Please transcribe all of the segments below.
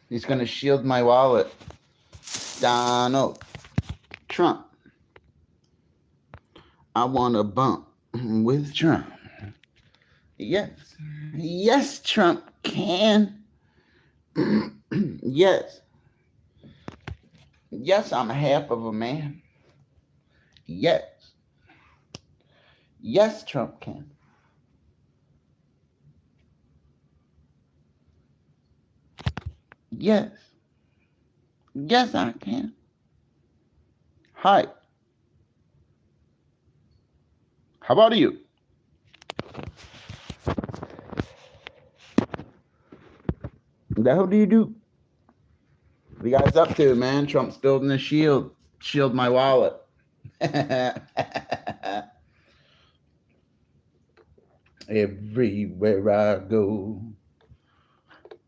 He's going to shield my wallet. Donald Trump. I want a bump with Trump. Yes. Yes, Trump can. Yes. Yes, I'm half of a man. Yes. Yes, Trump can. Yes. Yes, I can. Hi. How about you? The hell do you do? What are you guys up to, man? Trump's building a shield. Shield my wallet. Everywhere I go,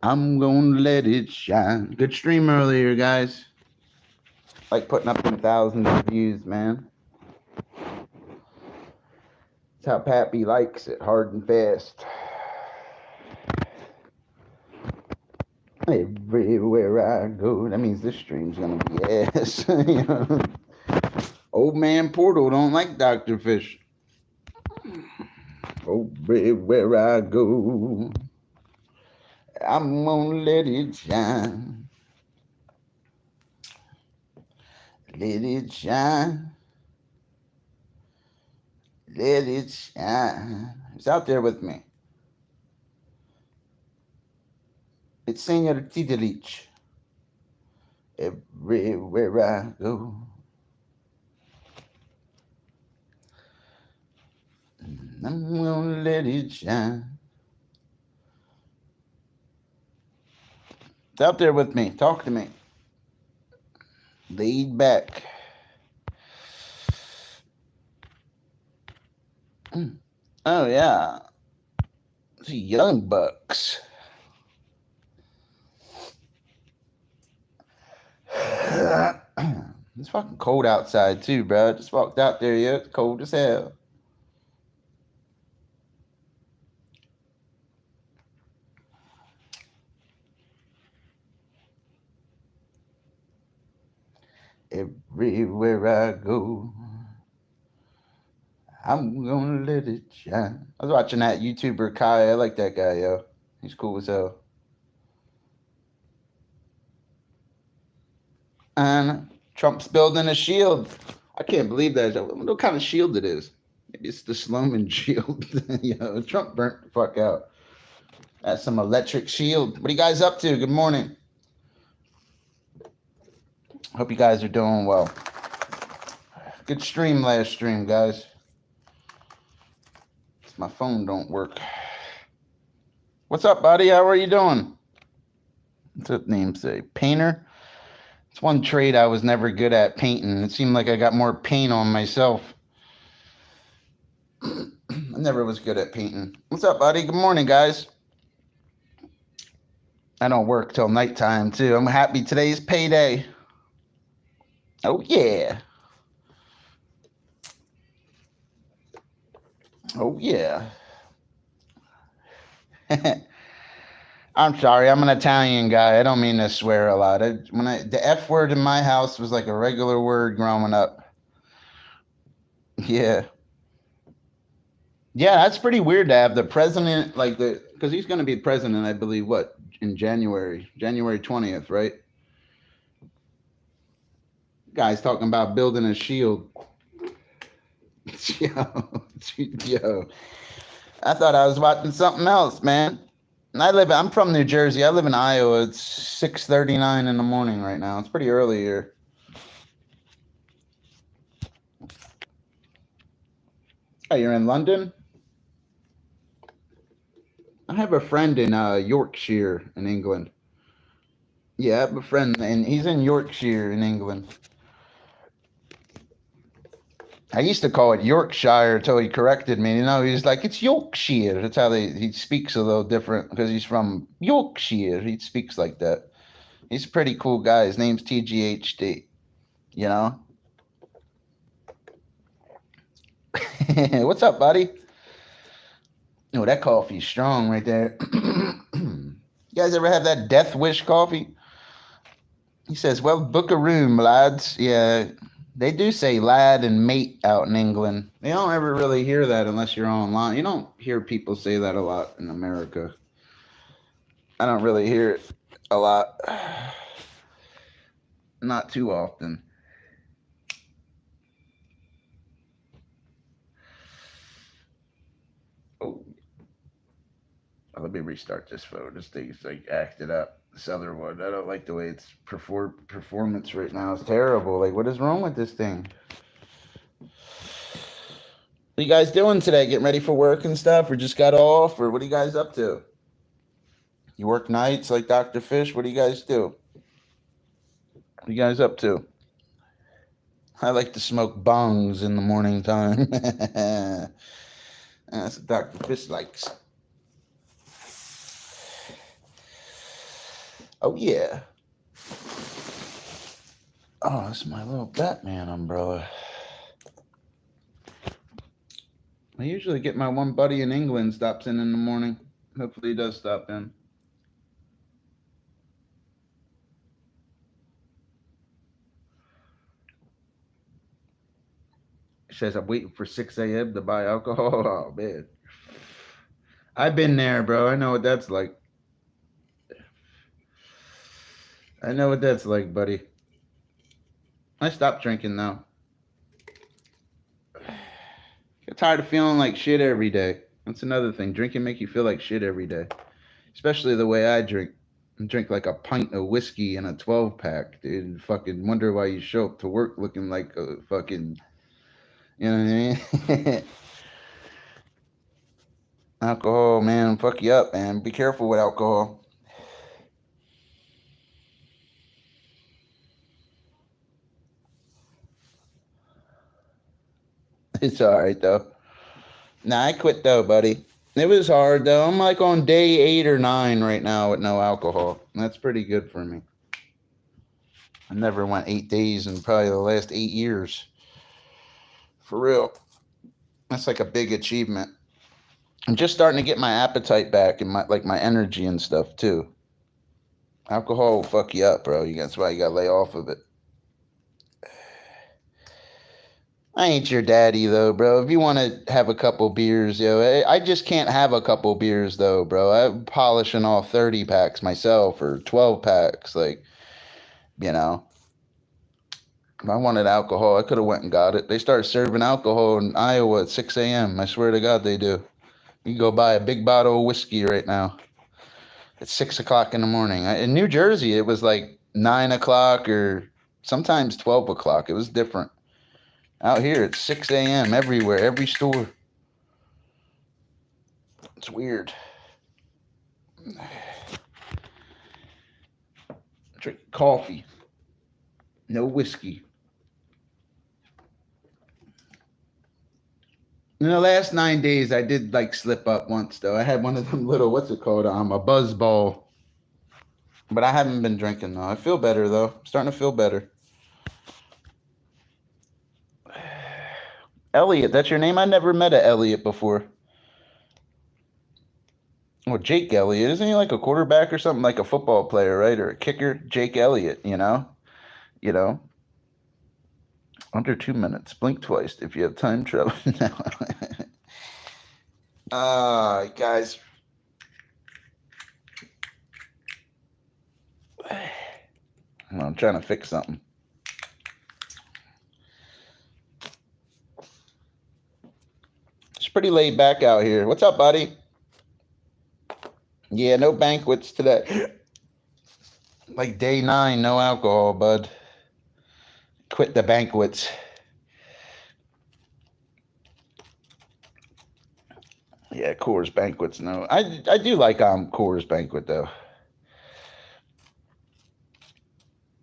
I'm gonna let it shine. Good stream earlier, guys. Like putting up them thousands of views, man. That's how Pappy likes it, hard and fast. Everywhere I go. That means this stream's gonna be ass. You know? Old man Portal don't like Dr. Fish. Everywhere I go, I'm gonna let it shine. Let it shine. Let it shine. It's out there with me. It's Senor Titelich. Everywhere I go. I'm gonna let it shine. It's out there with me. Talk to me. Laid back. Oh, yeah. It's Young Bucks. It's fucking cold outside, too, bro. Just walked out there, yeah. It's cold as hell. Everywhere I go, I'm gonna let it shine. I was watching that YouTuber Kai. I like that guy, yo. He's cool as hell. And Trump's building a shield. I can't believe that. I wonder what kind of shield it is. Maybe it's the Sloman shield. Yo, Trump burnt the fuck out. That's some electric shield. What are you guys up to? Good morning. Hope you guys are doing well. Good stream last stream, guys. My phone don't work. What's up, buddy? How are you doing? What's that name say? Painter? It's one trade I was never good at, painting. It seemed like I got more paint on myself. I never was good at painting. What's up, buddy? Good morning, guys. I don't work till nighttime, too. I'm happy today's payday. Oh, yeah. Oh, yeah. I'm sorry. I'm an Italian guy. I don't mean to swear a lot. The F word in my house was like a regular word growing up. Yeah. Yeah, that's pretty weird to have the president, because he's going to be president, I believe, what, in January 20th, right? Guy's talking about building a shield. Yo. I thought I was watching something else, man. I'm from New Jersey. I live in Iowa. It's 6:39 in the morning right now. It's pretty early here. Oh, you're in London? I have a friend in Yorkshire in England. Yeah, I have a friend, and he's in Yorkshire in England. I used to call it Yorkshire until he corrected me. You know, he's like, it's Yorkshire. That's how he speaks a little different because he's from Yorkshire. He speaks like that. He's a pretty cool guy. His name's TGHD. You know? What's up, buddy? Oh, that coffee's strong right there. You guys ever have that Death Wish coffee? He says, well, book a room, lads. Yeah, they do say lad and mate out in England. They don't ever really hear that unless you're online. You don't hear people say that a lot in America. I don't really hear it a lot. Not too often. Oh, let me restart this phone. This thing's like acted up. This other one, I don't like the way it's performance right now. It's terrible. Like, what is wrong with this thing? What you guys doing today? Getting ready for work and stuff, or just got off, or what are you guys up to? You work nights like Dr. Fish? What do you guys do? What are you guys up to? I like to smoke bongs in the morning time. That's what Dr. Fish likes. Oh, yeah. Oh, that's my little Batman umbrella. I usually get my one buddy in England stops in the morning. Hopefully he does stop in. He says, I'm waiting for 6 a.m. to buy alcohol. Oh, man. I've been there, bro. I know what that's like. I know what that's like, buddy. I stopped drinking now. Get tired of feeling like shit every day. That's another thing. Drinking make you feel like shit every day. Especially the way I drink. I drink like a pint of whiskey and a 12-pack, dude. And fucking wonder why you show up to work looking like a fucking... You know what I mean? Alcohol, man, fuck you up, man. Be careful with alcohol. It's all right, though. Nah, I quit, though, buddy. It was hard, though. I'm like on day 8 or 9 right now with no alcohol. That's pretty good for me. I never went 8 days in probably the last 8 years. For real. That's like a big achievement. I'm just starting to get my appetite back and my energy and stuff, too. Alcohol will fuck you up, bro. That's why you gotta lay off of it. I ain't your daddy though, bro. If you want to have a couple beers, yo, I just can't have a couple beers though, bro. I'm polishing off 30 packs myself or 12 packs, like, you know. If I wanted alcohol, I could have went and got it. They start serving alcohol in Iowa at 6 a.m. I swear to God, they do. You can go buy a big bottle of whiskey right now. It's 6 o'clock in the morning. In New Jersey, it was like 9 o'clock or sometimes 12 o'clock. It was different. Out here, it's 6 a.m. everywhere, every store. It's weird. Drink coffee. No whiskey. In the last 9 days, I did like slip up once, though. I had one of them little, what's it called? A buzz ball. But I haven't been drinking, though. I feel better, though. I'm starting to feel better. Elliot, that's your name? I never met an Elliot before. Well, Jake Elliott, isn't he like a quarterback or something, like a football player, right? Or a kicker? Jake Elliott, you know? You know? Under 2 minutes. Blink twice if you have time travel. Guys. I'm trying to fix something. It's pretty laid back out here. What's up, buddy? Yeah, no banquets today. Like day 9, no alcohol, bud. Quit the banquets. Yeah, Coors Banquets, no. I do like Coors Banquet, though.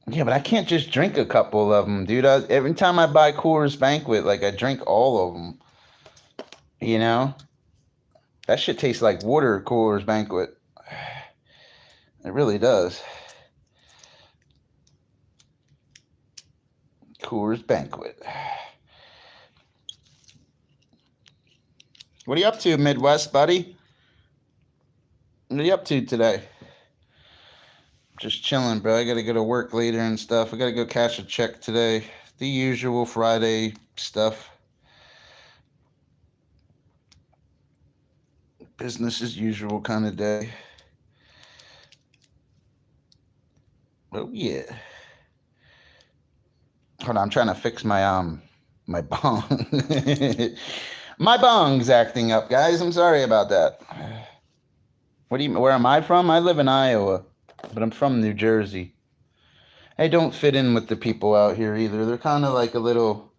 Yeah, but I can't just drink a couple of them, dude. Every time I buy Coors Banquet, like, I drink all of them. You know? That shit tastes like water, Coors Banquet. It really does. Coors Banquet. What are you up to, Midwest, buddy? What are you up to today? Just chilling, bro. I gotta go to work later and stuff. I gotta go cash a check today. The usual Friday stuff. Business as usual kind of day. Oh yeah. Hold on, I'm trying to fix my bong. My bong's acting up, guys. I'm sorry about that. What do you? Where am I from? I live in Iowa, but I'm from New Jersey. I don't fit in with the people out here either. They're kind of like a little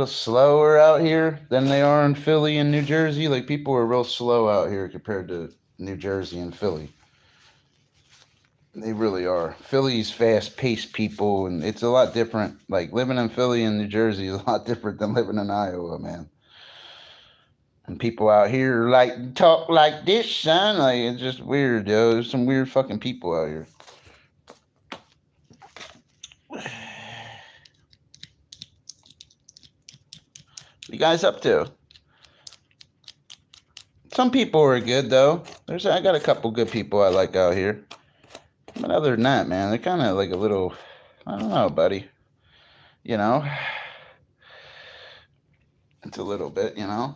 slower out here than they are in Philly and New Jersey. Like people are real slow out here compared to New Jersey and Philly. They really are. Philly's fast-paced people, and it's a lot different. Like living in Philly and New Jersey is a lot different than living in Iowa, man. And people out here like talk like this, son. Like it's just weird, yo. There's some weird fucking people out here. What you guys up to? Some people are good though. I got a couple good people I like out here. But other than that, man, they're kind of like a little, I don't know, buddy. You know, it's a little bit, you know.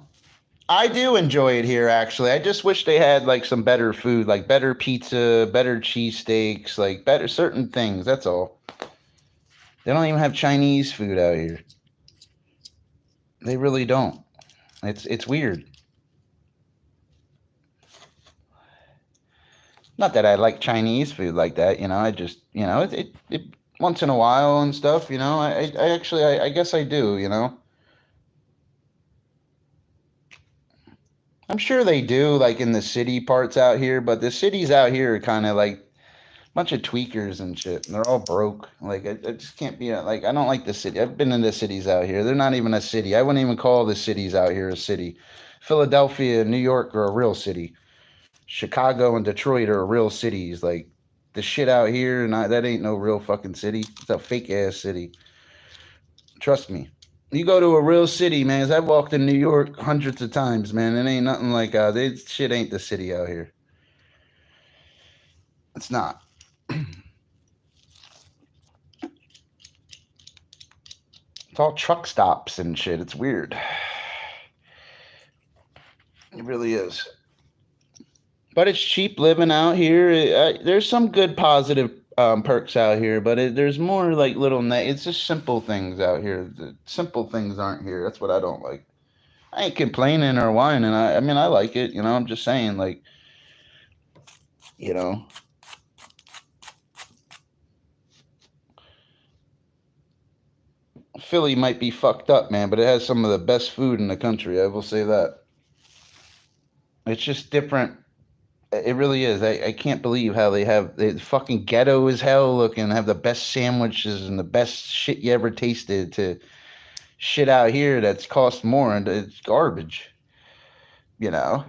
I do enjoy it here, actually. I just wish they had like some better food, like better pizza, better cheesesteaks, like better certain things. That's all. They don't even have Chinese food out here. They really don't. It's weird. Not that I like Chinese food like that, you know. I just, you know, it once in a while and stuff, you know. I actually, I guess I do, you know. I'm sure they do, like in the city parts out here, but the cities out here are kind of like a bunch of tweakers and shit. And they're all broke. Like I just can't be like I don't like the city. I've been in the cities out here. They're not even a city. I wouldn't even call the cities out here a city. Philadelphia and New York are a real city. Chicago and Detroit are real cities. Like the shit out here, and that ain't no real fucking city. It's a fake ass city. Trust me. You go to a real city, man. I've walked in New York hundreds of times, man. It ain't nothing like this shit ain't the city out here. It's not. It's all truck stops and shit. It's weird. It really is. But it's cheap living out here. There's some good positive perks out here, but there's more like it's just simple things out here. The simple things aren't here. That's what I don't like. I ain't complaining or whining. I mean, I like it. You know, I'm just saying, like, you know. Philly might be fucked up, man, but it has some of the best food in the country. I will say that. It's just different. It really is. I can't believe how they fucking ghetto as hell looking, have the best sandwiches and the best shit you ever tasted to shit out here that's cost more and it's garbage. You know.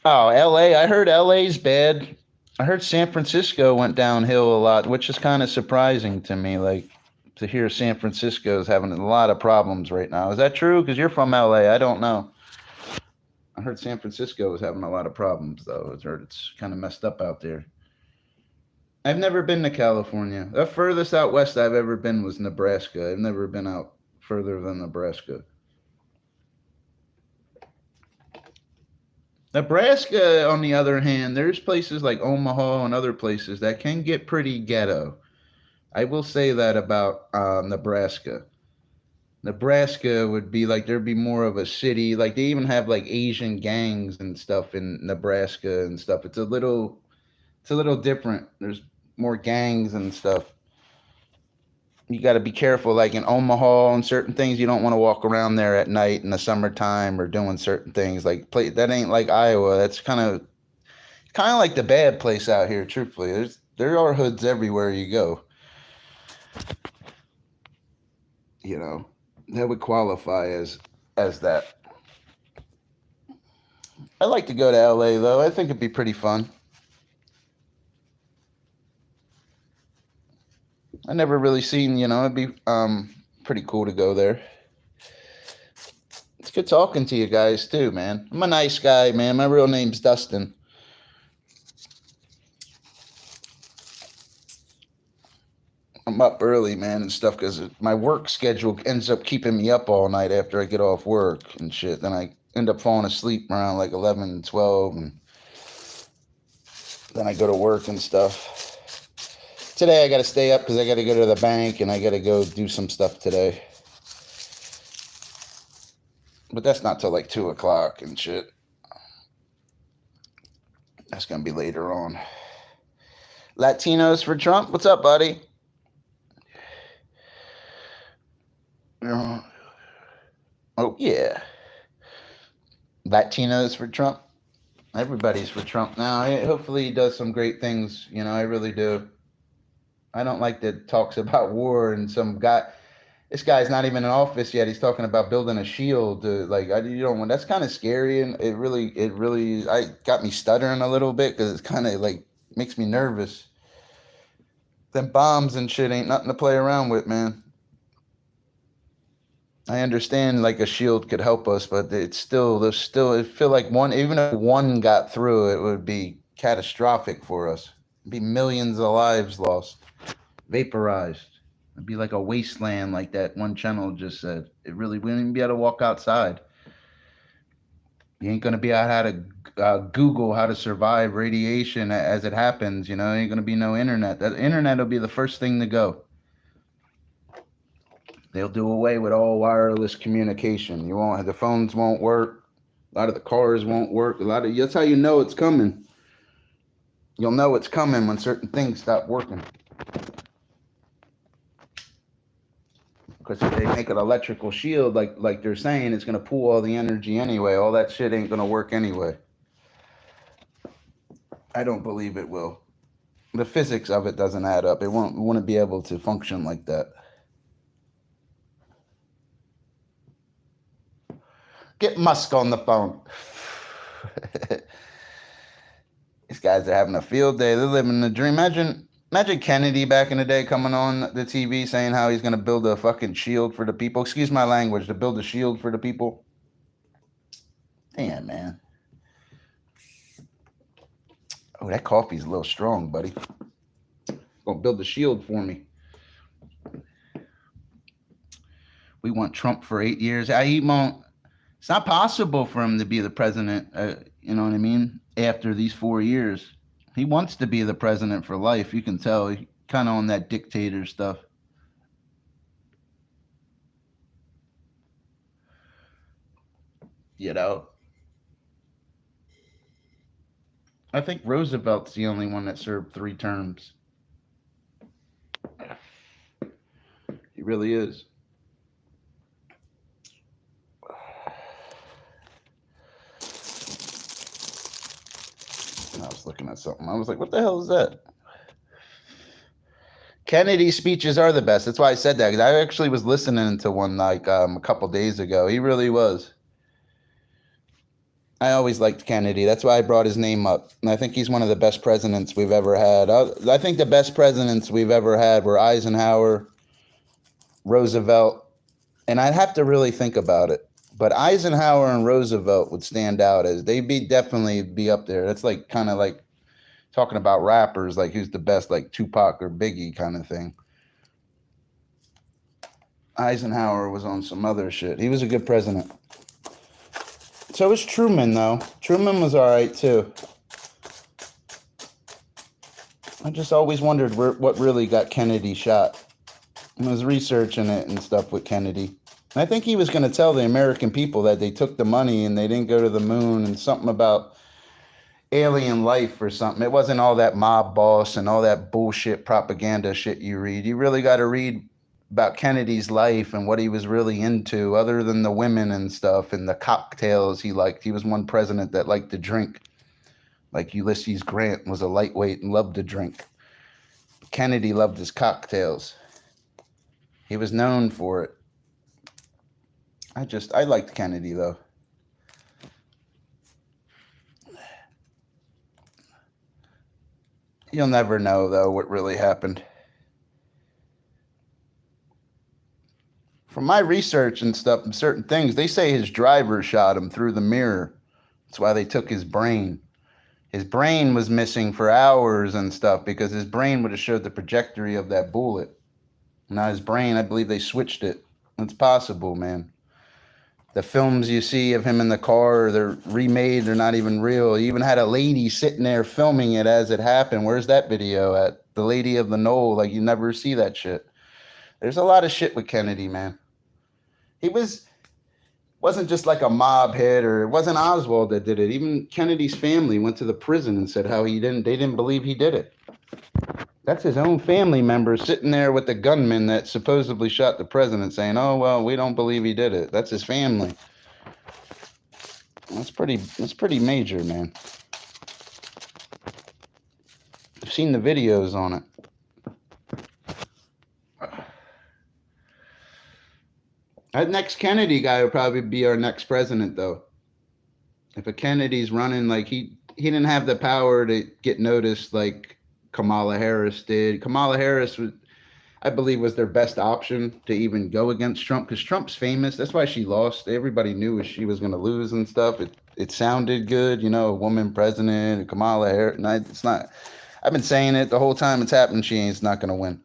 Oh, LA. I heard LA's bad. I heard San Francisco went downhill a lot, which is kind of surprising to me. Like to hear San Francisco is having a lot of problems right now. Is that true? Because you're from LA. I don't know. I heard San Francisco was having a lot of problems, though. I heard it's kind of messed up out there. I've never been to California. The furthest out west I've ever been was Nebraska. I've never been out further than Nebraska. Nebraska, on the other hand, there's places like Omaha and other places that can get pretty ghetto. I will say that about Nebraska. Nebraska would be like there'd be more of a city. Like they even have like Asian gangs and stuff in Nebraska and stuff. It's a little different. There's more gangs and stuff. You got to be careful. Like in Omaha and certain things, you don't want to walk around there at night in the summertime or doing certain things. Like that ain't like Iowa. That's kind of like the bad place out here. Truthfully, there are hoods everywhere you go. You know. That would qualify as that. I'd like to go to LA though. I think it'd be pretty fun. I never really seen, you know, it'd be pretty cool to go there. It's good talking to you guys too, man. I'm a nice guy, man. My real name's Dustin. I'm up early, man, and stuff because my work schedule ends up keeping me up all night after I get off work and shit. Then I end up falling asleep around like 11, 12, and then I go to work and stuff. Today I got to stay up because I got to go to the bank and I got to go do some stuff today. But that's not till like 2 o'clock and shit. That's going to be later on. Latinos for Trump? What's up, buddy? Oh, yeah. Latinos for Trump? Everybody's for Trump now. Hopefully he does some great things. You know, I really do. I don't like that talks about war and some guy. This guy's not even in office yet. He's talking about building a shield. That's kind of scary, and it really, got me stuttering a little bit because it's kind of like makes me nervous. Them bombs and shit ain't nothing to play around with, man. I understand like a shield could help us, but it feel like even if one got through, it would be catastrophic for us. It'd be millions of lives lost, vaporized. It'd be like a wasteland, like that one channel just said. We wouldn't even be able to walk outside. You ain't gonna be out how to Google how to survive radiation as it happens. You know, ain't gonna be no internet. That internet will be the first thing to go. They'll do away with all wireless communication. The phones won't work. A lot of the cars won't work. That's how you know it's coming. You'll know it's coming when certain things stop working. Because if they make an electrical shield, like they're saying, it's going to pull all the energy anyway. All that shit ain't going to work anyway. I don't believe it will. The physics of it doesn't add up. It wouldn't be able to function like that. Get Musk on the phone. These guys are having a field day. They're living the dream. Imagine Kennedy back in the day coming on the TV saying how he's going to build a fucking shield for the people. Excuse my language, to build a shield for the people. Damn, man. Oh, that coffee's a little strong, buddy. Gonna build a shield for me. We want Trump for 8 years. It's not possible for him to be the president, you know what I mean, after these 4 years. He wants to be the president for life. You can tell. He's kind of on that dictator stuff. You know? I think Roosevelt's the only one that served 3 terms. He really is. I was looking at something. I was like, what the hell is that? Kennedy's speeches are the best. That's why I said that, because I actually was listening to one like a couple days ago. He really was. I always liked Kennedy. That's why I brought his name up. And I think he's one of the best presidents we've ever had. I think the best presidents we've ever had were Eisenhower, Roosevelt, and I'd have to really think about it. But Eisenhower and Roosevelt would stand out as definitely be up there. That's like kind of like talking about rappers, like who's the best, like Tupac or Biggie kind of thing. Eisenhower was on some other shit. He was a good president. So was Truman, though. Truman was all right, too. I just always wondered what really got Kennedy shot. I was researching it and stuff with Kennedy. And I think he was going to tell the American people that they took the money and they didn't go to the moon and something about alien life or something. It wasn't all that mob boss and all that bullshit propaganda shit you read. You really got to read about Kennedy's life and what he was really into, other than the women and stuff and the cocktails he liked. He was one president that liked to drink. Like Ulysses Grant was a lightweight and loved to drink. Kennedy loved his cocktails. He was known for it. I liked Kennedy, though. You'll never know, though, what really happened. From my research and stuff and certain things, they say his driver shot him through the mirror. That's why they took his brain. His brain was missing for hours and stuff because his brain would have showed the trajectory of that bullet. Now his brain, I believe they switched it. It's possible, man. The films you see of him in the car, they're remade. They're not even real. He even had a lady sitting there filming it as it happened. Where's that video at? The lady of the knoll. Like, you never see that shit. There's a lot of shit with Kennedy, man. He wasn't just like a mob head, or it wasn't Oswald that did it. Even Kennedy's family went to the prison and said how they didn't believe he did it. That's his own family members sitting there with the gunman that supposedly shot the president saying, oh, well, we don't believe he did it. That's his family. That's pretty major, man. I've seen the videos on it. That next Kennedy guy will probably be our next president, though. If a Kennedy's running, like, he didn't have the power to get noticed like Kamala Harris did. Kamala Harris I believe, was their best option to even go against Trump, because Trump's famous. That's why she lost. Everybody knew she was going to lose and stuff. It sounded good, a woman president, Kamala Harris. No, it's not. I've been saying it the whole time it's happened. She's not going to win.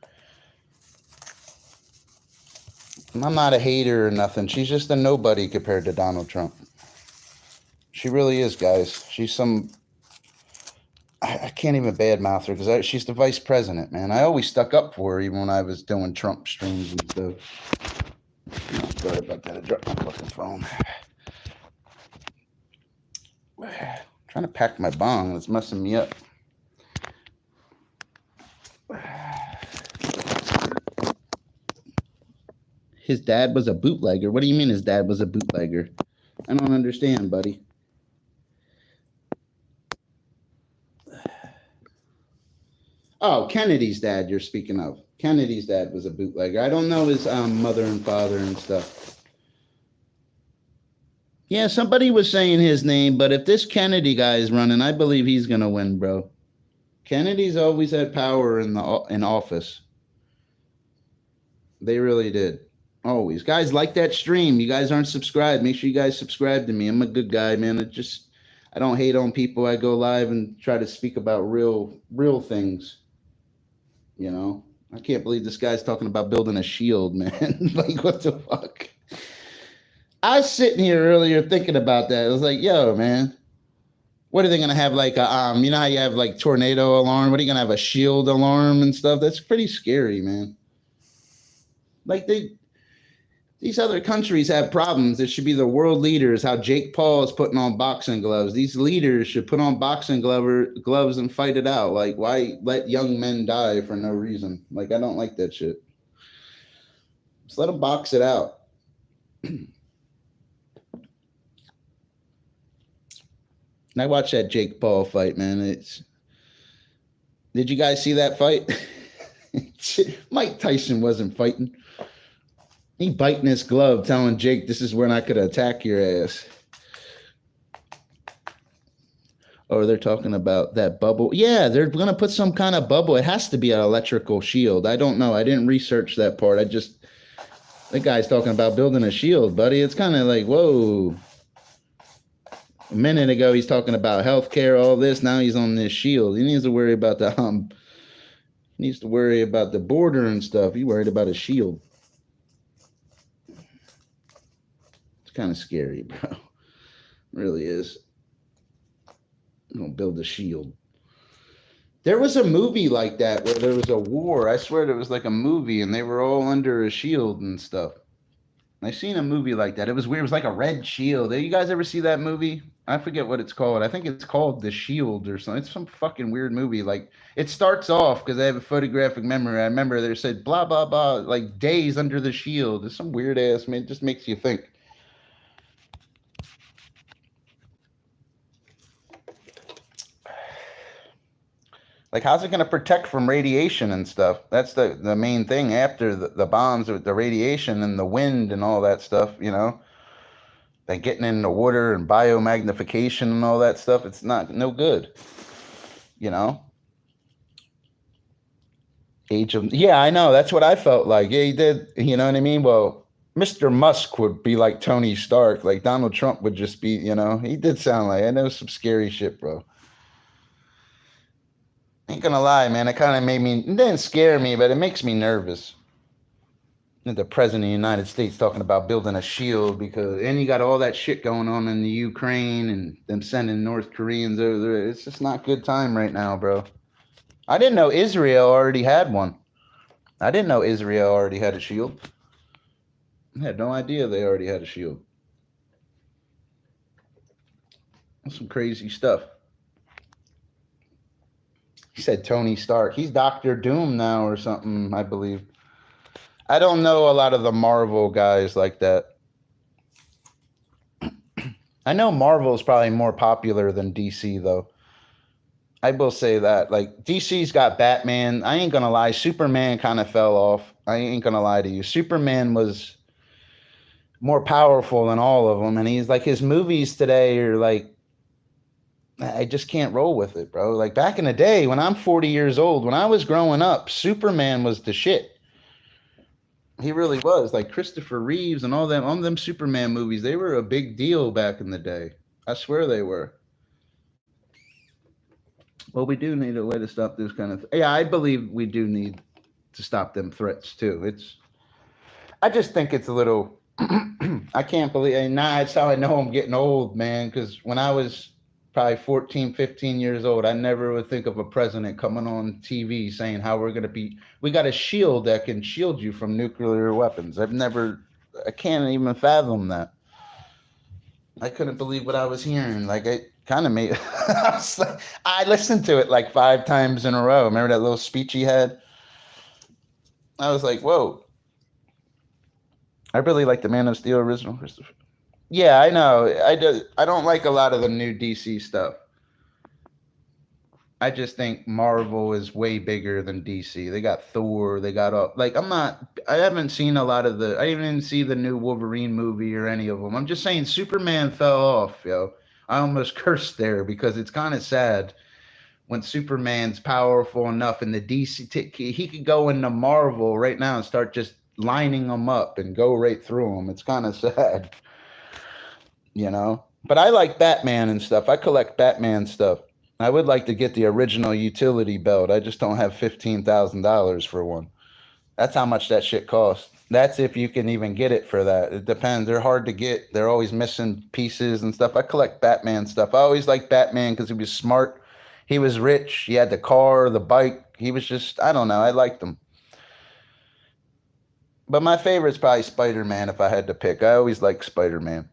I'm not a hater or nothing. She's just a nobody compared to Donald Trump. She really is, guys. She's I can't even badmouth her because she's the vice president, man. I always stuck up for her even when I was doing Trump streams and stuff. Oh, sorry about that. I dropped my fucking phone. I'm trying to pack my bong. It's messing me up. His dad was a bootlegger. What do you mean his dad was a bootlegger? I don't understand, buddy. Oh, Kennedy's dad you're speaking of. Kennedy's dad was a bootlegger. I don't know his mother and father and stuff. Yeah, somebody was saying his name, but if this Kennedy guy is running, I believe he's going to win, bro. Kennedy's always had power in office. They really did. Always. Guys, like that stream. You guys aren't subscribed. Make sure you guys subscribe to me. I'm a good guy, man. I don't hate on people. I go live and try to speak about real things. I can't believe this guy's talking about building a shield, man. Like, what the fuck? I was sitting here earlier thinking about that. I was like, yo, man, what are they going to have? Like, how you have like tornado alarm? What are you going to have, a shield alarm and stuff? That's pretty scary, man. Like, these other countries have problems. It should be the world leaders. How Jake Paul is putting on boxing gloves. These leaders should put on boxing gloves and fight it out. Like, why let young men die for no reason? Like, I don't like that shit. Just let them box it out. And I watched that Jake Paul fight, man. Did you guys see that fight? Mike Tyson wasn't fighting. He biting his glove, telling Jake, this is when I could attack your ass. Or they're talking about that bubble. Yeah, they're going to put some kind of bubble. It has to be an electrical shield. I don't know. I didn't research that part. The guy's talking about building a shield, buddy. It's kind of like, whoa. A minute ago, he's talking about healthcare, all this. Now he's on this shield. He needs to worry about the border and stuff. He worried about a shield. Kind of scary, bro. It really is. Don't build a shield. There was a movie like that where there was a war. I swear there was like a movie and they were all under a shield and stuff. I seen a movie like that. It was weird. It was like a red shield. You guys ever see that movie? I forget what it's called. I think it's called The Shield or something. It's some fucking weird movie. Like, it starts off, because I have a photographic memory. I remember they said blah, blah, blah, like days under the shield. It's some weird ass, man. It just makes you think. Like, how's it going to protect from radiation and stuff? That's the main thing after the bombs, with the radiation and the wind and all that stuff, Like getting in the water and biomagnification and all that stuff. It's no good, Yeah, I know. That's what I felt like. Yeah, he did. You know what I mean? Well, Mr. Musk would be like Tony Stark. Like Donald Trump would just be, he did sound like, I know some scary shit, bro. Ain't gonna lie, man. It kind of it didn't scare me, but it makes me nervous. the president of the United States talking about building a shield because, and you got all that shit going on in the Ukraine and them sending North Koreans over there. It's just not good time right now, bro. I didn't know Israel already had one. I didn't know Israel already had a shield. I had no idea they already had a shield. That's some crazy stuff. He said Tony Stark. He's Doctor Doom now or something, I believe. I don't know a lot of the Marvel guys like that. I know Marvel is probably more popular than DC, though. I will say that. Like, DC's got Batman. I ain't going to lie. Superman kind of fell off. I ain't going to lie to you. Superman was more powerful than all of them. And he's like, his movies today are like, I just can't roll with it, bro. Like, back in the day, when I'm 40 years old, when I was growing up, Superman was the shit. He really was. Like Christopher Reeves and all them Superman movies, they were a big deal back in the day. I swear they were. Well, we do need a way to stop this kind of yeah, I believe we do need to stop them threats too. I just think it's a little I can't believe, and now it's how I know I'm getting old, man, because when I was probably 14, 15 years old, I never would think of a president coming on TV saying how we got a shield that can shield you from nuclear weapons. I can't even fathom that. I couldn't believe what I was hearing. Like, it kind of made, I listened to it like 5 times in a row. Remember that little speech he had? I was like, whoa. I really like the Man of Steel original, Christopher. Yeah, I know. I don't like a lot of the new DC stuff. I just think Marvel is way bigger than DC. They got Thor. They got all like I haven't seen a lot of I didn't even see the new Wolverine movie or any of them. I'm just saying Superman fell off, yo. I almost cursed there because it's kind of sad when Superman's powerful enough in the DC. He could go into Marvel right now and start just lining them up and go right through them. It's kind of sad. You know, but I like Batman and stuff. I collect Batman stuff. I would like to get the original utility belt. I just don't have $15,000 for one. That's how much that shit costs. That's if you can even get it for that. It depends. They're hard to get. They're always missing pieces and stuff. I collect Batman stuff. I always liked Batman because he was smart. He was rich. He had the car, the bike. He was just, I don't know. I liked him. But my favorite's probably Spider-Man if I had to pick. I always liked Spider-Man.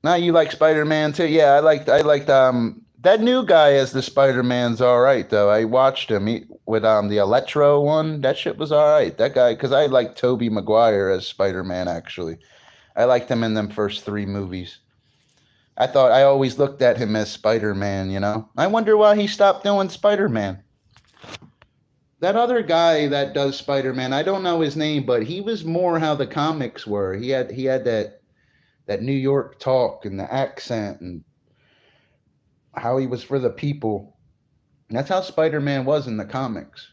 Now you like Spider-Man too? Yeah, I liked that new guy as the Spider-Man's all right though. I watched him with the Electro one. That shit was all right. That guy, because I liked Tobey Maguire as Spider-Man actually. I liked him in them first 3 movies. I always looked at him as Spider-Man, you know. I wonder why he stopped doing Spider-Man. That other guy that does Spider-Man, I don't know his name, but he was more how the comics were. He had that New York talk and the accent and how he was for the people. And that's how Spider-Man was in the comics.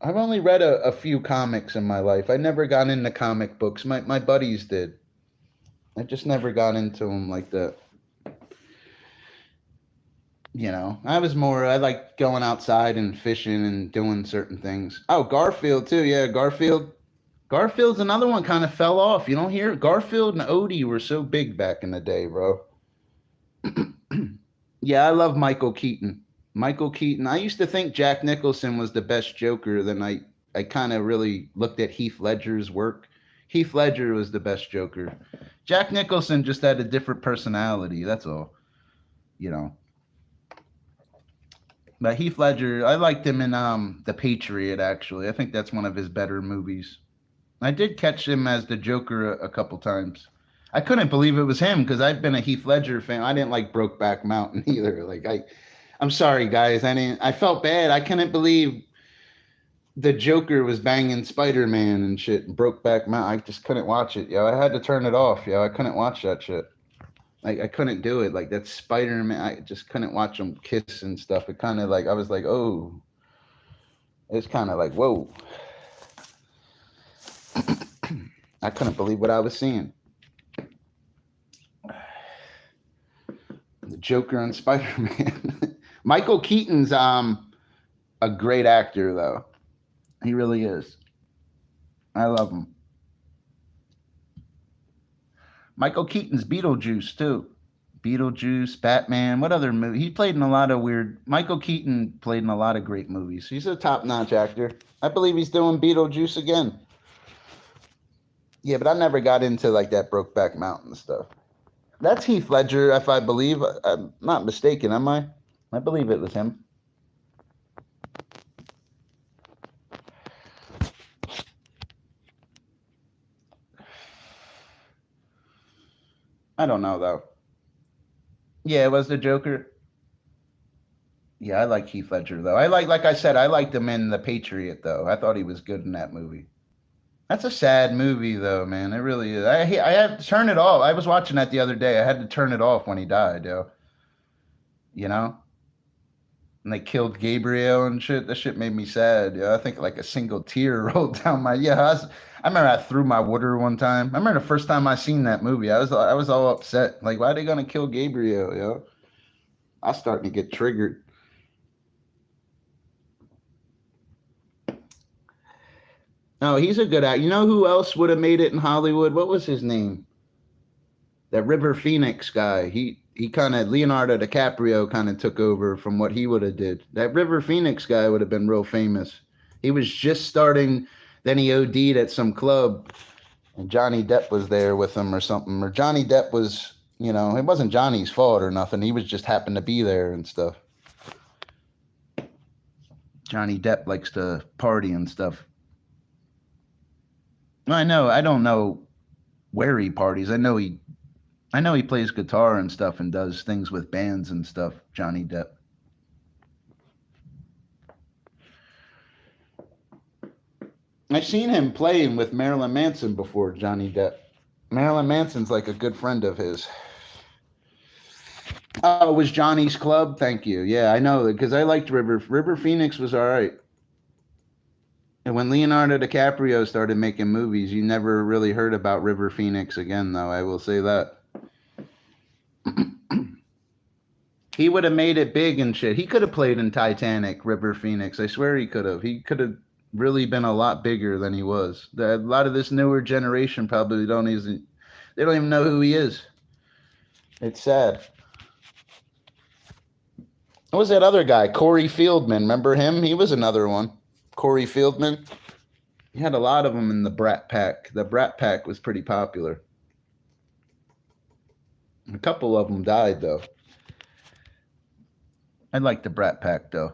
I've only read a few comics in my life. I never got into comic books. My buddies did. I just never got into them like that. You know, I like going outside and fishing and doing certain things. Oh, Garfield too. Yeah, Garfield's another one kind of fell off. You don't hear Garfield and Odie were so big back in the day, bro. Yeah, I love Michael Keaton. Michael Keaton. I used to think Jack Nicholson was the best Joker. Then I kind of really looked at Heath Ledger's work. Heath Ledger was the best Joker. Jack Nicholson just had a different personality. That's all. You know. But Heath Ledger, I liked him in The Patriot. Actually, I think that's one of his better movies. I did catch him as the Joker a couple times. I couldn't believe it was him because I've been a Heath Ledger fan. I didn't like Brokeback Mountain either. Like I'm sorry guys. I felt bad. I couldn't believe the Joker was banging Spider-Man and shit. And Brokeback Mountain. I just couldn't watch it. Yo, I had to turn it off. Yo, I couldn't watch that shit. Like I couldn't do it. Like that Spider-Man. I just couldn't watch them kiss and stuff. It kind of like I was like, oh. It's kind of like whoa. I couldn't believe what I was seeing. The Joker and Spider-Man. Michael Keaton's a great actor though. He really is. I love him. Michael Keaton's Beetlejuice too. Beetlejuice, Batman. What other movie? He played in a lot of weird. Michael Keaton played in a lot of great movies. He's a top-notch actor. I believe he's doing Beetlejuice again. Yeah, but I never got into like that Brokeback Mountain stuff. That's Heath Ledger, if I believe. I'm not mistaken, am I? I believe it was him. I don't know though. Yeah, it was the Joker. Yeah, I like Heath Ledger though. Like I said, I liked him in The Patriot though. I thought he was good in that movie. That's a sad movie though, man. It really is. I had to turn it off. I was watching that the other day. I had to turn it off when he died, yo. You know? And they killed Gabriel and shit. That shit made me sad. Yeah, I think like a single tear rolled down my. Yeah, I remember I threw my water one time. I remember the first time I seen that movie. I was all upset. Like, why are they gonna kill Gabriel? Yo, I was starting to get triggered. No, he's a good actor. You know who else would have made it in Hollywood? What was his name? That River Phoenix guy. He kind of Leonardo DiCaprio kind of took over from what he would have did. That River Phoenix guy would have been real famous. He was just starting. Then he OD'd at some club, and Johnny Depp was there with him or something. Or Johnny Depp was, it wasn't Johnny's fault or nothing. He was just happened to be there and stuff. Johnny Depp likes to party and stuff. I know. I don't know where he parties. I know he plays guitar and stuff and does things with bands and stuff. Johnny Depp. I've seen him playing with Marilyn Manson before. Johnny Depp. Marilyn Manson's like a good friend of his. Oh, it was Johnny's Club. Thank you. Yeah, I know because I liked River Phoenix was all right. And when Leonardo DiCaprio started making movies, you never really heard about River Phoenix again, though. I will say that. He would have made it big and shit. He could have played in Titanic, River Phoenix. I swear he could have. He could have really been a lot bigger than he was. A lot of this newer generation probably don't even know who he is. It's sad. What was that other guy? Corey Feldman. Remember him? He was another one. Corey Feldman. He had a lot of them in the Brat Pack. The Brat Pack was pretty popular. A couple of them died, though. I like the Brat Pack, though.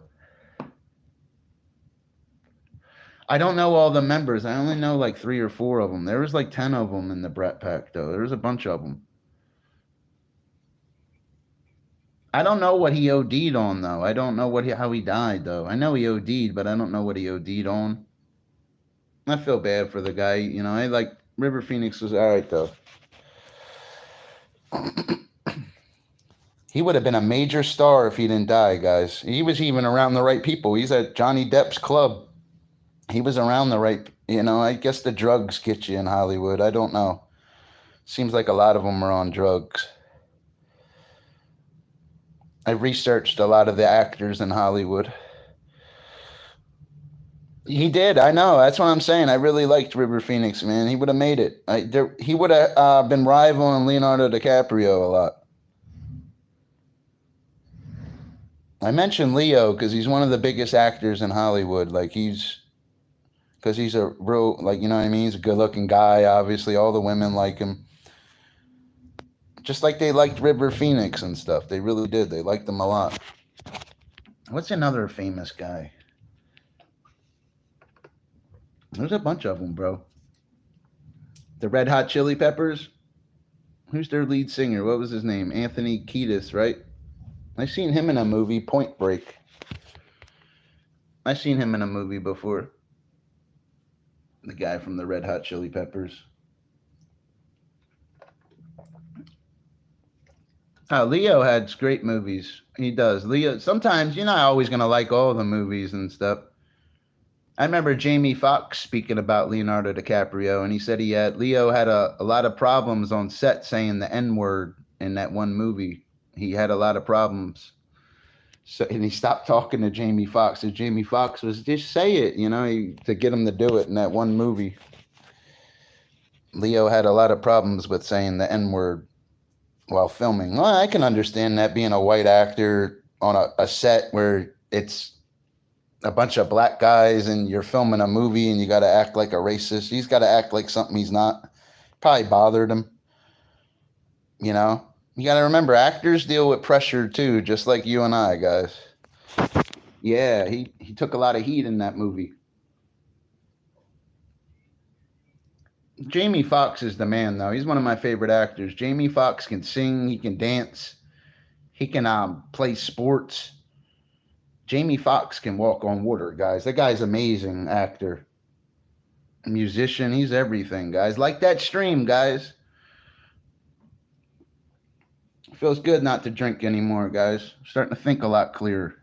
I don't know all the members. I only know like 3 or 4 of them. There was like 10 of them in the Brat Pack, though. There was a bunch of them. I don't know what he OD'd on, though. I don't know how he died, though. I know he OD'd, but I don't know what he OD'd on. I feel bad for the guy. I like River Phoenix was all right, though. He would have been a major star if he didn't die, guys. He was even around the right people. He's at Johnny Depp's club. He was around the right, I guess the drugs get you in Hollywood. I don't know. Seems like a lot of them are on drugs. I researched a lot of the actors in Hollywood. He did. I know. That's what I'm saying. I really liked River Phoenix, man. He would have made it. He would have been rivaling Leonardo DiCaprio a lot. I mentioned Leo because he's one of the biggest actors in Hollywood. Because he's a real, you know what I mean? He's a good-looking guy, obviously. All the women like him. Just like they liked River Phoenix and stuff. They really did. They liked him a lot. What's another famous guy? There's a bunch of them, bro. The Red Hot Chili Peppers. Who's their lead singer? What was his name? Anthony Kiedis, right? I've seen him in a movie, Point Break. I've seen him in a movie before. The guy from the Red Hot Chili Peppers. Leo had great movies. He does. Leo, sometimes you're not always going to like all the movies and stuff. I remember Jamie Foxx speaking about Leonardo DiCaprio, and he said Leo had a lot of problems on set saying the N-word in that one movie. He had a lot of problems. So, and he stopped talking to Jamie Foxx. And Jamie Foxx was, just say it, to get him to do it in that one movie. Leo had a lot of problems with saying the N word while filming. Well, I can understand that, being a white actor on a set where it's a bunch of black guys and you're filming a movie and you got to act like a racist. He's got to act like something he's not. Probably bothered him. You know, you got to remember, actors deal with pressure too, just like you and I, guys. Yeah, he took a lot of heat in that movie. Jamie Foxx is the man, though. He's one of my favorite actors. Jamie Foxx can sing, he can dance, he can play sports. Jamie Foxx can walk on water, guys. That guy's amazing actor, musician. He's everything, guys. Like that stream, guys. It feels good not to drink anymore, guys. I'm starting to think a lot clearer.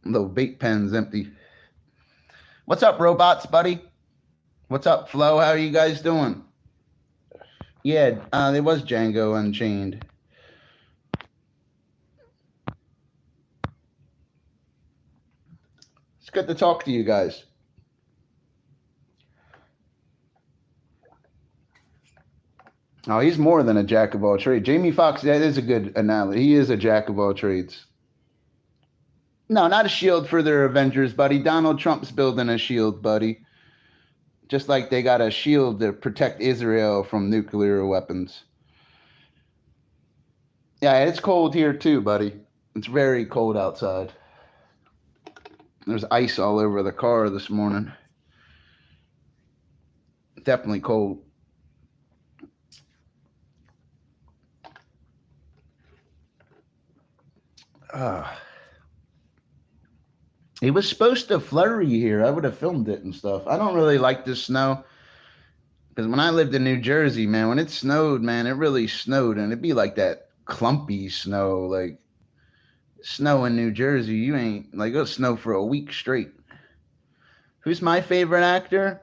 Little vape pen's empty. What's up, robots, buddy? What's up, Flo? How are you guys doing? Yeah, there was Django Unchained. It's good to talk to you guys. Oh, he's more than a jack of all trades. Jamie Foxx, that is a good analogy. He is a jack of all trades. No, not a shield for their Avengers, buddy. Donald Trump's building a shield, buddy. Just like they got a shield to protect Israel from nuclear weapons. Yeah, it's cold here too, buddy. It's very cold outside. There's ice all over the car this morning. Definitely cold. It was supposed to flurry here. I would have filmed it and stuff. I don't really like this snow because when I lived in New Jersey, man, when it snowed, man, it really snowed, and it'd be like that clumpy snow, like snow in New Jersey. You ain't like, it'll snow for a week straight. Who's my favorite actor?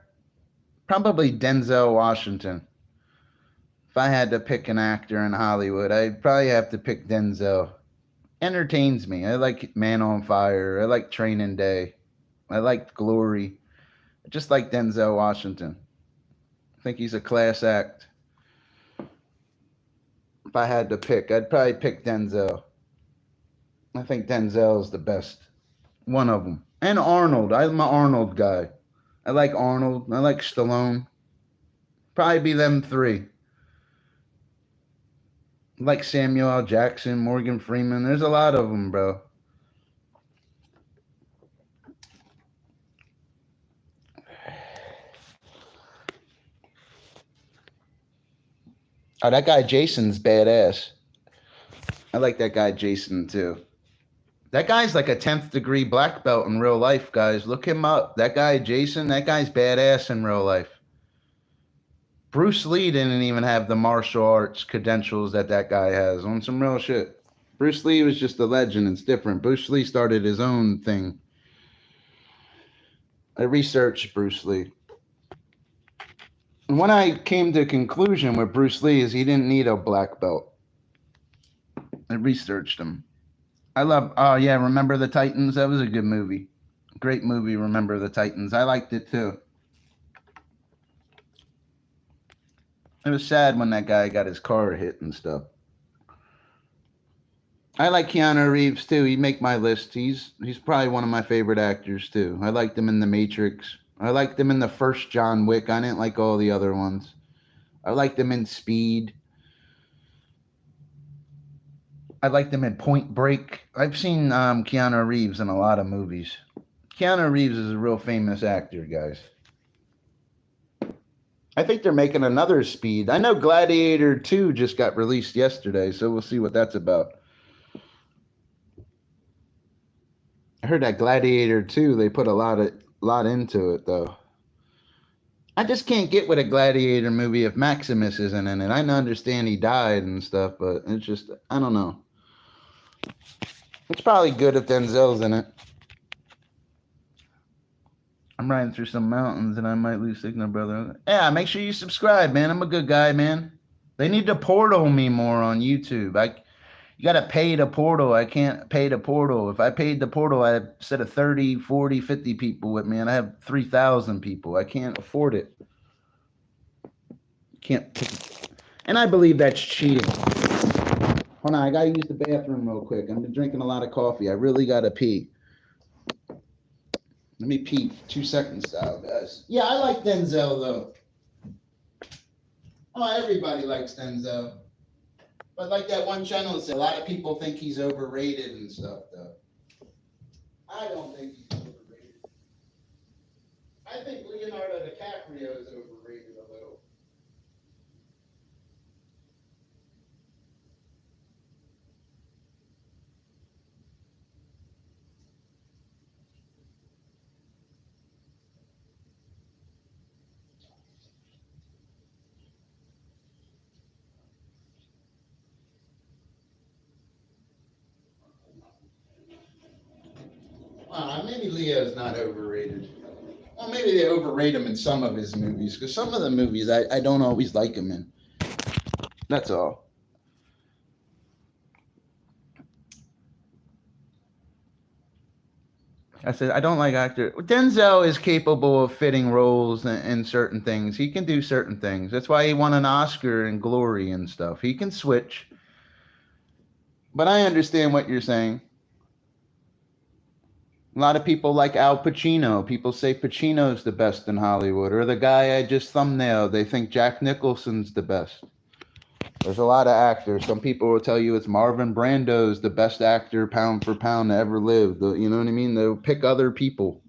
Probably Denzel Washington. If I had to pick an actor in Hollywood, I'd probably have to pick Denzel. Entertains me. I like Man on Fire. I like Training Day. I like Glory. I just like Denzel Washington. I think he's a class act. If I had to pick, I'd probably pick Denzel. I think Denzel is the best. One of them. And Arnold. I'm an Arnold guy. I like Arnold. I like Stallone. Probably be them three. Like Samuel L. Jackson, Morgan Freeman. There's a lot of them, bro. Oh, that guy Jason's badass. I like that guy Jason too. That guy's like a 10th degree black belt in real life, guys. Look him up. That guy Jason, that guy's badass in real life. Bruce Lee didn't even have the martial arts credentials that guy has, on some real shit. Bruce Lee was just a legend. It's different. Bruce Lee started his own thing. I researched Bruce Lee. And when I came to a conclusion with Bruce Lee is he didn't need a black belt. I researched him. I love, oh yeah, Remember the Titans? That was a good movie. Great movie, Remember the Titans. I liked it too. It was sad when that guy got his car hit and stuff. I like Keanu Reeves too. He'd make my list. He's probably one of my favorite actors too. I liked him in The Matrix. I liked him in the first John Wick. I didn't like all the other ones. I liked him in Speed. I liked him in Point Break. I've seen Keanu Reeves in a lot of movies. Keanu Reeves is a real famous actor, guys. I think they're making another Speed. I know Gladiator 2 just got released yesterday, so we'll see what that's about. I heard that Gladiator 2, they put a lot into it, though. I just can't get with a Gladiator movie if Maximus isn't in it. I understand he died and stuff, but it's just, I don't know. It's probably good if Denzel's in it. I'm riding through some mountains and I might lose signal, brother. Yeah, make sure you subscribe, man. I'm a good guy, man. They need to portal me more on YouTube. You got to pay the portal. I can't pay the portal. If I paid the portal, I had set of 30, 40, 50 people with me, and I have 3,000 people. I can't afford it. Can't. And I believe that's cheating. Hold on, I got to use the bathroom real quick. I've been drinking a lot of coffee. I really got to pee. Let me pee for 2 seconds out, guys. Yeah, I like Denzel, though. Oh, everybody likes Denzel. But like that one channel said, a lot of people think he's overrated and stuff, though. I don't think he's overrated. I think Leonardo DiCaprio is overrated a little. Maybe Leo's not overrated. Well, maybe they overrate him in some of his movies, because some of the movies I don't always like him in. That's all. I said, I don't like actor. Denzel is capable of fitting roles in certain things. He can do certain things. That's why he won an Oscar in Glory and stuff. He can switch. But I understand what you're saying. A lot of people like Al Pacino. People say Pacino's the best in Hollywood. Or the guy I just thumbnailed, they think Jack Nicholson's the best. There's a lot of actors. Some people will tell you it's Marlon Brando's the best actor pound for pound to ever live. You know what I mean? They'll pick other people.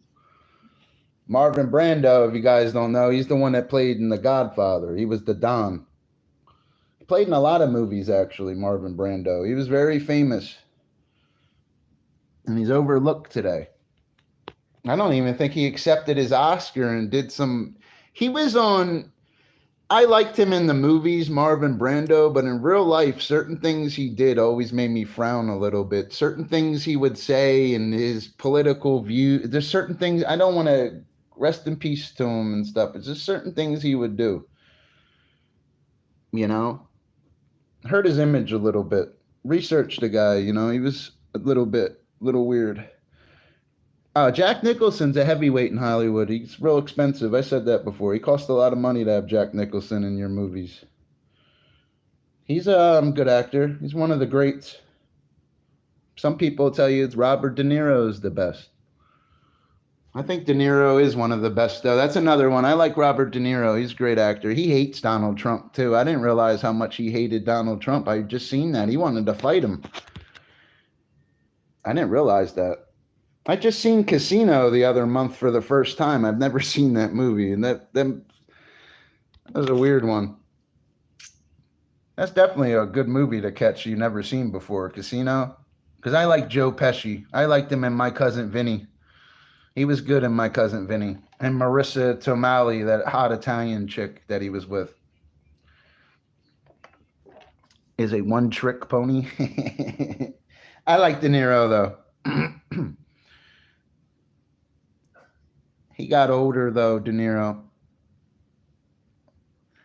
Marlon Brando, if you guys don't know, he's the one that played in The Godfather. He was the Don. He played in a lot of movies, actually, Marlon Brando. He was very famous. And he's overlooked today. I don't even think he accepted his Oscar and did some... He was on... I liked him in the movies, Marlon Brando, but in real life, certain things he did always made me frown a little bit. Certain things he would say and his political view, there's certain things, I don't want to rest in peace to him and stuff. It's just certain things he would do. You know? Hurt his image a little bit. Research the guy, you know, he was a little weird. Jack Nicholson's a heavyweight in Hollywood. He's real expensive. I said that before. He costs a lot of money to have Jack Nicholson in your movies. He's a good actor. He's one of the greats. Some people tell you it's Robert De Niro's the best. I think De Niro is one of the best, though. That's another one. I like Robert De Niro. He's a great actor. He hates Donald Trump, too. I didn't realize how much he hated Donald Trump. I just seen that. He wanted to fight him. I didn't realize that. I just seen Casino the other month for the first time. I've never seen that movie, and that was a weird one. That's definitely a good movie to catch you never seen before, Casino. Because I like Joe Pesci. I liked him in My Cousin Vinny. He was good in My Cousin Vinny. And Marissa Tomei, that hot Italian chick that he was with, is a one-trick pony. I like De Niro, though. He got older, though, De Niro.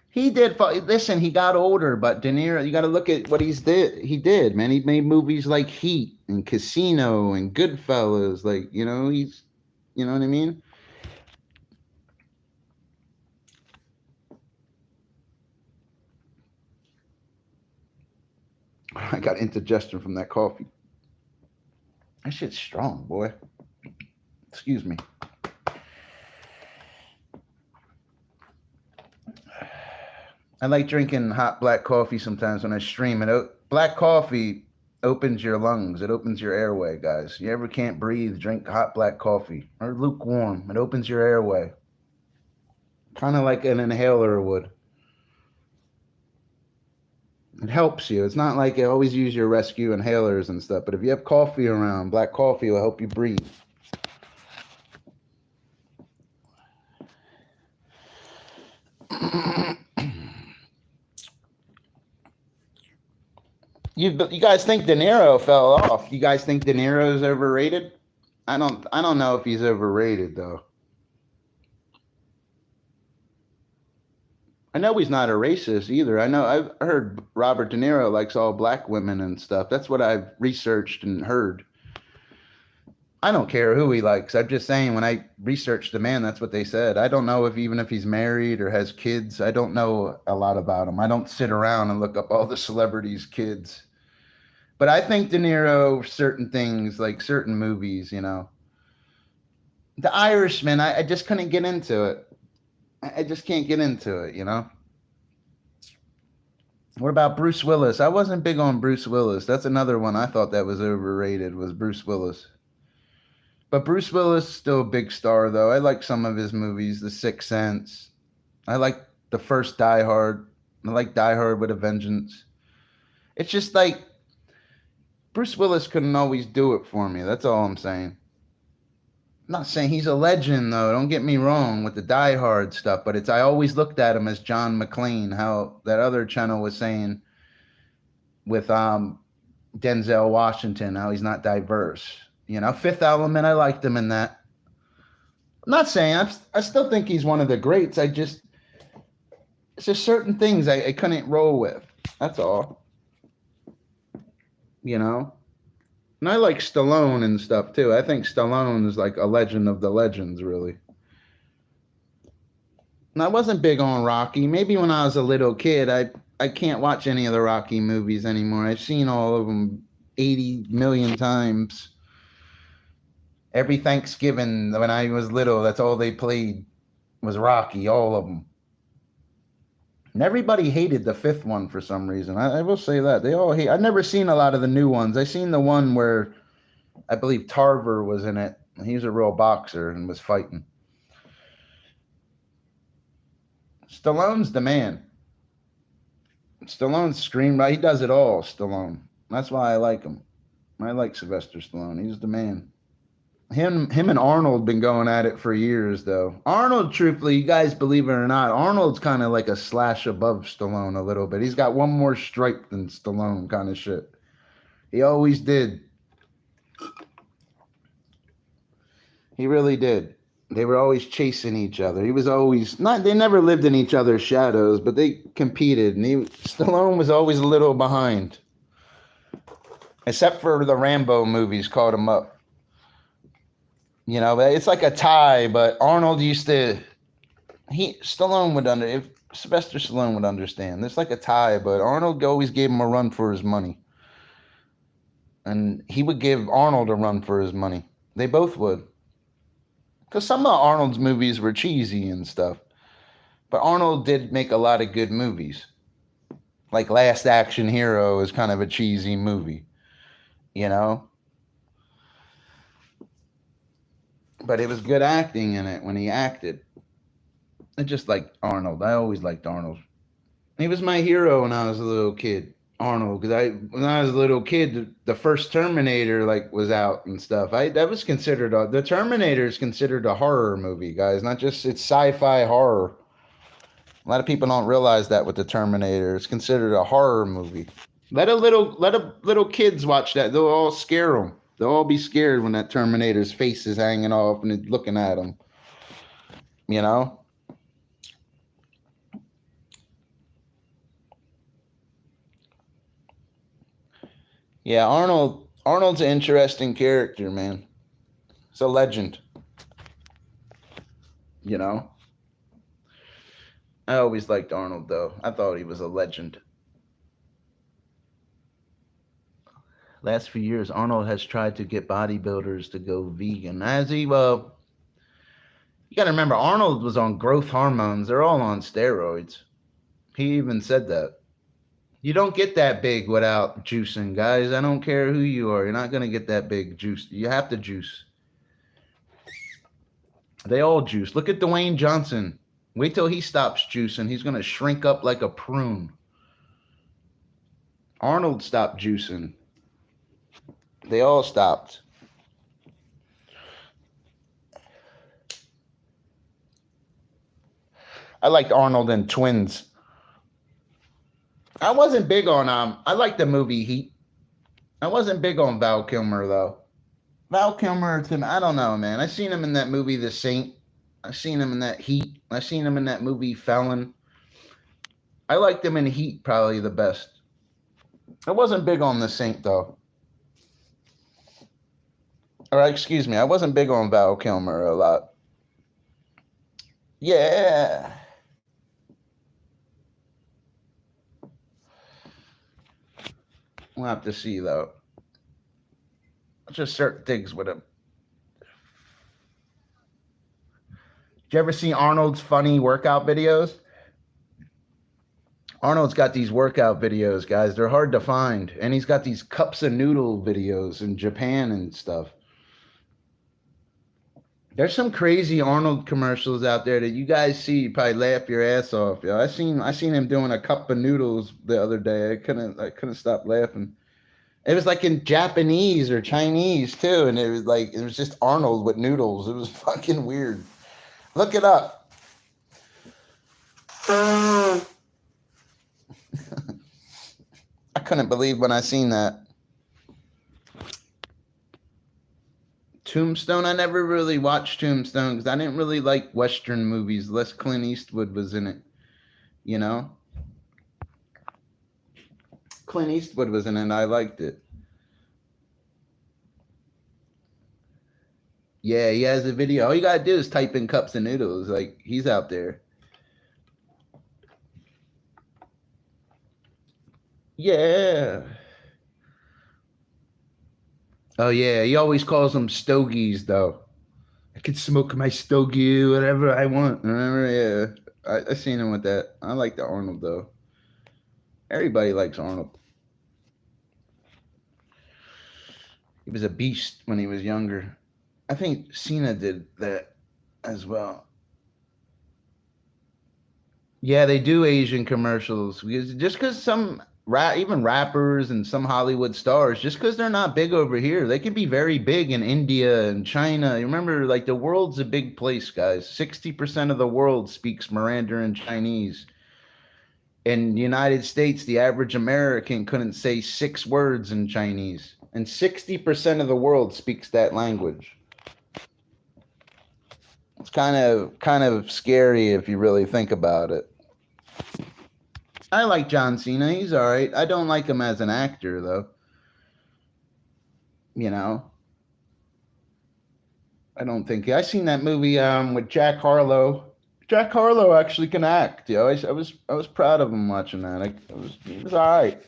He did. Listen, he got older, but De Niro, you got to look at what he did, man. He made movies like Heat and Casino and Goodfellas. Like, you know, you know what I mean? I got indigestion from that coffee. That shit's strong, boy. Excuse me. I like drinking hot black coffee sometimes when I stream. Black coffee opens your lungs. It opens your airway, guys. You ever can't breathe, drink hot black coffee. Or lukewarm. It opens your airway. Kind of like an inhaler would. It helps you. It's not like you always use your rescue inhalers and stuff. But if you have coffee around, black coffee will help you breathe. You guys think De Niro fell off? You guys think De Niro's overrated? I don't know if he's overrated, though. I know he's not a racist either. I know I've heard Robert De Niro likes all black women and stuff. That's what I've researched and heard. I don't care who he likes. I'm just saying when I researched the man, that's what they said. I don't know if even if he's married or has kids. I don't know a lot about him. I don't sit around and look up all the celebrities' kids. But I think De Niro, certain things, like certain movies, The Irishman, I just couldn't get into it. I just can't get into it. What about Bruce Willis? I wasn't big on Bruce Willis. That's another one I thought that was overrated, was Bruce Willis. But Bruce Willis is still a big star, though. I like some of his movies, The Sixth Sense. I like the first Die Hard. I like Die Hard with a Vengeance. It's just like Bruce Willis couldn't always do it for me. That's all I'm saying. I'm not saying he's a legend, though. Don't get me wrong with the Die Hard stuff, but I always looked at him as John McClane, how that other channel was saying with Denzel Washington, how he's not diverse. Fifth Element, I liked him in that. I'm not saying I still think he's one of the greats. It's just certain things I couldn't roll with. That's all. And I like Stallone and stuff too. I think Stallone is like a legend of the legends, really. And I wasn't big on Rocky. Maybe when I was a little kid, I can't watch any of the Rocky movies anymore. I've seen all of them 80 million times. Every Thanksgiving when I was little, that's all they played was Rocky, all of them. And everybody hated the fifth one for some reason. I will say that. They all hate. I've never seen a lot of the new ones. I seen the one where I believe Tarver was in it. He was a real boxer and was fighting. Stallone's the man. Stallone's scream. He does it all, Stallone. That's why I like him. I like Sylvester Stallone. He's the man. Him and Arnold been going at it for years, though. Arnold, truthfully, you guys believe it or not, Arnold's kind of like a slash above Stallone a little bit. He's got one more stripe than Stallone kind of shit. He always did. He really did. They were always chasing each other. He was always not. They never lived in each other's shadows, but they competed, and Stallone was always a little behind. Except for the Rambo movies, caught him up. It's like a tie, but Arnold used to. Stallone would if Sylvester Stallone would understand. It's like a tie, but Arnold always gave him a run for his money, and he would give Arnold a run for his money. They both would, because some of Arnold's movies were cheesy and stuff, but Arnold did make a lot of good movies. Like Last Action Hero is kind of a cheesy movie, But it was good acting in it when he acted. I just like Arnold. I always liked Arnold. He was my hero when I was a little kid. Arnold, because when I was a little kid, the first Terminator was out and stuff. That was considered the Terminator is considered a horror movie, guys. Not just it's sci-fi horror. A lot of people don't realize that with the Terminator, it's considered a horror movie. Let a little kids watch that. They'll all scare them. They'll all be scared when that Terminator's face is hanging off and it's looking at them. Yeah, Arnold's an interesting character, man. It's a legend. I always liked Arnold, though. I thought he was a legend. Last few years, Arnold has tried to get bodybuilders to go vegan. As he, well, you got to remember, Arnold was on growth hormones. They're all on steroids. He even said that. You don't get that big without juicing, guys. I don't care who you are. You're not going to get that big juice. You have to juice. They all juice. Look at Dwayne Johnson. Wait till he stops juicing. He's going to shrink up like a prune. Arnold stopped juicing. They all stopped. I liked Arnold in Twins. I wasn't big on I liked the movie Heat. I wasn't big on Val Kilmer though. Val Kilmer, I don't know, man. I seen him in that movie The Saint. I seen him in that Heat. I seen him in that movie Felon. I liked him in Heat probably the best. I wasn't big on the Saint though. Or excuse me, I wasn't big on Val Kilmer a lot. Yeah. We'll have to see though. Just certain things with him. Did you ever see Arnold's funny workout videos? Arnold's got these workout videos, guys. They're hard to find. And he's got these cups of noodle videos in Japan and stuff. There's some crazy Arnold commercials out there that you guys see, you probably laugh your ass off. Yo. I seen him doing a cup of noodles the other day. I couldn't stop laughing. It was like in Japanese or Chinese too, and it was just Arnold with noodles. It was fucking weird. Look it up. I couldn't believe when I seen that. Tombstone, I never really watched Tombstone because I didn't really like Western movies unless Clint Eastwood was in it. You know? Clint Eastwood was in it and I liked it. Yeah, he has a video. All you gotta do is type in cups of noodles. Like, he's out there. Yeah. Oh yeah, he always calls them stogies though. I could smoke my stogie whatever I want. Remember? Yeah, I seen him with that. I like the Arnold though. Everybody likes Arnold. He was a beast when he was younger. I think Cena did that as well. Yeah, they do Asian commercials because just because some even rappers and some Hollywood stars, just because they're not big over here, they can be very big in India and China. You remember, like the world's a big place, guys. 60% of the world speaks Mandarin Chinese. In the United States, the average American couldn't say 6 words in Chinese, and 60% of the world speaks that language. It's kind of scary if you really think about it. I like John Cena. He's all right. I don't like him as an actor, though. You know, I don't think I seen that movie with Jack Harlow. Jack Harlow actually can act. I was proud of him watching that. He was all right.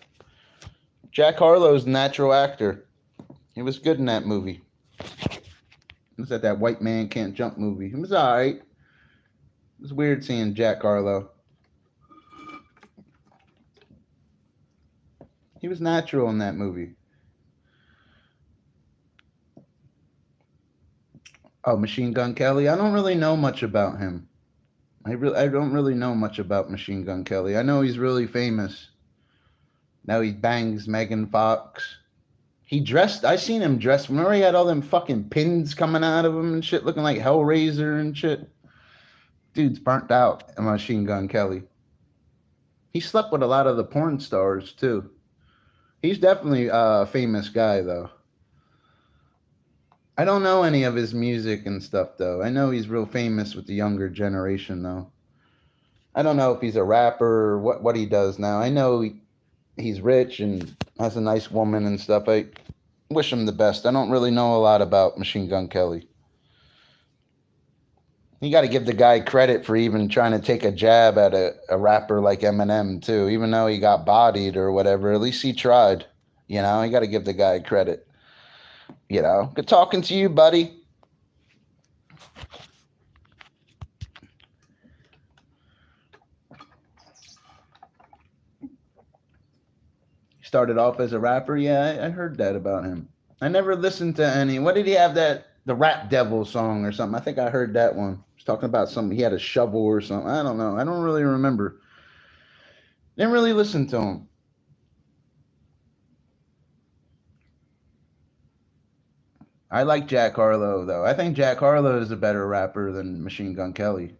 Jack Harlow's a natural actor. He was good in that movie. It was that White Man Can't Jump movie. He was all right. It was weird seeing Jack Harlow. He was natural in that movie. Oh, Machine Gun Kelly. I don't really know much about him. I don't really know much about Machine Gun Kelly. I know he's really famous. Now he bangs Megan Fox. I seen him dressed. Remember he had all them fucking pins coming out of him and shit, looking like Hellraiser and shit. Dude's burnt out, Machine Gun Kelly. He slept with a lot of the porn stars too. He's definitely a famous guy though. I don't know any of his music and stuff though. I know he's real famous with the younger generation though. I don't know if he's a rapper or what he does now. I know he's rich and has a nice woman and stuff. I wish him the best. I don't really know a lot about Machine Gun Kelly. You got to give the guy credit for even trying to take a jab at a rapper like Eminem too. Even though he got bodied or whatever, at least he tried. You know, you got to give the guy credit. You know, good talking to you, buddy. Started off as a rapper. Yeah, I heard that about him. I never listened to any. What did he have the Rap Devil song or something? I think I heard that one. He's talking about something. He had a shovel or something. I don't know. I don't really remember. Didn't really listen to him. I like Jack Harlow though. I think Jack Harlow is a better rapper than Machine Gun Kelly.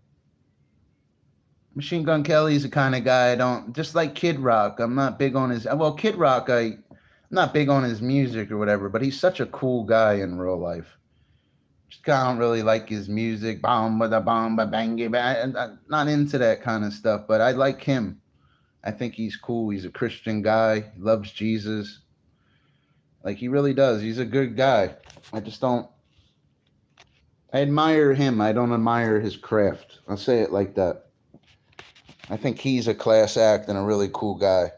Machine Gun Kelly's the kind of guy I don't just like Kid Rock. I'm not big on his Kid Rock. I'm not big on his music or whatever, but he's such a cool guy in real life. Just kind of don't really like his music. Bomb ba da bomb ba bang bang. I'm not into that kind of stuff, but I like him. I think he's cool. He's a Christian guy. He loves Jesus. Like, he really does. He's a good guy. I just don't. I admire him. I don't admire his craft. I'll say it like that. I think he's a class act and a really cool guy.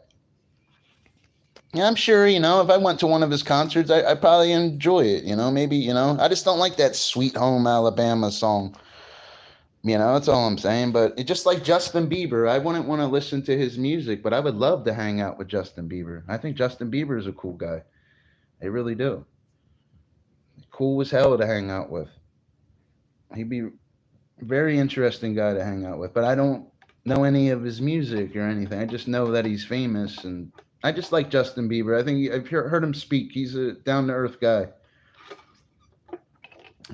Yeah, I'm sure, if I went to one of his concerts, I'd probably enjoy it, maybe, I just don't like that Sweet Home Alabama song. That's all I'm saying. But it's just like Justin Bieber. I wouldn't want to listen to his music, but I would love to hang out with Justin Bieber. I think Justin Bieber is a cool guy. I really do. Cool as hell to hang out with. He'd be a very interesting guy to hang out with. But I don't know any of his music or anything. I just know that he's famous, and I just like Justin Bieber. I think I've heard him speak. He's a down to earth guy.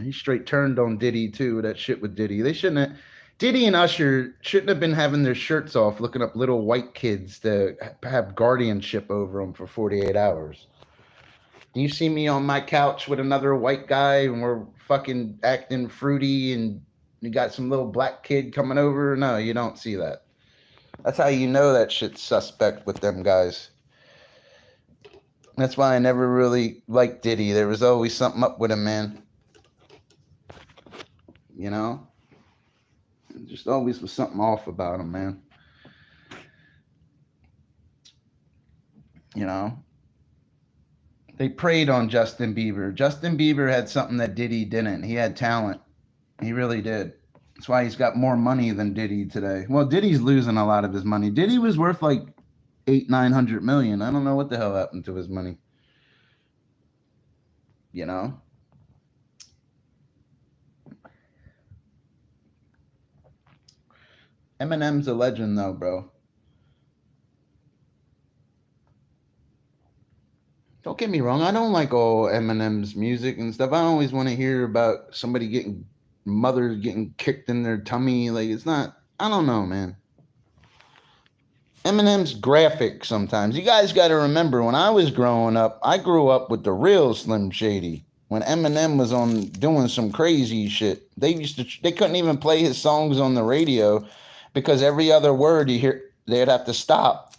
He straight turned on Diddy too. That shit with Diddy. They shouldn't have. Diddy and Usher shouldn't have been having their shirts off, looking up little white kids to have guardianship over them for 48 hours. Do you see me on my couch with another white guy and we're fucking acting fruity and you got some little black kid coming over? No, you don't see that. That's how you know that shit's suspect with them guys. That's why I never really liked Diddy. There was always something up with him, man. Just always was something off about him, man. They preyed on Justin Bieber. Justin Bieber had something that Diddy didn't. He had talent. He really did. That's why he's got more money than Diddy today. Well, Diddy's losing a lot of his money. Diddy was worth like 800-900 million. I don't know what the hell happened to his money. Eminem's a legend though, bro. Don't get me wrong. I don't like all Eminem's music and stuff. I always want to hear about somebody mothers getting kicked in their tummy. Like, it's not, I don't know, man. Eminem's graphic sometimes. You guys got to remember, when I was growing up, I grew up with the real Slim Shady. When Eminem was on doing some crazy shit, they couldn't even play his songs on the radio because every other word you hear, they'd have to stop.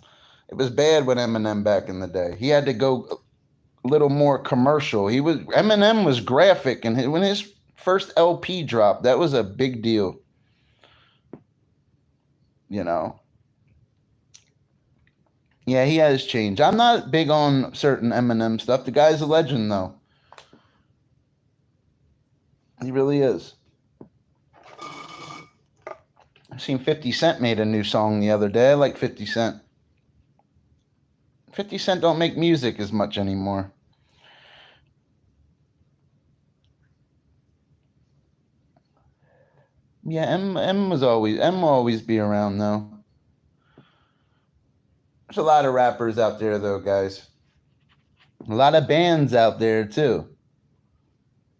It was bad with Eminem back in the day. He had to go a little more commercial. Eminem was graphic, and when his first LP dropped, that was a big deal. Yeah, he has changed. I'm not big on certain Eminem stuff. The guy's a legend, though. He really is. I've seen 50 Cent made a new song the other day. I like 50 Cent. 50 Cent don't make music as much anymore. Yeah, M will always be around though. There's a lot of rappers out there though, guys. A lot of bands out there too.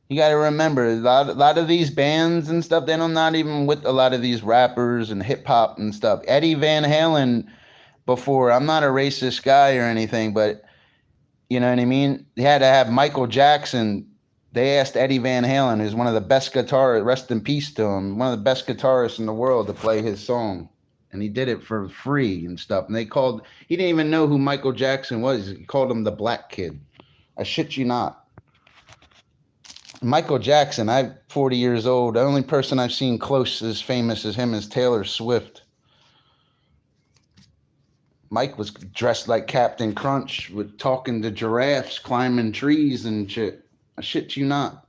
You got to remember, a lot of these bands and stuff, they're not even with a lot of these rappers and hip hop and stuff. Eddie Van Halen, before, I'm not a racist guy or anything, but you know what I mean? They had to have Michael Jackson. They asked Eddie Van Halen, who's one of the best guitarists, rest in peace to him, one of the best guitarists in the world, to play his song. And he did it for free and stuff. And he didn't even know who Michael Jackson was. He called him the Black Kid. I shit you not. Michael Jackson, I'm 40 years old. The only person I've seen close as famous as him is Taylor Swift. Mike was dressed like Captain Crunch, with talking to giraffes, climbing trees and shit. I shit you not.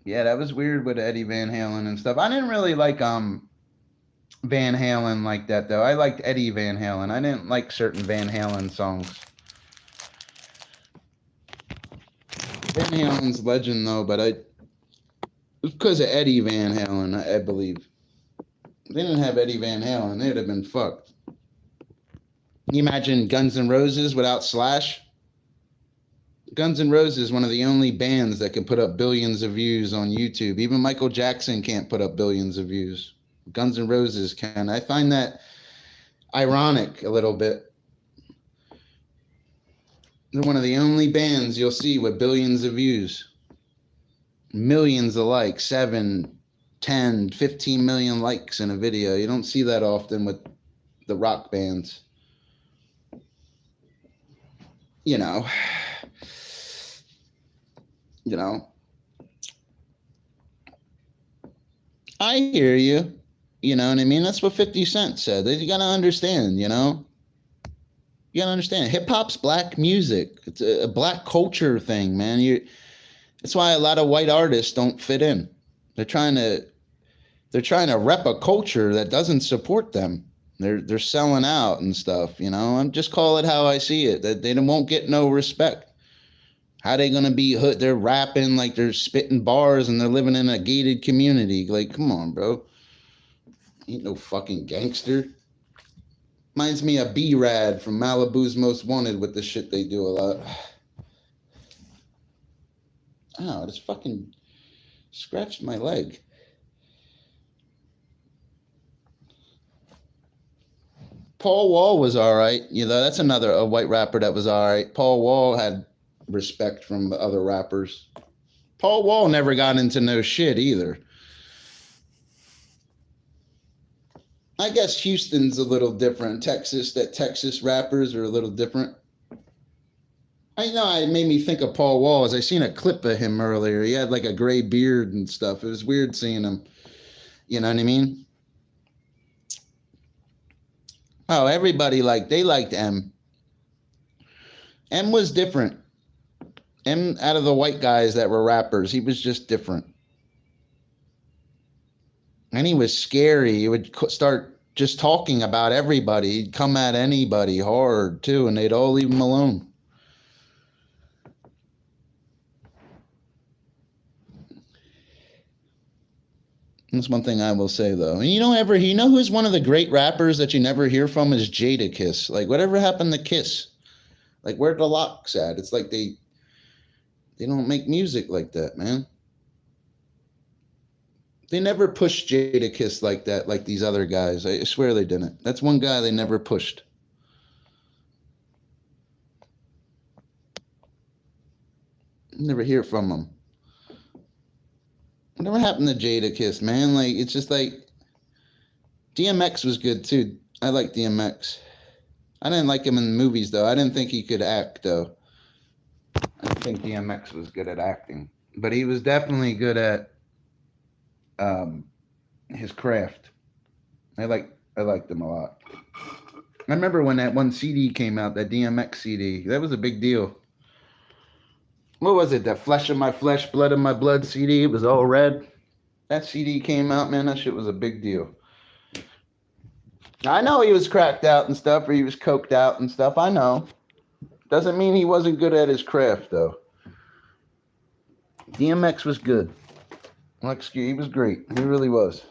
Yeah, that was weird with Eddie Van Halen and stuff. I didn't really like Van Halen like that though. I liked Eddie Van Halen. I didn't like certain Van Halen songs. Van Halen's legend though, but it's because of Eddie Van Halen, I believe. If they didn't have Eddie Van Halen, they'd have been fucked. Can you imagine Guns N' Roses without Slash? Guns N' Roses is one of the only bands that can put up billions of views on YouTube. Even Michael Jackson can't put up billions of views. Guns N' Roses can. I find that ironic a little bit. They're one of the only bands you'll see with billions of views. Millions of likes, 7, 10, 15 million likes in a video. You don't see that often with the rock bands. You know, I hear you. You know what I mean? That's what 50 Cent said. You got to understand, you know? You got to understand. Hip-hop's black music. It's a black culture thing, man. That's why a lot of white artists don't fit in. They're trying to rep a culture that doesn't support them. They're selling out and stuff, you know? I'm just call it how I see it. That they won't get no respect. How they gonna be hood? They're rapping like they're spitting bars and they're living in a gated community. Like, come on, bro. Ain't no fucking gangster. Reminds me of B-Rad from Malibu's Most Wanted with the shit they do a lot. Ow, I just fucking scratched my leg. Paul Wall was all right. You know, that's a white rapper that was all right. Paul Wall had respect from the other rappers. Paul Wall never got into no shit either. I guess Houston's a little different. Texas rappers are a little different. I know it made me think of Paul Wall as I seen a clip of him earlier. He had like a gray beard and stuff. It was weird seeing him. You know what I mean? Oh, everybody they liked M. M was different. M, out of the white guys that were rappers, he was just different. And he was scary. He would start just talking about everybody. He'd come at anybody hard, too, and they'd all leave him alone. That's one thing I will say, though. And you know who's one of the great rappers that you never hear from is Jadakiss. Like, whatever happened to Kiss? Like, where the Locks at? It's like they don't make music like that, man. They never pushed Jadakiss like that, like these other guys. I swear they didn't. That's one guy they never pushed. Never hear from him. Whatever happened to Jadakiss, man? Like, it's just like DMX was good too. I like DMX. I didn't like him in the movies though. I didn't think he could act though. I don't think DMX was good at acting, but he was definitely good at his craft. I liked him a lot. I remember when that one CD came out, that DMX CD. That was a big deal. What was it? That Flesh of My Flesh, Blood of My Blood CD. It was all red. That CD came out, man. That shit was a big deal. I know he was cracked out and stuff, or he was coked out and stuff. I know. Doesn't mean he wasn't good at his craft, though. DMX was good. He was great. He really was.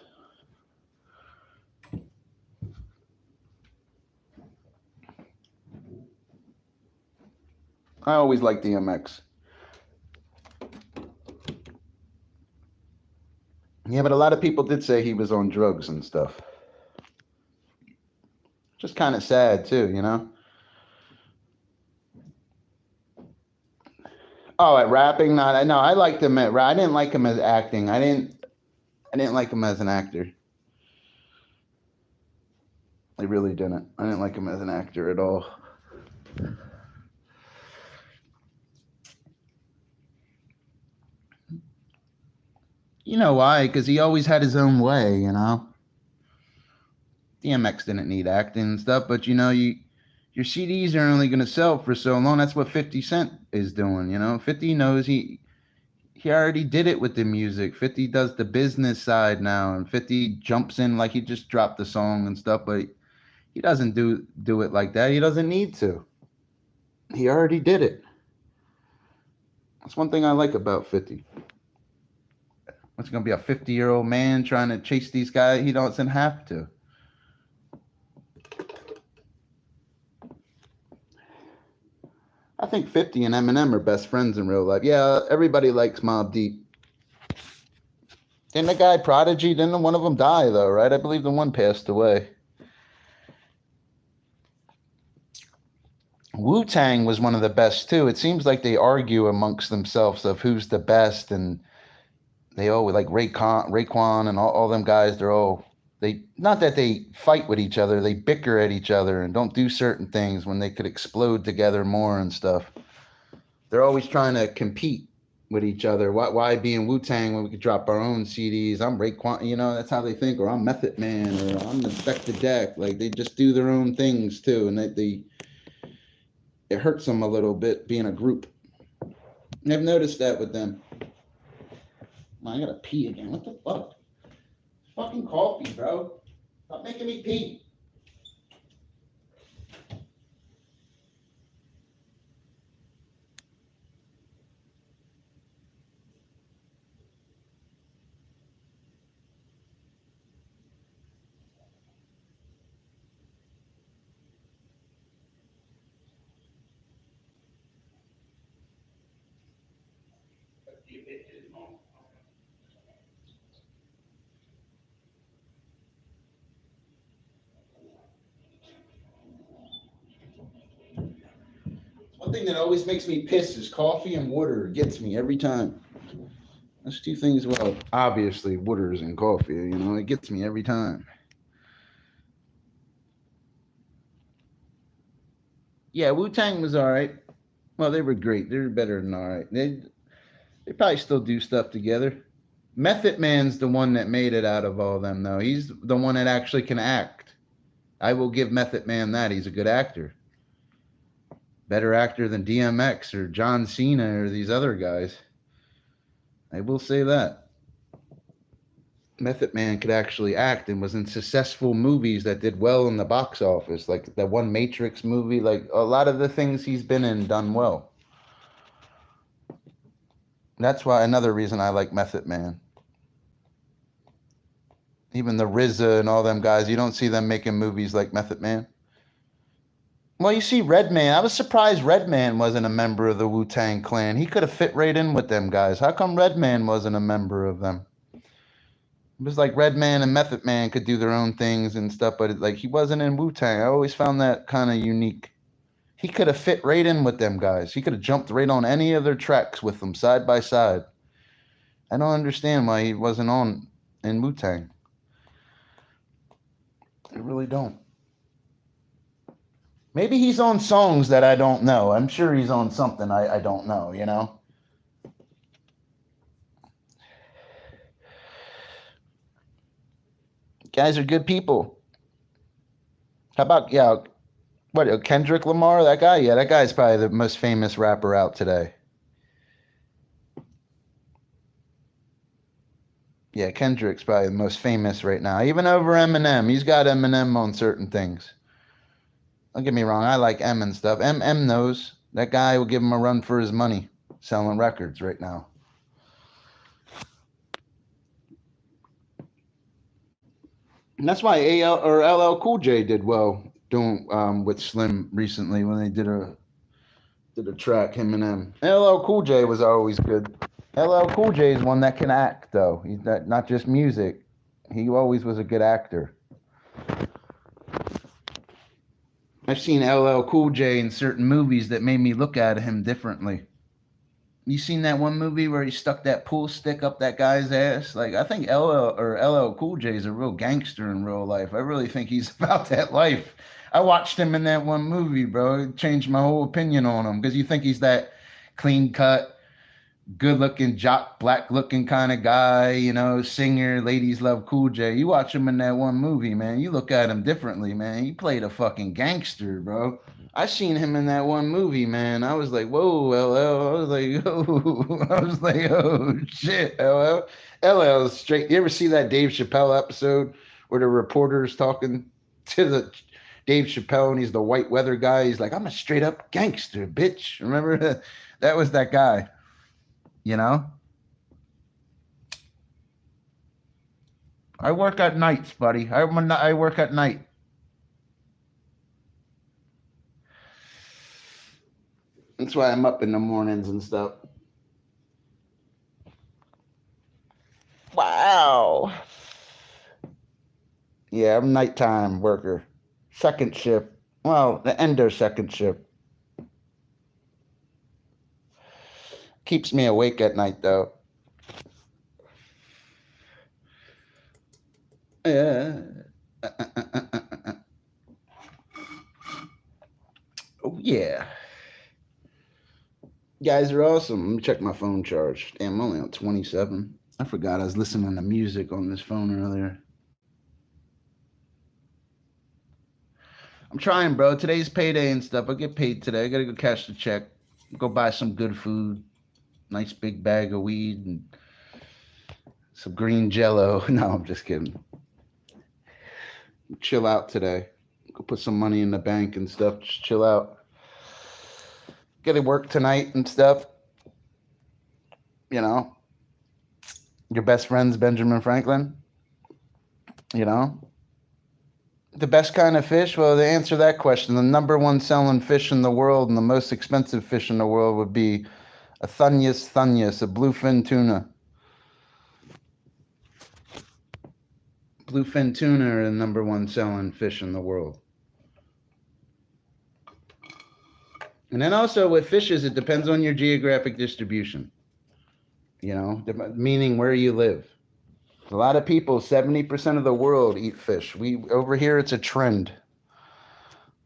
I always liked DMX. Yeah, but a lot of people did say he was on drugs and stuff. Just kind of sad, too, you know? Oh, at rapping? No, I liked him at rap. I didn't like him as acting. I didn't like him as an actor. I really didn't. I didn't like him as an actor at all. You know why? Because he always had his own way, you know? DMX didn't need acting and stuff, but you know, your CDs are only going to sell for so long. That's what 50 Cent is doing, you know? 50 knows he already did it with the music. 50 does the business side now, and 50 jumps in like he just dropped the song and stuff, but he doesn't do it like that. He doesn't need to. He already did it. That's one thing I like about 50. What's going to be a 50-year-old man trying to chase these guys? He doesn't have to. I think 50 and Eminem are best friends in real life. Yeah, everybody likes Mobb Deep. Didn't the guy Prodigy, didn't one of them die though, right? I believe the one passed away. Wu-Tang was one of the best too. It seems like they argue amongst themselves of who's the best, and They all like Raekwon and all them guys. They not that they fight with each other. They bicker at each other and don't do certain things when they could explode together more and stuff. They're always trying to compete with each other. Why be in Wu-Tang when we could drop our own CDs? I'm Raekwon, that's how they think, or I'm Method Man, or I'm Inspector Deck. Like they just do their own things too, and it hurts them a little bit being a group. I've noticed that with them. I gotta pee again. What the fuck? Fucking coffee, bro. Stop making me pee. One thing that always makes me piss is coffee and water. It gets me every time. That's two things. Well, obviously, waters and coffee. It gets me every time. Yeah, Wu Tang was all right. Well, they were great. They were better than all right. They probably still do stuff together. Method Man's the one that made it out of all them, though. He's the one that actually can act. I will give Method Man that. He's a good actor. Better actor than DMX or John Cena or these other guys. I will say that. Method Man could actually act and was in successful movies that did well in the box office, like that one Matrix movie. Like a lot of the things he's been in done well. That's why another reason I like Method Man. Even the RZA and all them guys, you don't see them making movies like Method Man. Well, you see Redman. I was surprised Redman wasn't a member of the Wu-Tang Clan. He could have fit right in with them guys. How come Redman wasn't a member of them? It was like Redman and Method Man could do their own things and stuff, but like he wasn't in Wu-Tang. I always found that kind of unique. He could have fit right in with them guys. He could have jumped right on any of their tracks with them side by side. I don't understand why he wasn't on in Wu-Tang. I really don't. Maybe he's on songs that I don't know. I'm sure he's on something I don't know. Guys are good people. How about, Kendrick Lamar, that guy? Yeah, that guy's probably the most famous rapper out today. Yeah, Kendrick's probably the most famous right now, even over Eminem. He's got Eminem on certain things. Don't get me wrong, I like M and stuff. M knows that guy will give him a run for his money selling records right now. And that's why AL or LL Cool J did well doing with Slim recently when they did a track, him and them. LL Cool J was always good. LL Cool J is one that can act though. He's not just music. He always was a good actor. I've seen LL Cool J in certain movies that made me look at him differently. You seen that one movie where he stuck that pool stick up that guy's ass? Like I think LL Cool J is a real gangster in real life. I really think he's about that life. I watched him in that one movie, bro. It changed my whole opinion on him because you think he's that clean cut, good looking, jock, black looking kind of guy, singer, ladies love Cool J. You watch him in that one movie, man. You look at him differently, man. He played a fucking gangster, bro. I seen him in that one movie, man. I was like, whoa, LL. I was like, oh, I was like, oh shit, LL. LL is straight. You ever see that Dave Chappelle episode where the reporter's talking to the Dave Chappelle and he's the white weather guy? He's like, I'm a straight up gangster, bitch. Remember that was that guy. I work at nights, buddy. I work at night. That's why I'm up in the mornings and stuff. Wow. Yeah, I'm nighttime worker. Second shift. Well, the end of second shift. Keeps me awake at night, though. Uh, oh yeah, you guys are awesome. Let me check my phone charge. Damn, I'm only on 27. I forgot I was listening to music on this phone earlier. I'm trying, bro. Today's payday and stuff. I get paid today. I gotta go cash the check. Go buy some good food. Nice big bag of weed and some green jello. No, I'm just kidding. Chill out today. Go put some money in the bank and stuff. Just chill out. Gotta work tonight and stuff. You know, your best friend's Benjamin Franklin. You know, the best kind of fish? Well, to answer that question, the number one selling fish in the world and the most expensive fish in the world would be a Thunyus thunyus, a bluefin tuna. Bluefin tuna are the number one selling fish in the world. And then also with fishes, it depends on your geographic distribution. You know, meaning where you live. A lot of people, 70% of the world eat fish. We over here, it's a trend.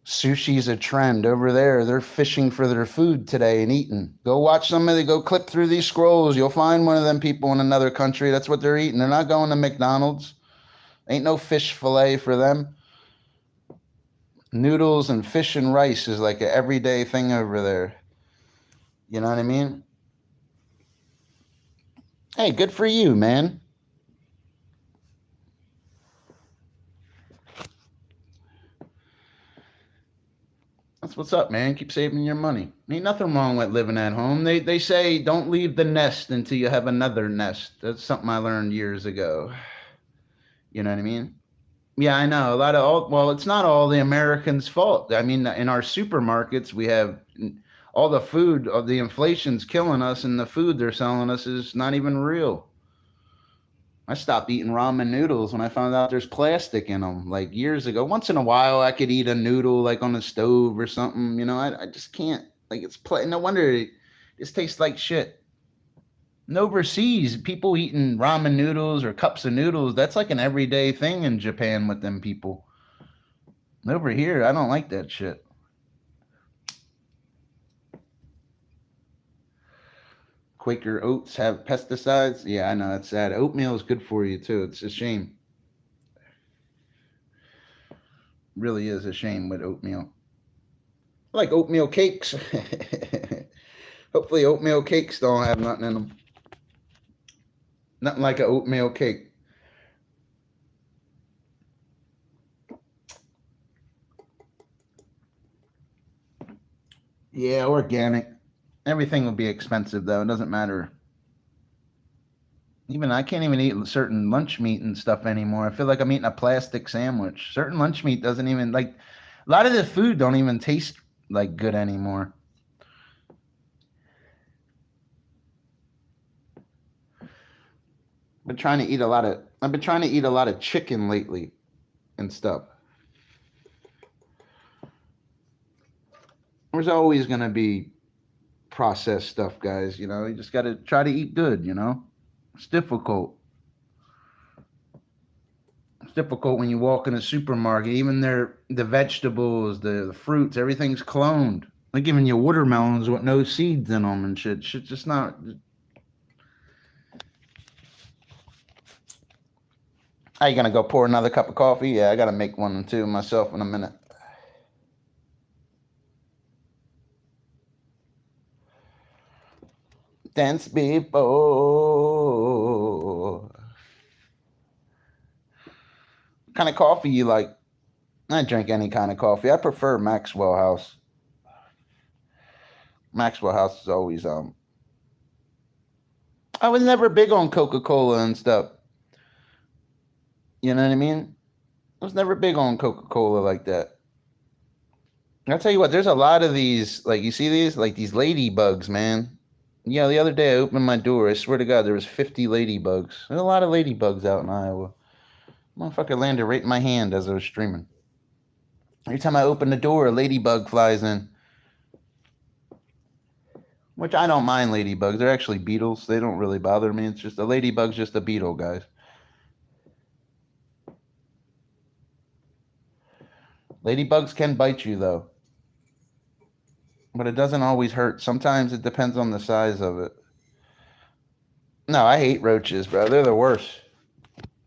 Sushi's a trend. Over there, they're fishing for their food today and eating. Go watch somebody, go clip through these scrolls. You'll find one of them people in another country. That's what they're eating. They're not going to McDonald's. Ain't no fish fillet for them. Noodles and fish and rice is like an everyday thing over there. You know what I mean? Hey, good for you, man. That's what's up, man. Keep saving your money. Ain't nothing wrong with living at home. They say don't leave the nest until you have another nest. That's something I learned years ago. You know what I mean? Yeah, I know. Well, it's not all the Americans' fault. I mean, in our supermarkets, we have all the food, the inflation's killing us, and the food they're selling us is not even real. I stopped eating ramen noodles when I found out there's plastic in them, like years ago. Once in a while, I could eat a noodle like on the stove or something. You know, I just can't. Like no wonder it just tastes like shit. And overseas, people eating ramen noodles or cups of noodles, that's like an everyday thing in Japan with them people. Over here, I don't like that shit. Quaker oats have pesticides. Yeah, I know, it's sad. Oatmeal is good for you too. It's a shame. Really is a shame with oatmeal. I like oatmeal cakes. Hopefully oatmeal cakes don't have nothing in them. Nothing like an oatmeal cake. Yeah, organic. Everything will be expensive though. It doesn't matter. Even I can't even eat certain lunch meat and stuff anymore. I feel like I'm eating a plastic sandwich. Certain lunch meat doesn't even like a lot of the food don't even taste like good anymore. I've been trying to eat a lot of chicken lately and stuff. There's always gonna be processed stuff, guys. You know, you just gotta try to eat good, you know? It's difficult. It's difficult when you walk in a supermarket. Even the vegetables, the fruits, everything's cloned. They're giving you watermelons with no seeds in them and shit. Shit just not. Are you gonna go pour another cup of coffee? Yeah, I gotta make one too myself in a minute. Dance before. What kind of coffee you like? I drink any kind of coffee. I prefer Maxwell House. Maxwell House is always I was never big on Coca-Cola and stuff. You know what I mean? I was never big on Coca-Cola like that. I'll tell you what, there's a lot of these, like you see these, like these ladybugs, man. Yeah, the other day I opened my door. I swear to God, there was 50 ladybugs. There's a lot of ladybugs out in Iowa. Motherfucker landed right in my hand as I was streaming. Every time I open the door, a ladybug flies in. Which I don't mind ladybugs. They're actually beetles. They don't really bother me. It's just a ladybug's just a beetle, guys. Ladybugs can bite you though, but it doesn't always hurt. Sometimes it depends on the size of it. No, I hate roaches, bro. They're the worst.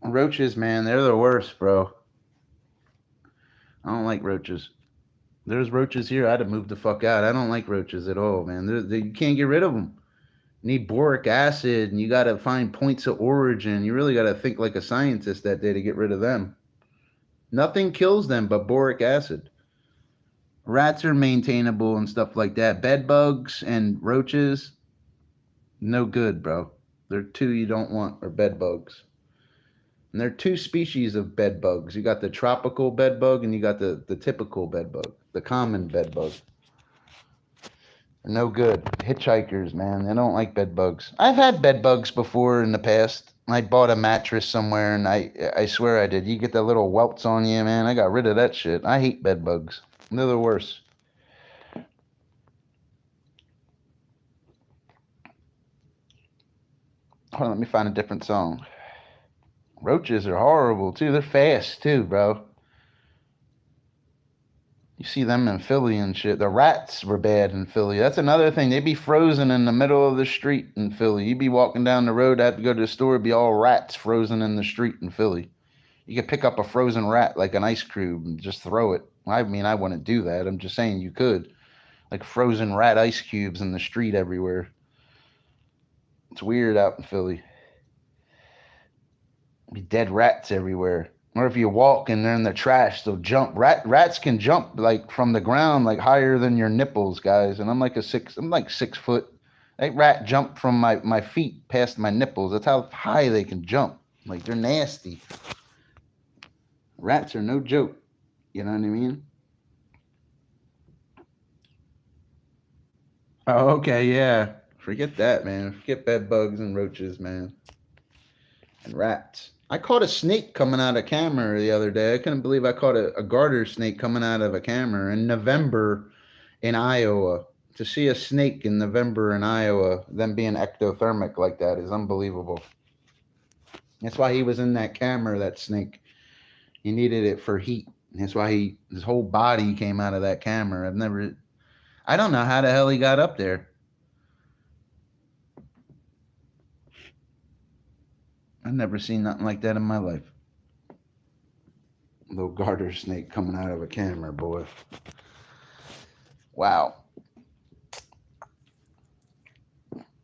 Roaches, man, they're the worst, bro. I don't like roaches. There's roaches here. I'd have moved the fuck out. I don't like roaches at all, man. You can't get rid of them. You need boric acid, and you got to find points of origin. You really got to think like a scientist that day to get rid of them. Nothing kills them but boric acid. Rats are maintainable and stuff like that. Bed bugs and roaches, no good, bro. They're two you don't want, are bed bugs. And there are two species of bed bugs. You got the tropical bed bug and you got the typical bed bug, the common bed bug. They're no good. Hitchhikers, man, they don't like bed bugs. I've had bed bugs before in the past. I bought a mattress somewhere and I swear I did. You get the little welts on you, man. I got rid of that shit. I hate bed bugs. They're the worst. Hold on, let me find a different song. Roaches are horrible too. They're fast too, bro. You see them in Philly and shit. The rats were bad in Philly. That's another thing. They'd be frozen in the middle of the street in Philly. You'd be walking down the road, have to go to the store, it'd be all rats frozen in the street in Philly. You could pick up a frozen rat like an ice cube and just throw it. I mean, I wouldn't do that. I'm just saying you could. Like frozen rat ice cubes in the street everywhere. It's weird out in Philly. Be dead rats everywhere. Or if you walk and they're in the trash, they'll jump. Rats can jump like from the ground, like higher than your nipples, guys. And I'm like 6 foot. That rat jumped from my feet past my nipples. That's how high they can jump. Like they're nasty. Rats are no joke. You know what I mean? Oh, okay, yeah. Forget that, man. Forget bed bugs and roaches, man. And rats. I caught a snake coming out of camera the other day. I couldn't believe I caught a garter snake coming out of a camera in November in Iowa. To see a snake in November in Iowa, them being ectothermic like that is unbelievable. That's why he was in that camera, that snake. He needed it for heat. That's why his whole body came out of that camera. I don't know how the hell he got up there. I've never seen nothing like that in my life. Little garter snake coming out of a camera, boy. Wow.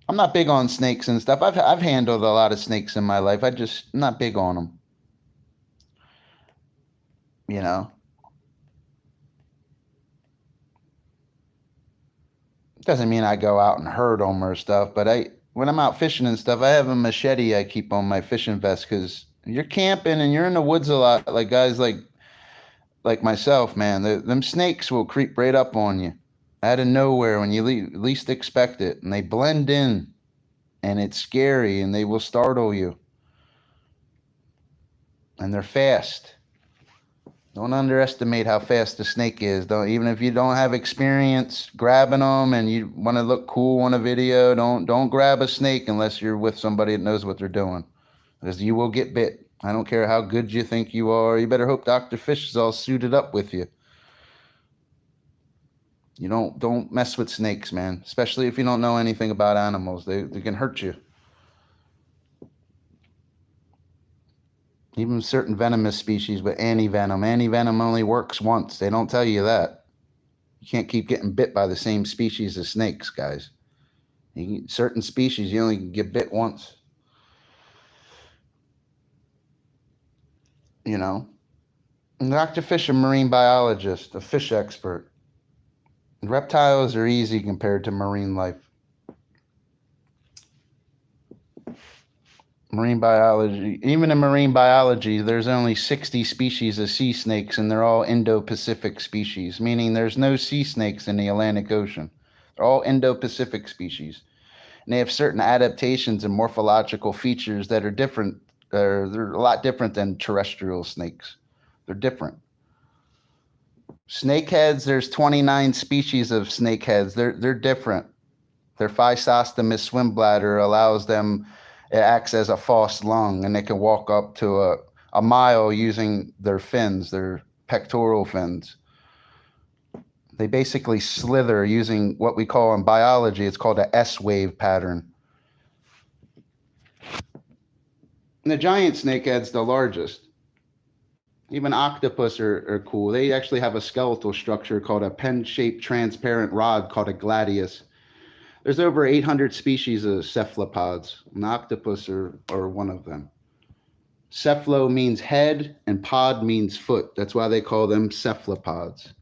I'm not big on snakes and stuff. I've handled a lot of snakes in my life. I'm not big on them. You know. Doesn't mean I go out and hurt them or stuff, but when I'm out fishing and stuff, I have a machete I keep on my fishing vest because you're camping and you're in the woods a lot. Like guys like myself, man, them snakes will creep right up on you out of nowhere when you least expect it, and they blend in, and it's scary, and they will startle you, and they're fast. Don't underestimate how fast the snake is. Even if you don't have experience grabbing them and you want to look cool on a video, don't grab a snake unless you're with somebody that knows what they're doing, because you will get bit. I don't care how good you think you are. You better hope Dr. Fish is all suited up with you. You don't mess with snakes, man. Especially if you don't know anything about animals. They can hurt you. Even certain venomous species with anti-venom. Anti-venom only works once. They don't tell you that. You can't keep getting bit by the same species of snakes, guys. Certain species, you only can get bit once. You know? And Dr. Fish, a marine biologist, a fish expert. Reptiles are easy compared to marine life. Marine biology, even in marine biology, there's only 60 species of sea snakes, and they're all Indo-Pacific species, meaning there's no sea snakes in the Atlantic Ocean. They're all Indo-Pacific species. And they have certain adaptations and morphological features that are different. They're a lot different than terrestrial snakes. They're different. Snakeheads, there's 29 species of snakeheads. They're different. Their physostomous swim bladder allows them, it acts as a false lung, and they can walk up to a mile using their fins, their pectoral fins. They basically slither using what we call in biology, it's called a S-wave pattern. And the giant snakehead's the largest. Even octopus are cool. They actually have a skeletal structure called a pen-shaped transparent rod called a gladius. There's over 800 species of cephalopods, and octopus are one of them. Cephalo means head, and pod means foot. That's why they call them cephalopods.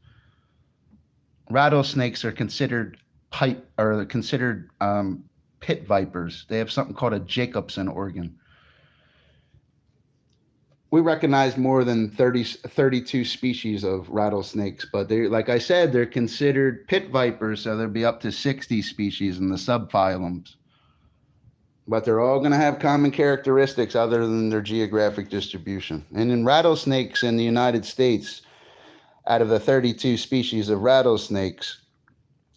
Rattlesnakes are considered pit vipers. They have something called a Jacobson organ. We recognize more than 32 species of rattlesnakes, but they, like I said, they're considered pit vipers, so there'll be up to 60 species in the subphylums. But they're all going to have common characteristics other than their geographic distribution. And in rattlesnakes in the United States, out of the 32 species of rattlesnakes,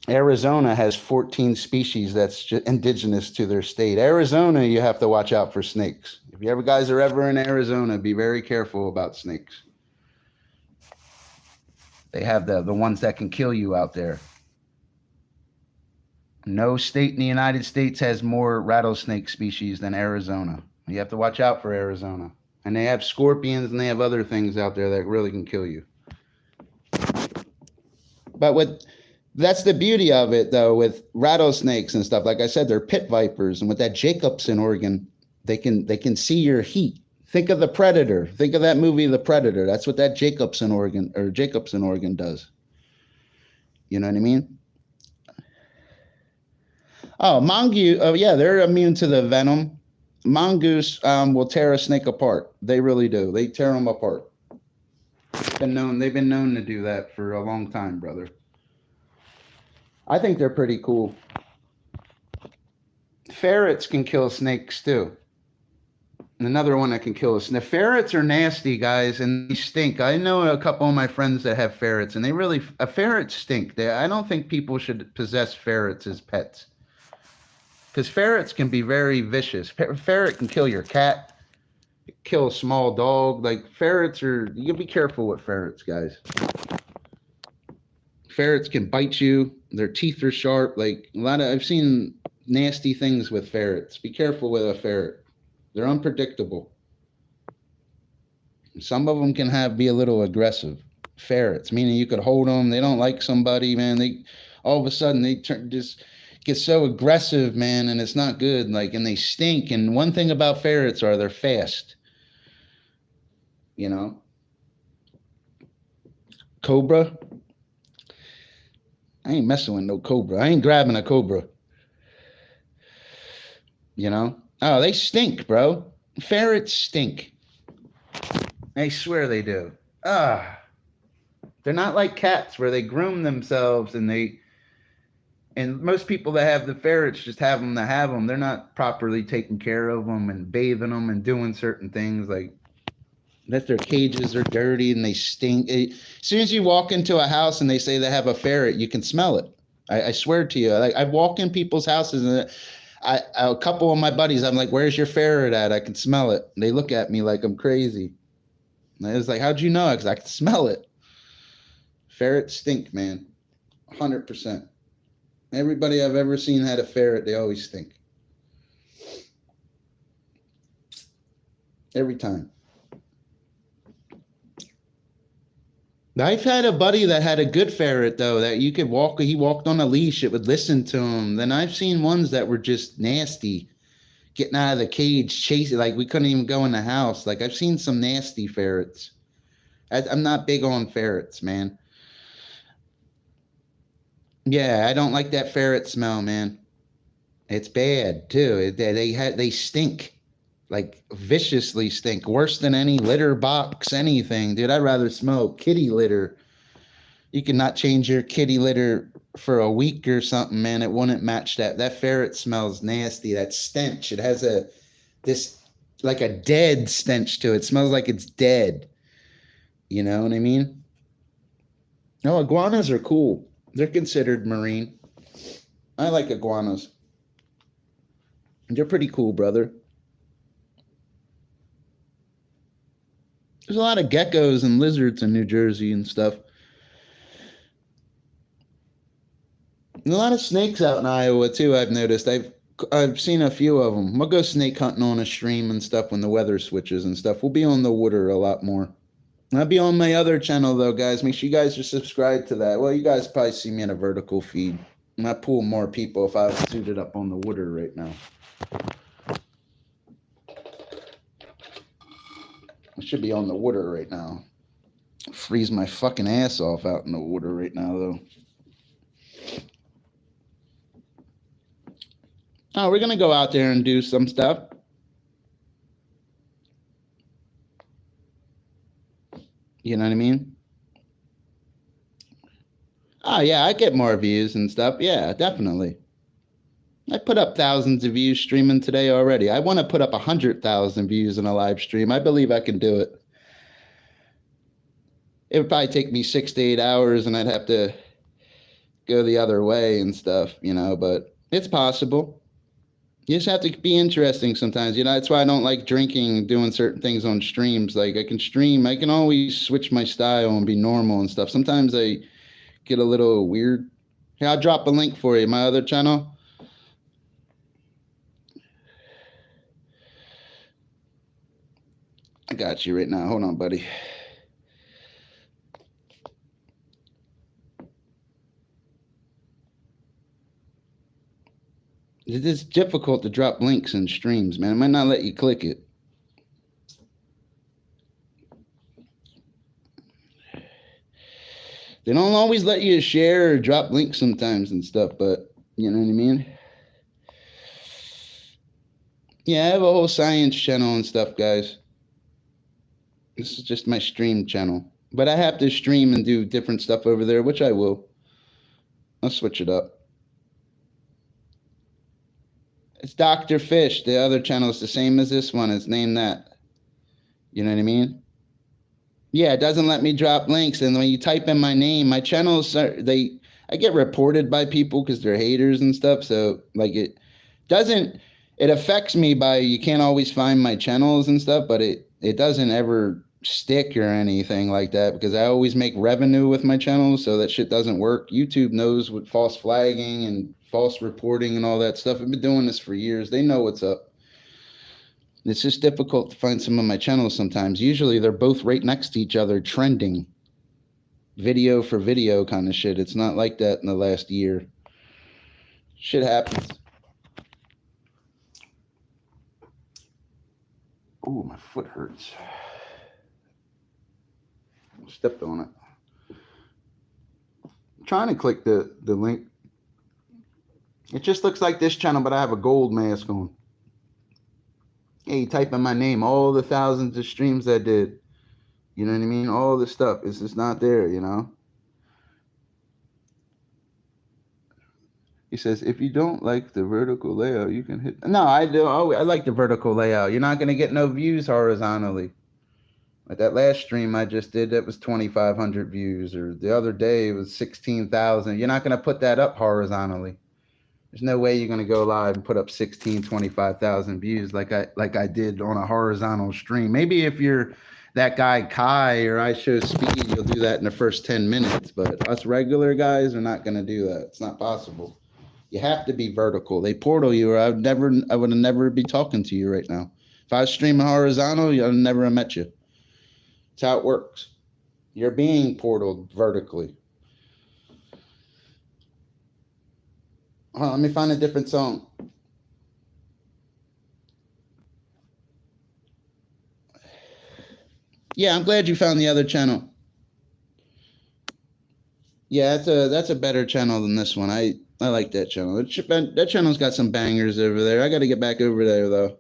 Arizona has 14 species that's indigenous to their state. Arizona, you have to watch out for snakes. If you guys are ever in Arizona, be very careful about snakes. They have the ones that can kill you out there. No state in the United States has more rattlesnake species than Arizona. You have to watch out for Arizona. And they have scorpions and they have other things out there that really can kill you. But that's the beauty of it, though, with rattlesnakes and stuff. Like I said, they're pit vipers, and with that Jacobson organ, they can see your heat. Think of the Predator. Think of that movie, The Predator. That's what that Jacobson organ does. You know what I mean? Oh, mongoose. Oh, yeah, they're immune to the venom. Mongoose will tear a snake apart. They really do. They tear them apart. They've been known to do that for a long time, brother. I think they're pretty cool. Ferrets can kill snakes too. Another one that can kill a snake. Ferrets are nasty, guys, and they stink. I know a couple of my friends that have ferrets, and ferrets stink. I don't think people should possess ferrets as pets, because ferrets can be very vicious. Ferret can kill your cat, kill a small dog. Like ferrets you be careful with ferrets, guys. Ferrets can bite you. Their teeth are sharp. Like I've seen nasty things with ferrets. Be careful with a ferret. They're unpredictable. Some of them can be a little aggressive. Ferrets, meaning you could hold them. They don't like somebody, man. They all of a sudden they just get so aggressive, man, and it's not good. Like, and they stink. And one thing about ferrets they're fast. You know, cobra. I ain't messing with no cobra. I ain't grabbing a cobra. You know? Oh, they stink, bro. Ferrets stink. I swear they do. They're not like cats where they groom themselves and most people that have the ferrets just have them to have them. They're not properly taking care of them and bathing them and doing certain things. Like, that their cages are dirty and they stink. As soon as you walk into a house and they say they have a ferret, you can smell it. I swear to you. Like, I walk in people's houses and a couple of my buddies, I'm like, "Where's your ferret at? I can smell it." And they look at me like I'm crazy. And I was like, "How'd you know?" Because I can smell it. Ferrets stink, man. 100%. Everybody I've ever seen had a ferret. They always stink. Every time. I've had a buddy that had a good ferret, though, that he walked on a leash, it would listen to him. Then I've seen ones that were just nasty, getting out of the cage, chasing, like we couldn't even go in the house. Like, I've seen some nasty ferrets. I'm not big on ferrets, man. Yeah, I don't like that ferret smell, man. It's bad, too. They stink. Like, viciously stink, worse than any litter box, anything, dude. I'd rather smell kitty litter. You cannot change your kitty litter for a week or something, man. It wouldn't match that ferret smells nasty. That stench, it has this like a dead stench to it. It smells like it's dead. You know what I mean? No, iguanas are cool. They're considered marine. I like iguanas. They're pretty cool, brother. There's a lot of geckos and lizards in New Jersey and stuff. A lot of snakes out in Iowa too. I've noticed. I've seen a few of them. We'll go snake hunting on a stream and stuff when the weather switches and stuff. We'll be on the water a lot more. I'll be on my other channel though, guys. Make sure you guys are subscribed to that. Well, you guys probably see me in a vertical feed. And I pull more people if I was suited up on the water right now. I should be on the water right now. Freeze my fucking ass off out in the water right now though. Oh, we're gonna go out there and do some stuff. You know what I mean? Oh yeah, I get more views and stuff. Yeah, definitely. I put up thousands of views streaming today already. I want to put up 100,000 views in a live stream. I believe I can do it. It would probably take me 6 to 8 hours and I'd have to go the other way and stuff, you know, but it's possible. You just have to be interesting sometimes. You know, that's why I don't like drinking and doing certain things on streams. Like I can stream, I can always switch my style and be normal and stuff. Sometimes I get a little weird. Here, I'll drop a link for you, my other channel. I got you right now. Hold on, buddy. It is difficult to drop links in streams, man. It might not let you click it. They don't always let you share or drop links sometimes and stuff, but you know what I mean? Yeah, I have a whole science channel and stuff, guys. This is just my stream channel. But I have to stream and do different stuff over there, which I will. I'll switch it up. It's Dr. Fish. The other channel is the same as this one. It's named that. You know what I mean? Yeah, it doesn't let me drop links. And when you type in my name, my channels I get reported by people because they're haters and stuff. So like it affects me by you can't always find my channels and stuff, but it doesn't ever stick or anything like that because I always make revenue with my channels, so that shit doesn't work. YouTube knows what false flagging and false reporting and all that stuff. I've been doing this for years. They know what's up. It's just difficult to find some of my channels sometimes. Usually they're both right next to each other, trending. Video for video kind of shit. It's not like that in the last year. Shit happens. Oh, my foot hurts. Stepped on it. I'm trying to click the link. It just looks like this channel, but I have a gold mask on. Hey, type in my name, all the thousands of streams I did. You know what I mean? All the stuff. It's just not there, you know? He says, if you don't like the vertical layout, you can hit... No, I do. Oh, I like the vertical layout. You're not going to get no views horizontally. Like that last stream I just did, that was 2,500 views. Or the other day, it was 16,000. You're not going to put that up horizontally. There's no way you're going to go live and put up 25,000 views like I did on a horizontal stream. Maybe if you're that guy Kai or I Show Speed, you'll do that in the first 10 minutes. But us regular guys are not going to do that. It's not possible. You have to be vertical. They portal you, or I would have never be talking to you right now. If I was streaming horizontal, I'd never have met you. That's how it works. You're being portaled vertically. Hold on, let me find a different song. Yeah, I'm glad you found the other channel. Yeah, that's a better channel than this one. I like that channel. That channel's got some bangers over there. I got to get back over there, though.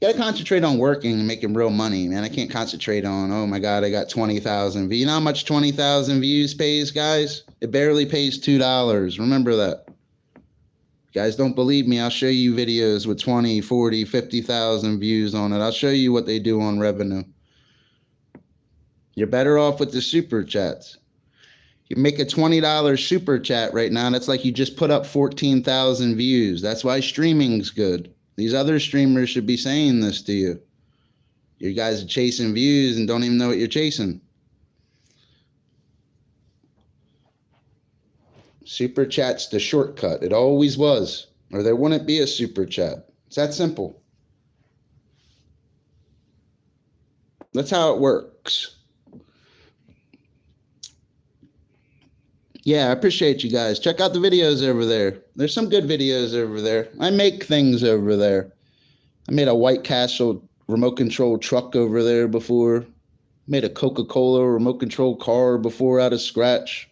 Got to concentrate on working and making real money, man. I can't concentrate on, oh, my God, I got 20,000 views. You know how much 20,000 views pays, guys? It barely pays $2. Remember that. You guys don't believe me, I'll show you videos with 20, 40, 50,000 views on it. I'll show you what they do on revenue. You're better off with the super chats. You make a $20 super chat right now, that's like you just put up 14,000 views. That's why streaming's good. These other streamers should be saying this to you. You guys are chasing views and don't even know what you're chasing. Super chat's the shortcut. It always was, or there wouldn't be a super chat. It's that simple. That's how it works. Yeah, I appreciate you guys. Check out the videos over there. There's some good videos over there. I make things over there. I made a White Castle remote control truck over there before. Made a Coca-Cola remote control car before out of scratch.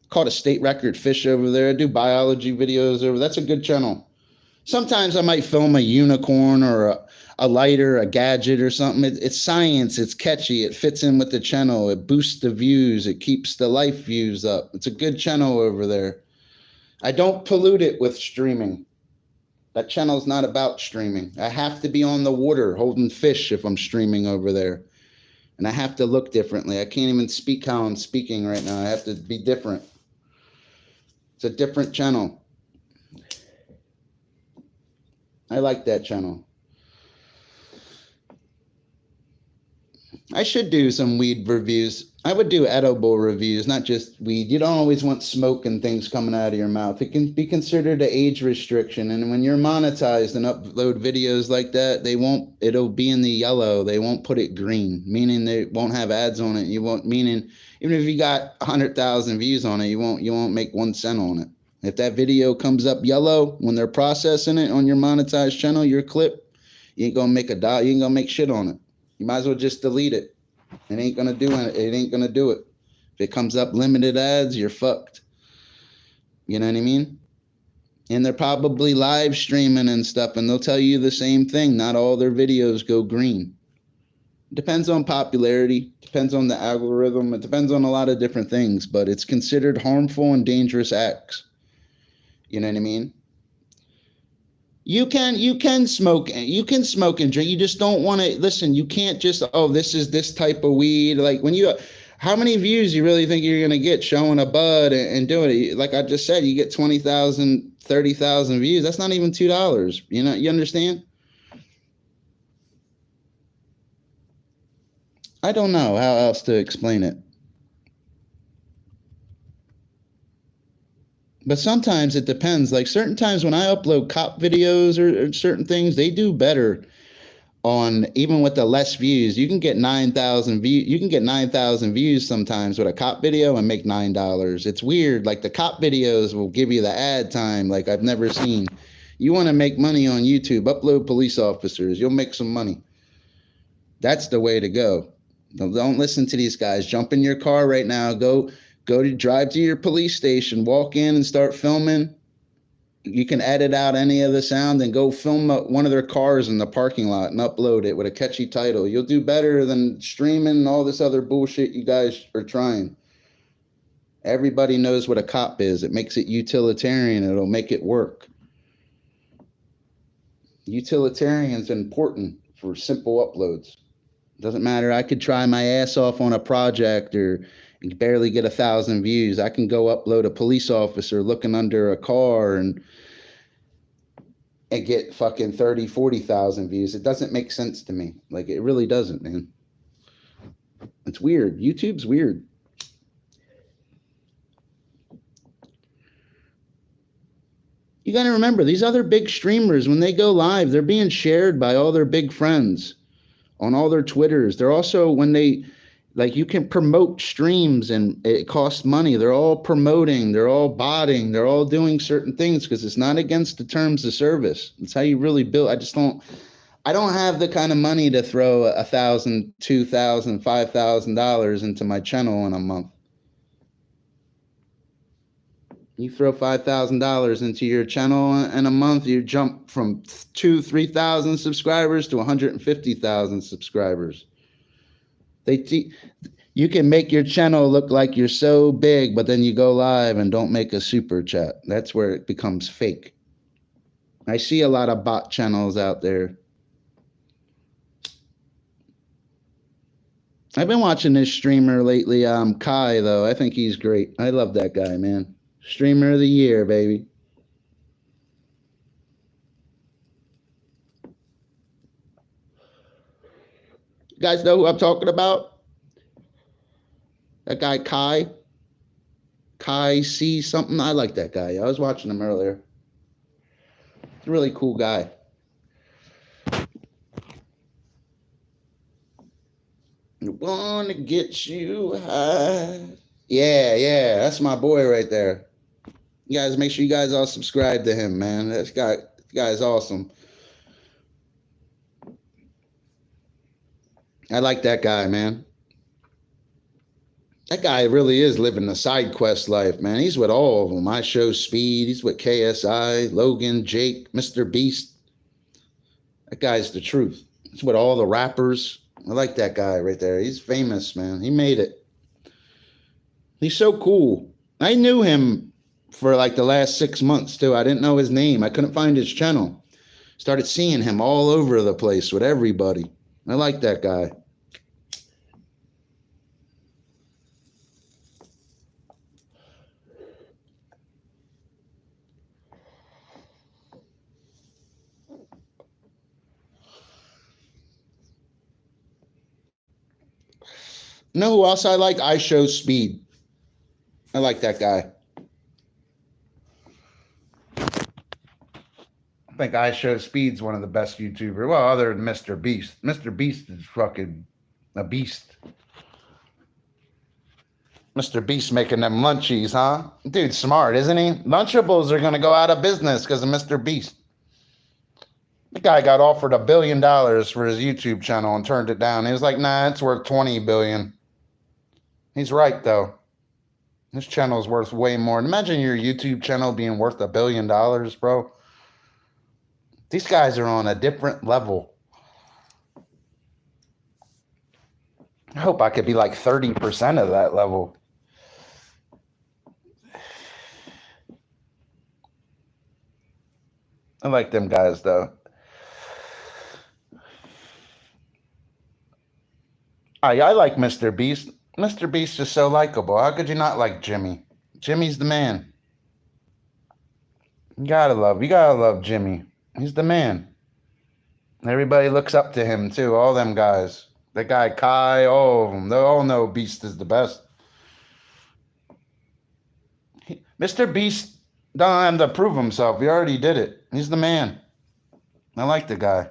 Caught a state record fish over there. I do biology videos over. That's a good channel. Sometimes I might film a unicorn or a lighter, a gadget or something. It's science. It's catchy. It fits in with the channel. It boosts the views. It keeps the life views up. It's a good channel over there. I don't pollute it with streaming. That channel's not about streaming. I have to be on the water holding fish if I'm streaming over there. And I have to look differently. I can't even speak how I'm speaking right now. I have to be different. It's a different channel. I like that channel. I should do some weed reviews. I would do edible reviews, not just weed. You don't always want smoke and things coming out of your mouth. It can be considered an age restriction. And when you're monetized and upload videos like that, it'll be in the yellow. They won't put it green, meaning they won't have ads on it. Meaning even if you got 100,000 views on it, you won't make 1 cent on it. If that video comes up yellow when they're processing it on your monetized channel, your clip, you ain't gonna make a dot. You ain't gonna make shit on it. You might as well just delete it. It ain't gonna do it. It ain't gonna do it. If it comes up limited ads, you're fucked. You know what I mean? And they're probably live streaming and stuff, and they'll tell you the same thing. Not all their videos go green. It depends on popularity, depends on the algorithm, it depends on a lot of different things, but it's considered harmful and dangerous acts. You know what I mean? You can smoke and drink. You just don't want to listen. You can't just, this is this type of weed. Like how many views you really think you're going to get showing a bud and doing it? Like I just said, you get 20,000, 30,000 views. That's not even $2. You know, you understand? I don't know how else to explain it. But sometimes it depends. Like certain times when I upload cop videos or certain things, they do better on even with the less views. You can get 9,000 views. You can get 9,000 views sometimes with a cop video and make $9. It's weird. Like the cop videos will give you the ad time like I've never seen. You want to make money on YouTube, upload police officers. You'll make some money. That's the way to go. Don't listen to these guys. Jump in your car right now. Drive to your police station, walk in and start filming. You can edit out any of the sound and go film one of their cars in the parking lot and upload it with a catchy title. You'll do better than streaming and all this other bullshit you guys are trying. Everybody knows what a cop is. It makes it utilitarian. It'll make it work. Utilitarian's important for simple uploads. Doesn't matter. I could try my ass off on a project or barely get 1,000 views. I can go upload a police officer looking under a car and get fucking 30, 40,000 views. It doesn't make sense to me. Like, it really doesn't, man. It's weird. YouTube's weird. You got to remember, these other big streamers, when they go live, they're being shared by all their big friends on all their Twitters. They're also, like you can promote streams and it costs money. They're all promoting, they're all botting, they're all doing certain things because it's not against the terms of service. It's how you really build. I don't have the kind of money to throw $1,000, $2,000, $5,000 into my channel in a month. You throw $5,000 into your channel in a month, you jump from 2,000, 3,000 subscribers to 150,000 subscribers. You can make your channel look like you're so big, but then you go live and don't make a super chat. That's where it becomes fake. I see a lot of bot channels out there. I've been watching this streamer lately, Kai, though. I think he's great. I love that guy, man. Streamer of the year, baby. You guys know who I'm talking about? That guy, Kai. Kai C something. I like that guy. I was watching him earlier. He's a really cool guy. Wanna get you high. Yeah, that's my boy right there. You guys, make sure you guys all subscribe to him, man. This guy is awesome. I like that guy, man. That guy really is living the side quest life, man. He's with all of them. I Show Speed. He's with KSI, Logan, Jake, Mr. Beast. That guy's the truth. He's with all the rappers. I like that guy right there. He's famous, man. He made it. He's so cool. I knew him for like the last 6 months, too. I didn't know his name. I couldn't find his channel. Started seeing him all over the place with everybody. I like that guy. You know who else I like? I Show Speed. I like that guy. I think I Show Speed's one of the best YouTubers. Well, other than Mr. Beast. Mr. Beast is fucking a beast. Mr. Beast making them lunchies, huh? Dude, smart, isn't he? Lunchables are going to go out of business because of Mr. Beast. The guy got offered $1 billion for his YouTube channel and turned it down. He was like, nah, it's worth 20 billion. He's right, though. This channel is worth way more. Imagine your YouTube channel being worth $1 billion, bro. These guys are on a different level. I hope I could be like 30% of that level. I like them guys, though. I like Mr. Beast. Mr. Beast is so likable. How could you not like Jimmy? Jimmy's the man. You gotta love Jimmy. He's the man. Everybody looks up to him, too. All them guys. That guy Kai, all of them. They all know Beast is the best. Mr. Beast don't have to prove himself. He already did it. He's the man. I like the guy.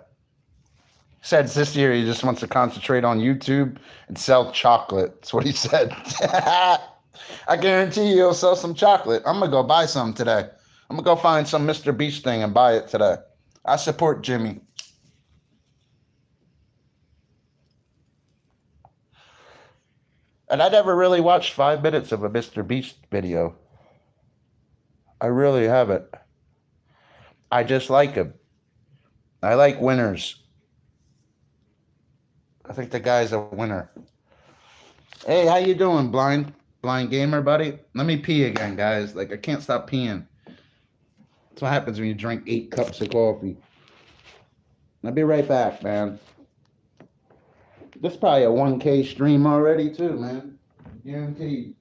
He said this year he just wants to concentrate on YouTube and sell chocolate. That's what he said. I guarantee you he'll sell some chocolate. I'm going to go buy some today. I'm going to go find some Mr. Beast thing and buy it today. I support Jimmy. And I never really watched 5 minutes of a Mr. Beast video. I really haven't. I just like him. I like winners. I think the guy's a winner. Hey, how you doing, blind gamer, buddy? Let me pee again, guys. Like, I can't stop peeing. That's what happens when you drink 8 cups of coffee. I'll be right back, man. This is probably a 1K stream already, too, man. Guaranteed.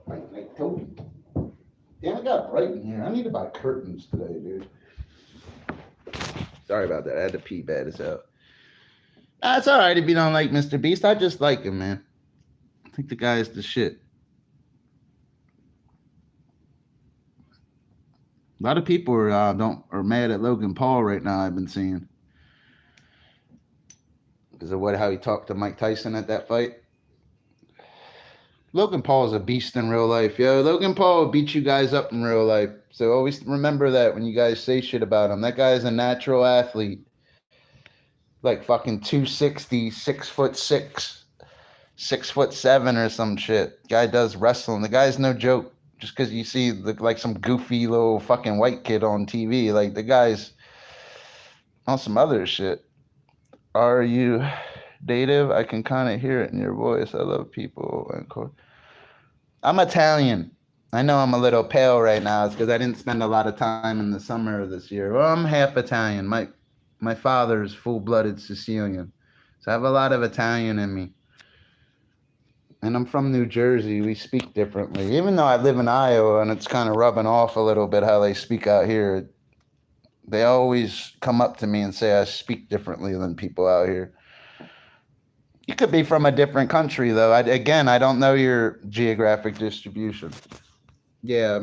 Like Toby. Damn, it got bright in here. I need to buy curtains today, dude. Sorry about that. I had to pee bad as hell. That's all right if you don't like Mr. Beast. I just like him, man. I think the guy is the shit. A lot of people are mad at Logan Paul right now, I've been seeing. Because of how he talked to Mike Tyson at that fight. Logan Paul is a beast in real life, yo. Logan Paul will beat you guys up in real life. So always remember that when you guys say shit about him. That guy's a natural athlete. Like fucking 260, 6'6", 6'7" or some shit. Guy does wrestling. The guy's no joke. Just because you see like some goofy little fucking white kid on TV. Like the guy's on some other shit. Are you native? I can kind of hear it in your voice. I love people. I'm Italian. I know I'm a little pale right now. It's because I didn't spend a lot of time in the summer of this year. Well, I'm half Italian. My father's full-blooded Sicilian, so I have a lot of Italian in me. And I'm from New Jersey. We speak differently. Even though I live in Iowa and it's kind of rubbing off a little bit how they speak out here, they always come up to me and say I speak differently than people out here. You could be from a different country, though. I don't know your geographic distribution. Yeah,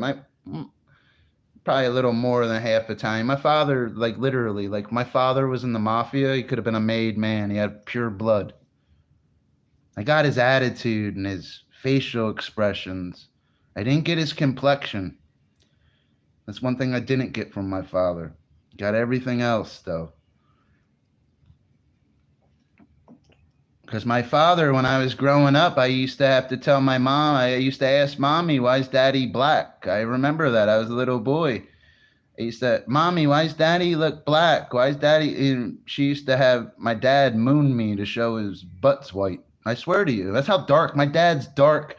probably a little more than half Italian. My father, like literally, like my father was in the mafia. He could have been a made man. He had pure blood. I got his attitude and his facial expressions. I didn't get his complexion. That's one thing I didn't get from my father. Got everything else, though. Because my father, when I was growing up, I used to have to tell my mom, I used to ask mommy, why is daddy black? I remember that. I was a little boy. I used to, mommy, why does daddy look black? Why is daddy? And she used to have my dad moon me to show his butt's white. I swear to you, that's how dark. My dad's dark.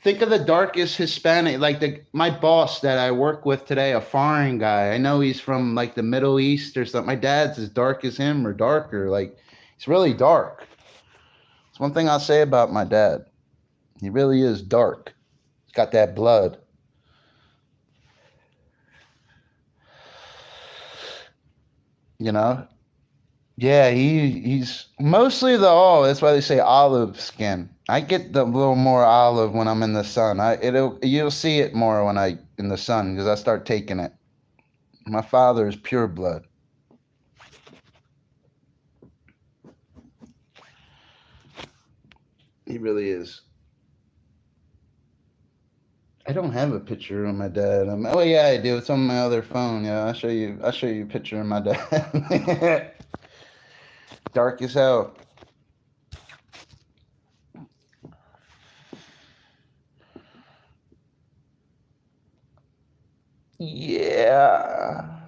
Think of the darkest Hispanic, like my boss that I work with today, a foreign guy. I know he's from like the Middle East or something. My dad's as dark as him or darker. Like he's really dark. It's one thing I'll say about my dad. He really is dark. He's got that blood. You know? Yeah, he's mostly that's why they say olive skin. I get the little more olive when I'm in the sun. You'll see it more when I in the sun because I start taking it. My father is pure blood. He really is. I don't have a picture of my dad. Oh yeah, I do. It's on my other phone. Yeah, I'll show you a picture of my dad. Dark as hell. Yeah.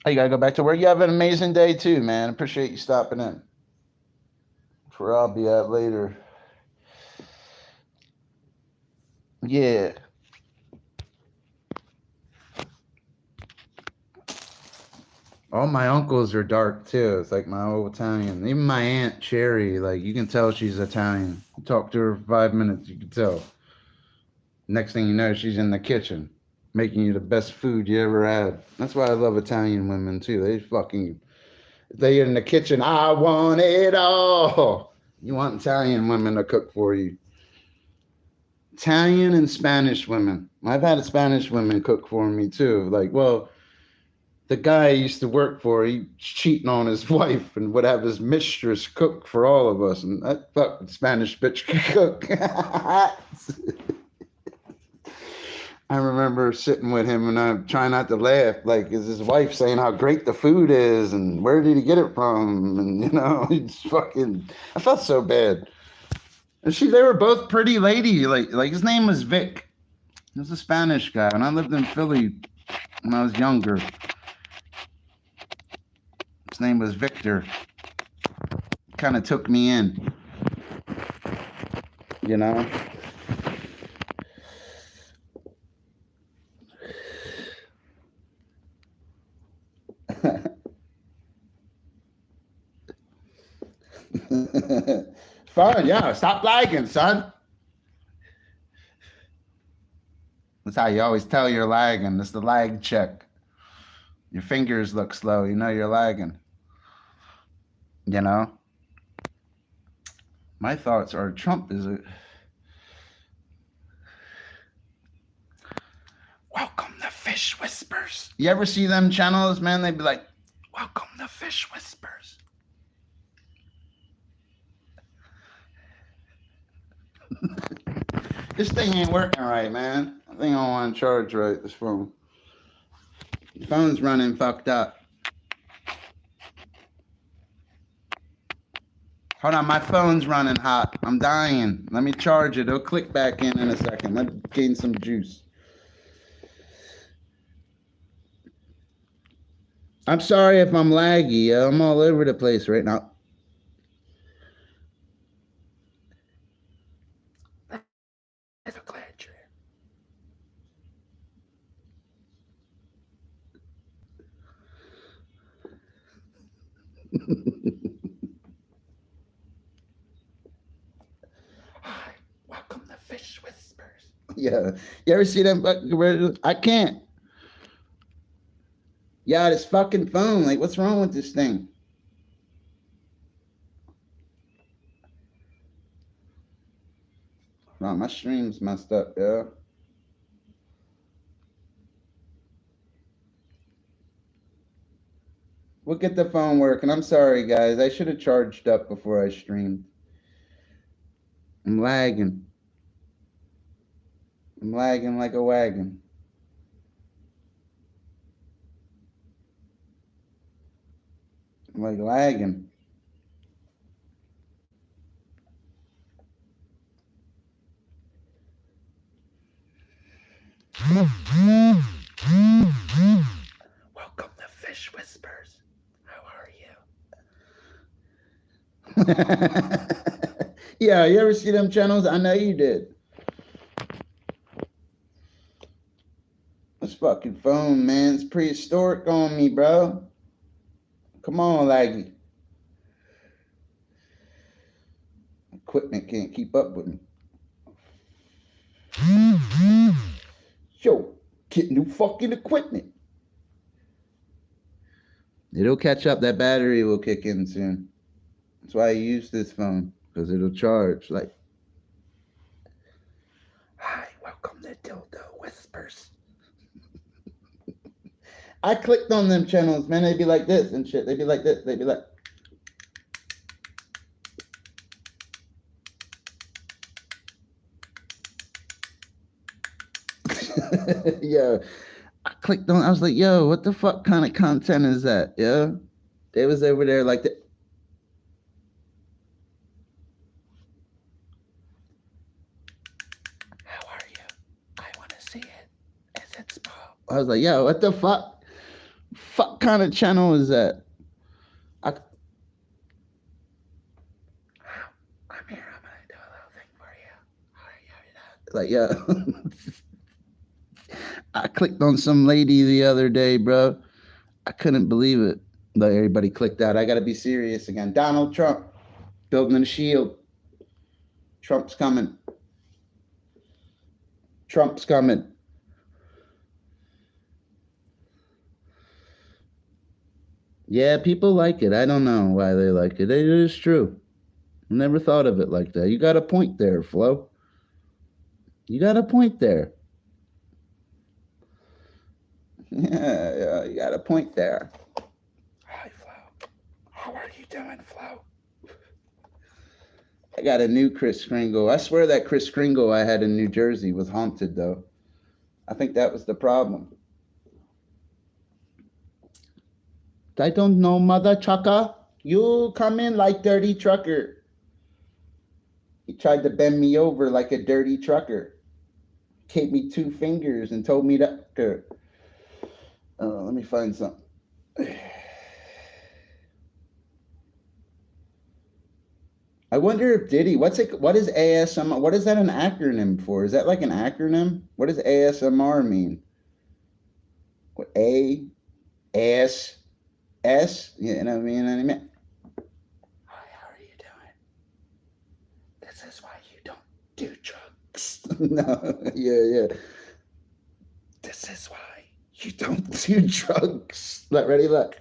You gotta go back to work. You have an amazing day too, man. Appreciate you stopping in. That's where I'll be at later. Yeah. All my uncles are dark too. It's like my old Italian. Even my aunt Cherry, like you can tell she's Italian. You talk to her for 5 minutes, you can tell. Next thing you know, she's in the kitchen making you the best food you ever had. That's why I love Italian women too. They in the kitchen. I want it all. You want Italian women to cook for you. Italian and Spanish women. I've had Spanish women cook for me too. Like, well, the guy I used to work for, he's cheating on his wife and would have his mistress cook for all of us. And that fucking Spanish bitch could cook. I remember sitting with him and I'm trying not to laugh. Like, is his wife saying how great the food is and where did he get it from? And, it's fucking, I felt so bad. And they were both pretty lady. Like his name was Vic. He was a Spanish guy. And I lived in Philly when I was younger. His name was Victor. Kind of took me in. Fun, yeah. Stop lagging, son. That's how you always tell you're lagging. It's the lag check. Your fingers look slow. You know you're lagging. My thoughts are Trump is a... Welcome to Fish Whispers. You ever see them channels, man? They'd be like, welcome to Fish Whispers. This thing ain't working right, man. I think I don't want to charge right, this phone. The phone's running fucked up. Hold on, my phone's running hot. I'm dying. Let me charge it. It'll click back in a second. Let me gain some juice. I'm sorry if I'm laggy. I'm all over the place right now. That's a glad Hi, welcome to Fish Whispers. Yeah, you ever see them? I can't. Yeah, this fucking phone. Like, what's wrong with this thing? No, my stream's messed up, yeah. We'll get the phone working. I'm sorry, guys. I should have charged up before I streamed. I'm lagging. I'm lagging like a wagon. I'm like lagging. Welcome to Fish Whispers. How are you? Yeah, you ever see them channels? I know you did. This fucking phone, man, it's prehistoric on me, bro. Come on, laggy. Equipment can't keep up with me. Yo, get new fucking equipment. It'll catch up. That battery will kick in soon. That's why I use this phone, because it'll charge. Like, hi, welcome to Dildo Whispers. I clicked on them channels, man. They'd be like this and shit. They'd be like this. They'd be like. Yeah. I clicked on, I was like, yo, what the fuck kind of content is that? Yeah. They was over there like that. How are you? I want to see it. Is it small? I was like, yo, what the fuck? Fuck kind of channel is that? I'm here. I'm gonna do a little thing for you. Like, yeah. I clicked on some lady the other day, bro. I couldn't believe it. Like, everybody clicked out. I got to be serious again. Donald Trump building a shield. Trump's coming. Trump's coming. Yeah, people like it. I don't know why they like it. It is true. I never thought of it like that. You got a point there, Flo. You got a point there. Yeah, you got a point there. Hi, Flo. How are you doing, Flo? I got a new Kris Kringle. I swear that Kris Kringle I had in New Jersey was haunted, though. I think that was the problem. I don't know, mother trucker. You come in like dirty trucker. He tried to bend me over like a dirty trucker. Gave me 2 fingers and told me to. Let me find something. I wonder if Diddy, what is ASMR? What is that an acronym for? Is that like an acronym? What does ASMR mean? What, A, S, S? You know what I mean? Hi, how are you doing? This is why you don't do drugs. No, yeah. This is why you don't do drugs. Look, ready? Look.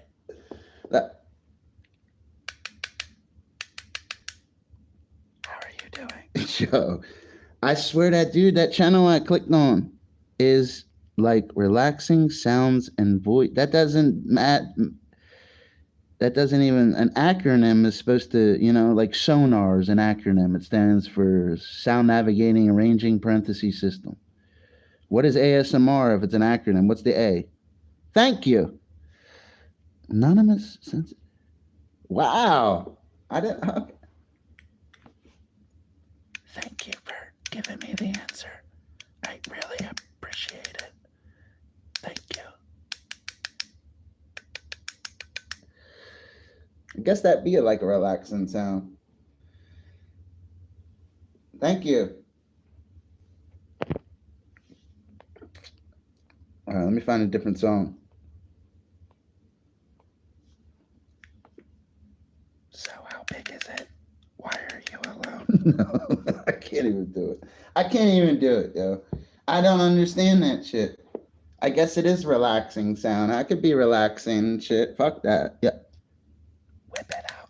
How are you doing? Yo, I swear that dude, that channel I clicked on is like relaxing sounds and voice. That doesn't even, an acronym is supposed to, like sonar is an acronym. It stands for sound navigating arranging parentheses system. What is ASMR if it's an acronym? What's the A? Thank you. Anonymous. Wow. I didn't. Okay. Thank you for giving me the answer. I really appreciate it. Thank you. I guess that'd be like a relaxing sound. Thank you. All right, let me find a different song. So how big is it? Why are you alone? No, I can't even do it. I can't even do it, yo. I don't understand that shit. I guess it is relaxing sound. I could be relaxing shit. Fuck that. Yeah. Whip it out.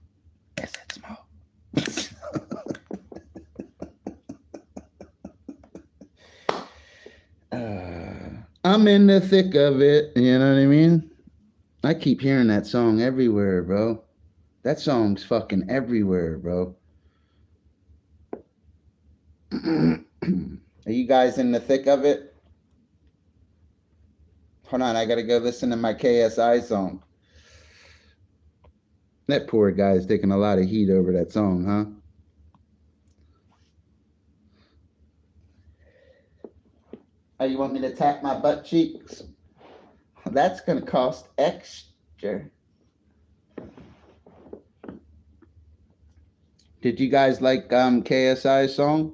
Is it small? I'm in the thick of it. You know what I mean? I keep hearing that song everywhere, bro. That song's fucking everywhere, bro. Are you guys in the thick of it? Hold on, I gotta go listen to my KSI song. That poor guy's taking a lot of heat over that song, huh? Oh, you want me to tap my butt cheeks? That's gonna cost extra. Did you guys like KSI's song?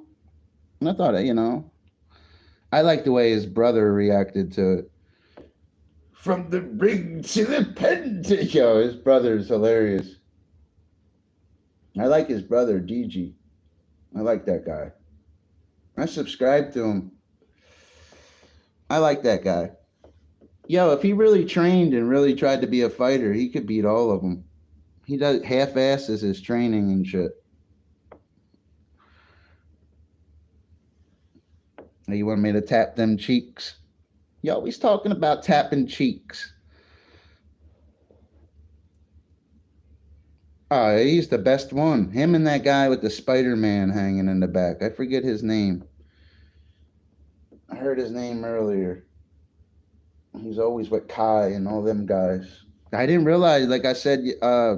I thought, you know, I like the way his brother reacted to it. From the ring to the pen to yo, his brother's hilarious. I like his brother, DG. I like that guy. I subscribe to him. I like that guy. Yo, if he really trained and really tried to be a fighter, he could beat all of them. He does half-asses his training and shit. You want me to tap them cheeks? You always talking about tapping cheeks. Oh, he's the best one. Him and that guy with the Spider-Man hanging in the back. I forget his name. I heard his name earlier. He's always with Kai and all them guys. I didn't realize, like I said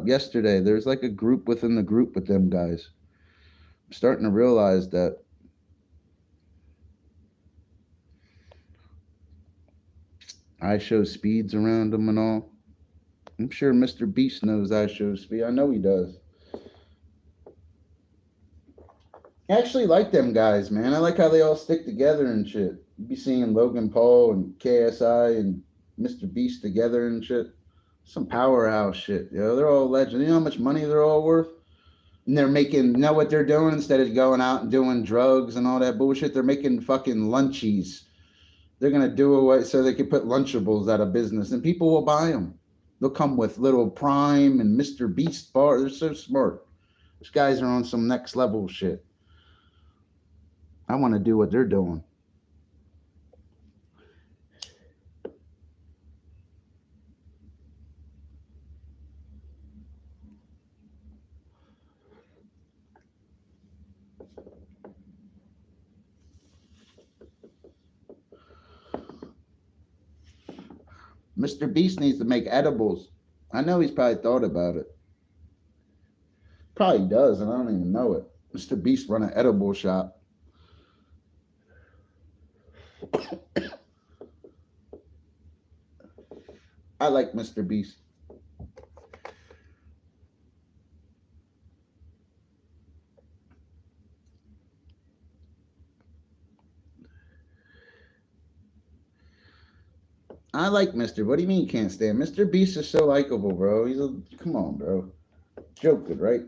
yesterday, there's like a group within the group with them guys. I'm starting to realize that. I show speeds around them and all. I'm sure Mr. Beast knows I show speed. I know he does. I actually like them guys, man. I like how they all stick together and shit. You be seeing Logan Paul and KSI and Mr. Beast together and shit. Some powerhouse shit, yo. They're all legends. You know how much money they're all worth? And they're making, you know what they're doing? Instead of going out and doing drugs and all that bullshit, they're making fucking lunchies. They're going to do away so they can put Lunchables out of business and people will buy them. They'll come with little Prime and Mr. Beast bar. They're so smart. These guys are on some next level shit. I want to do what they're doing. Mr. Beast needs to make edibles. I know he's probably thought about it. Probably does, and I don't even know it. Mr. Beast run an edible shop. I like Mr. Beast. I like Mr. What do you mean you can't stand? Mr. Beast is so likable, bro. Come on, bro. Joking, right?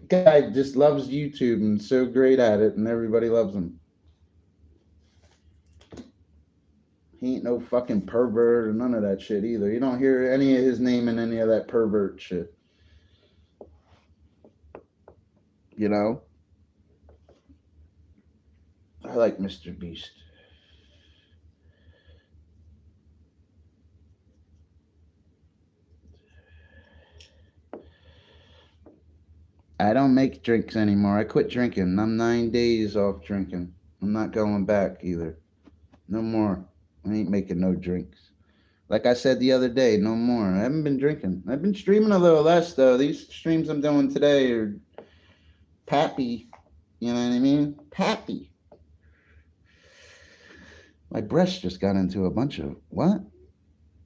Guy just loves YouTube and so great at it, and everybody loves him. He ain't no fucking pervert or none of that shit either. You don't hear any of his name in any of that pervert shit. You know? I like Mr. Beast. I don't make drinks anymore. I quit drinking. I'm 9 days off drinking. I'm not going back either. No more. I ain't making no drinks. Like I said the other day, no more. I haven't been drinking. I've been streaming a little less though. These streams I'm doing today are Pappy, You know what I mean? Happy. My breast just got into a bunch of what?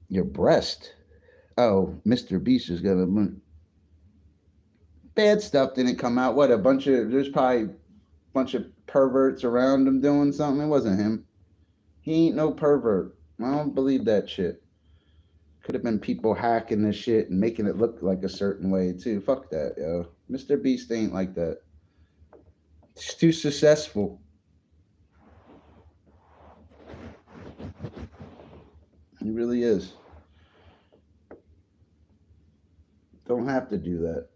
Your breast? Oh, Mr. Beast is gonna bad stuff didn't come out. What a bunch of there's probably a bunch of perverts around him doing something. It wasn't him. He ain't no pervert. I don't believe that shit. Could have been people hacking this shit and making it look like a certain way too. Fuck that, yo. Mr. Beast ain't like that. He's too successful. He really is. Don't have to do that.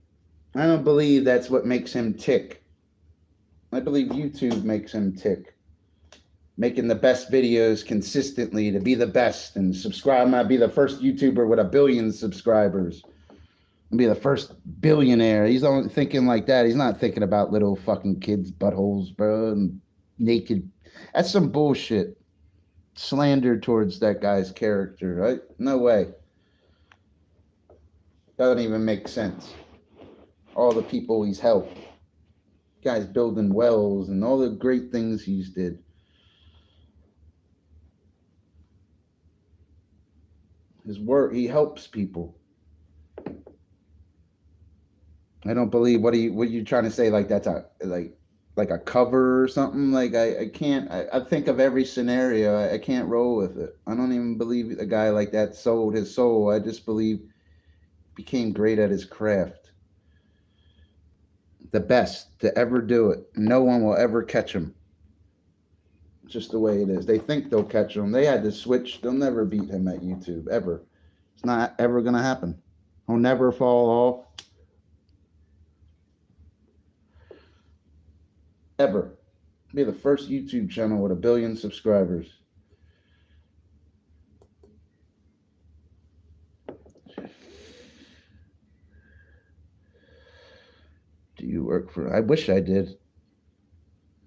I don't believe that's what makes him tick. I believe YouTube makes him tick. Making the best videos consistently to be the best and subscribe. I'd be the first YouTuber with 1 billion subscribers. I'd be the first billionaire. He's only thinking like that. He's not thinking about little fucking kids' buttholes, bro, and naked. That's some bullshit. Slander towards that guy's character, right? No way. Doesn't even make sense. All the people he's helped. Guy's building wells and all the great things he's did. His work, he helps people. I don't believe what are you trying to say? Like that's a like a cover or something? Like I can't. I think of every scenario. I can't roll with it. I don't even believe a guy like that sold his soul. I just believe became great at his craft. The best to ever do it. No one will ever catch him. Just the way it is. They think they'll catch him. They had to switch. They'll never beat him at YouTube ever. It's not ever gonna happen. He'll never fall off. Ever. Be the first YouTube channel with 1 billion subscribers. Do you work for? I wish I did.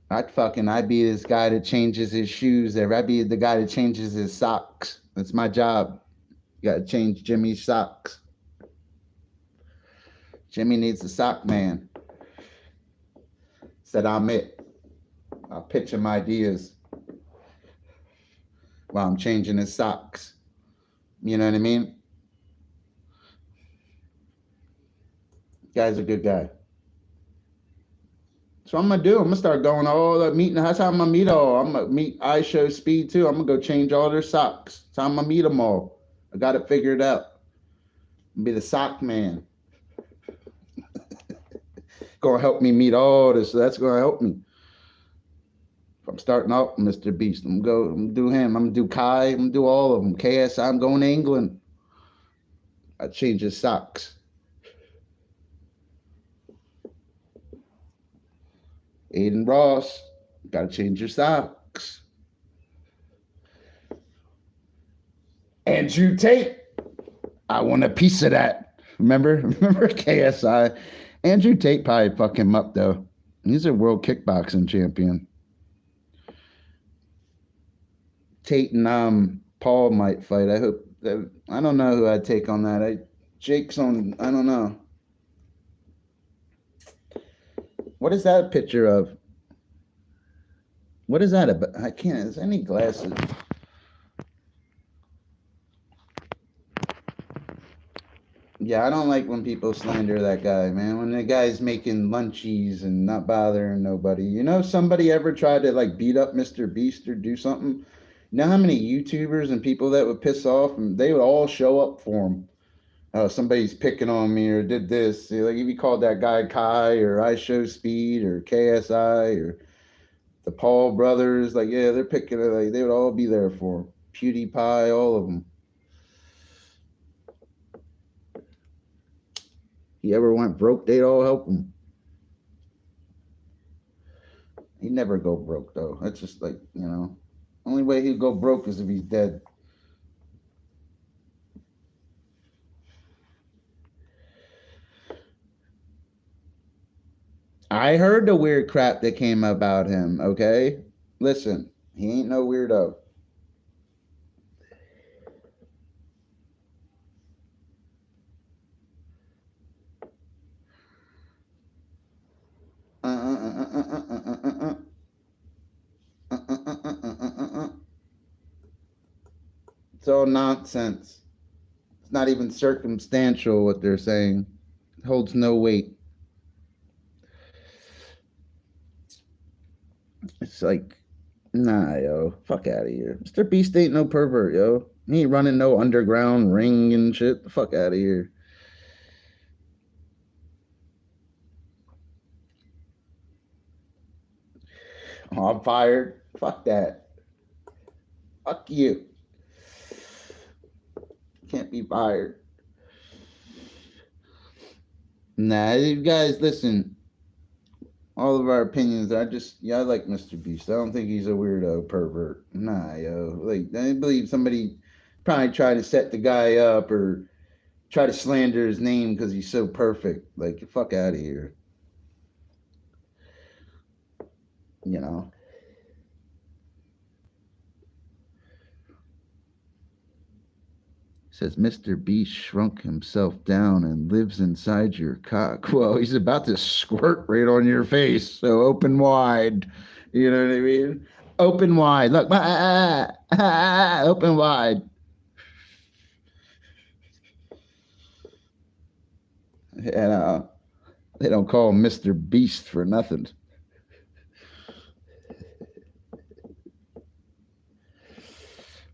I'd be this guy that changes his shoes. I'd be the guy that changes his socks. That's my job. You gotta change Jimmy's socks. Jimmy needs a sock man. Said I'm it. I'll pitch him ideas while I'm changing his socks. You know what I mean? Guy's a good guy. So I'm gonna do. I'm gonna start going all the meeting. That's how I'm gonna meet all. I'm gonna meet iShowSpeed too. I'm gonna go change all their socks. That's how I'm gonna meet them all. I got it figured out. I'm gonna be the sock man. Gonna help me meet all this. That's gonna help me. If I'm starting out, Mr. Beast, I'm gonna do him. I'm gonna do Kai. I'm gonna do all of them. KSI. I'm going to England. I change his socks. Aiden Ross, gotta change your socks. Andrew Tate, I want a piece of that. Remember KSI? Andrew Tate probably fuck him up though. He's a world kickboxing champion. Tate and Paul might fight. I hope. I don't know who I'd take on that. Jake's on. I don't know. What is that a picture of? What is that about? I can't. Is any glasses? Yeah, I don't like when people slander that guy, man. When the guy's making lunchies and not bothering nobody. You know, somebody ever tried to like beat up Mr. Beast or do something? You know how many YouTubers and people that would piss off and they would all show up for him. Oh, somebody's picking on me or did this. Like if you called that guy Kai or iShowSpeed or KSI or the Paul brothers, like yeah, they're picking it. Like they would all be there for him. PewDiePie, all of them. He ever went broke, they'd all help him. He'd never go broke though. That's just like, you know, only way he'd go broke is if he's dead. I heard the weird crap that came about him, okay? Listen, he ain't no weirdo. It's all nonsense. It's not even circumstantial what they're saying. It holds no weight. It's like, nah, yo, fuck out of here. Mr. Beast ain't no pervert, yo. He ain't running no underground ring and shit. The fuck out of here. Oh, I'm fired. Fuck that. Fuck you. Can't be fired. Nah, you guys, listen. All of our opinions, I like Mr. Beast. I don't think he's a weirdo pervert. Nah, yo. Like, I believe somebody probably tried to set the guy up or try to slander his name because he's so perfect. Like, get the fuck out of here. You know? Says Mr. Beast shrunk himself down and lives inside your cock. Well, he's about to squirt right on your face, so open wide. You know what I mean? Open wide. Look, open wide. And they don't call him Mr. Beast for nothing.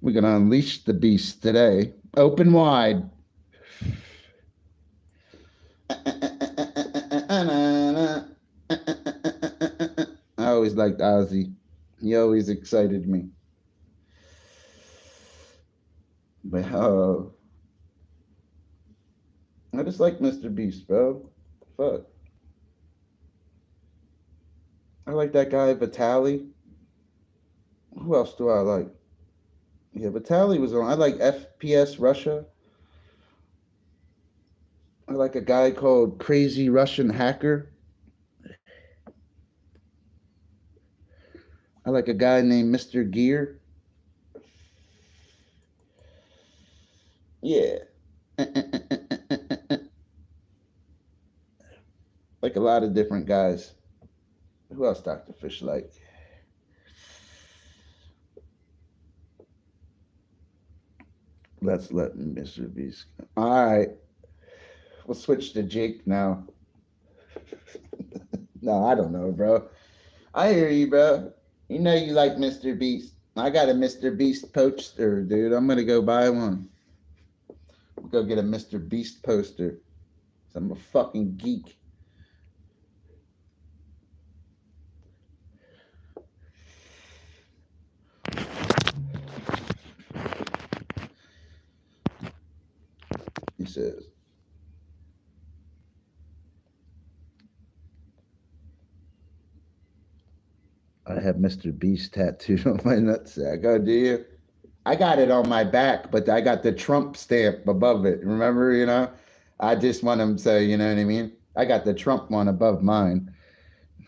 We're going to unleash the beast today. Open wide. I always liked Ozzy. He always excited me. But I just like Mr. Beast, bro. Fuck. I like that guy Vitaly. Who else do I like? Yeah, Vitaly was on. I like FPS Russia. I like a guy called Crazy Russian Hacker. I like a guy named Mr. Gear. Yeah. Like a lot of different guys. Who else Dr. Fish like? Let's let Mr. Beast go. All right. We'll switch to Jake now. No, I don't know, bro. I hear you, bro. You know you like Mr. Beast. I got a Mr. Beast poster, dude. I'm gonna go buy one. I'll go get a Mr. Beast poster. I'm a fucking geek. He says, I have Mr. Beast tattooed on my nutsack. Oh, do you? I got it on my back, but I got the Trump stamp above it. Remember, I just want him to, you know what I mean? I got the Trump one above mine.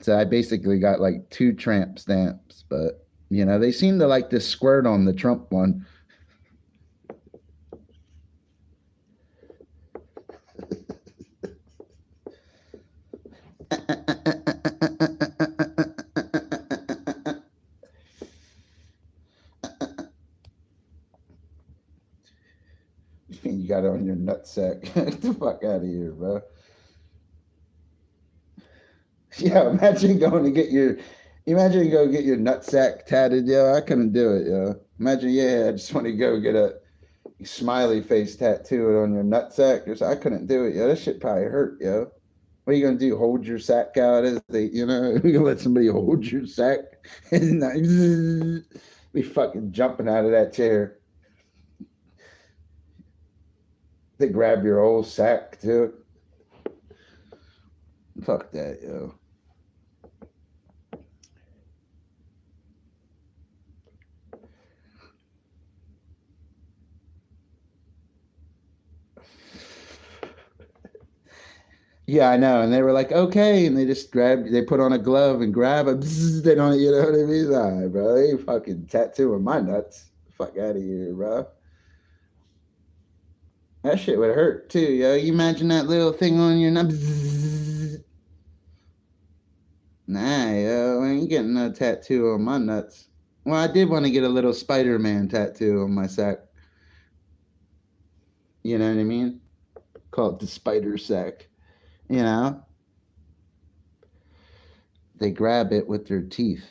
So I basically got like two tramp stamps, but, they seem to like this squirt on the Trump one. You got it on your nutsack. Get the fuck out of here, bro. Yeah, imagine going to get your nutsack tatted, yo. I couldn't do it, yo. Imagine, I just want to go get a smiley face tattooed on your nutsack. I couldn't do it, yo. That shit probably hurt, yo. What are you gonna do? Hold your sack out as they, you gonna let somebody hold your sack and be fucking jumping out of that chair. They grab your whole sack too. Fuck that, yo. Yeah, I know. And they were like, okay. And they just they put on a glove and grab it. They don't, you know what I mean? All right, bro. They fucking tattooing my nuts. Fuck out of here, bro. That shit would hurt too, yo. You imagine that little thing on your nut. Nah, yo. I ain't getting no tattoo on my nuts. Well, I did want to get a little Spider-Man tattoo on my sack. You know what I mean? Call it the spider sack. You know? They grab it with their teeth.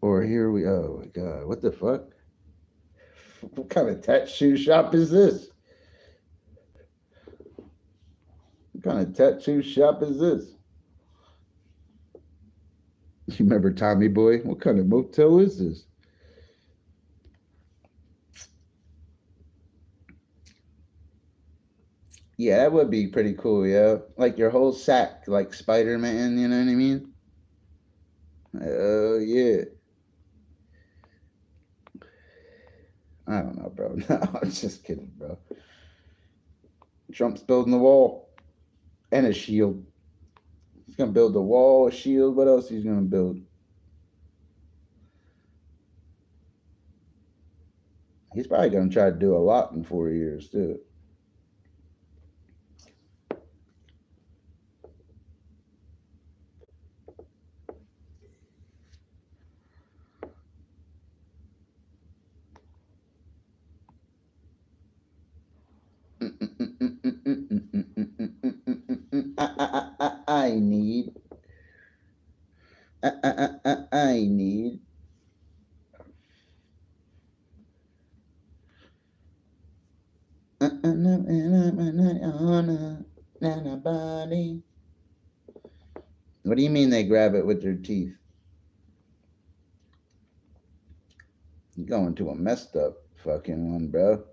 Or here we, oh my God, what the fuck? What kind of tattoo shop is this? What kind of tattoo shop is this? You remember Tommy Boy? What kind of motel is this? Yeah, that would be pretty cool, yeah. Like your whole sack, like Spider Man, you know what I mean? Oh, yeah. I don't know, bro. No, I'm just kidding, bro. Trump's building the wall and a shield. He's gonna build the wall, a shield. What else he's gonna build? He's probably gonna try to do a lot in 4 years too. I need. I need. What do you mean they grab it with their teeth? You're going to a messed up fucking one, bro.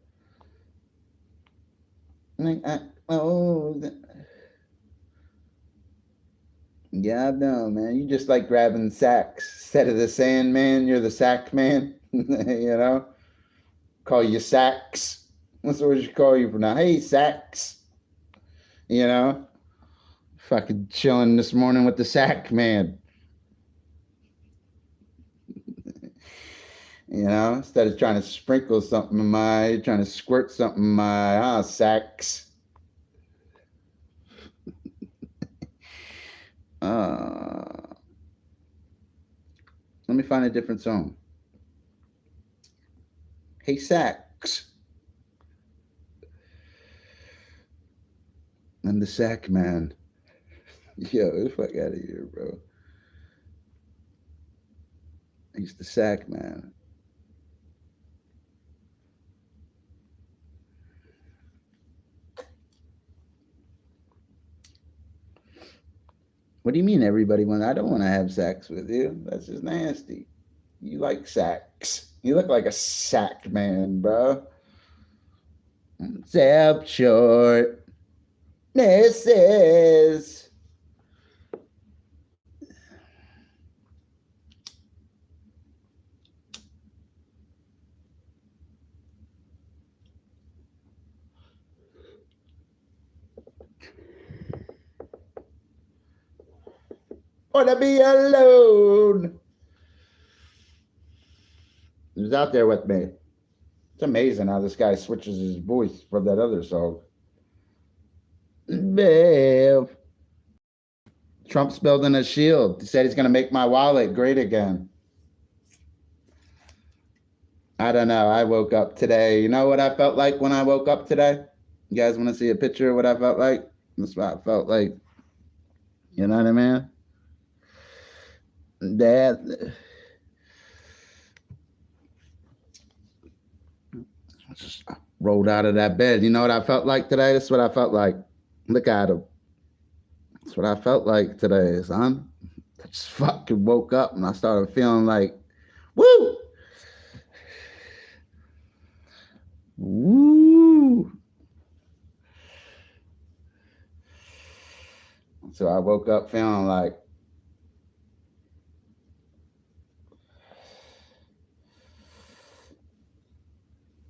Yeah, I know, man. You just like grabbing sacks. Instead of the Sandman, you're the sack man. You know? Call you sacks. What's what you call you for now? Hey, sacks. You know? Fucking chilling this morning with the sack man. You know? Instead of trying to sprinkle something in my, trying to squirt something in my, sacks. Let me find a different song. Hey, Sax. I'm the sack man. Yo, get the fuck out of here, bro. He's the sack man. What do you mean everybody want? I don't want to have sex with you. That's just nasty. You like sacks. You look like a sack man, bro. Zap short. This is. Wanna be alone. He's out there with me. It's amazing how this guy switches his voice from that other song. Babe. Trump's building a shield. He said he's going to make my wallet great again. I don't know. I woke up today. You know what I felt like when I woke up today? You guys want to see a picture of what I felt like? That's what I felt like. You know what I mean? That. I just rolled out of that bed. You know what I felt like today? That's what I felt like. Look at him. That's what I felt like today, son. I just fucking woke up and I started feeling like, woo! Woo! So I woke up feeling like,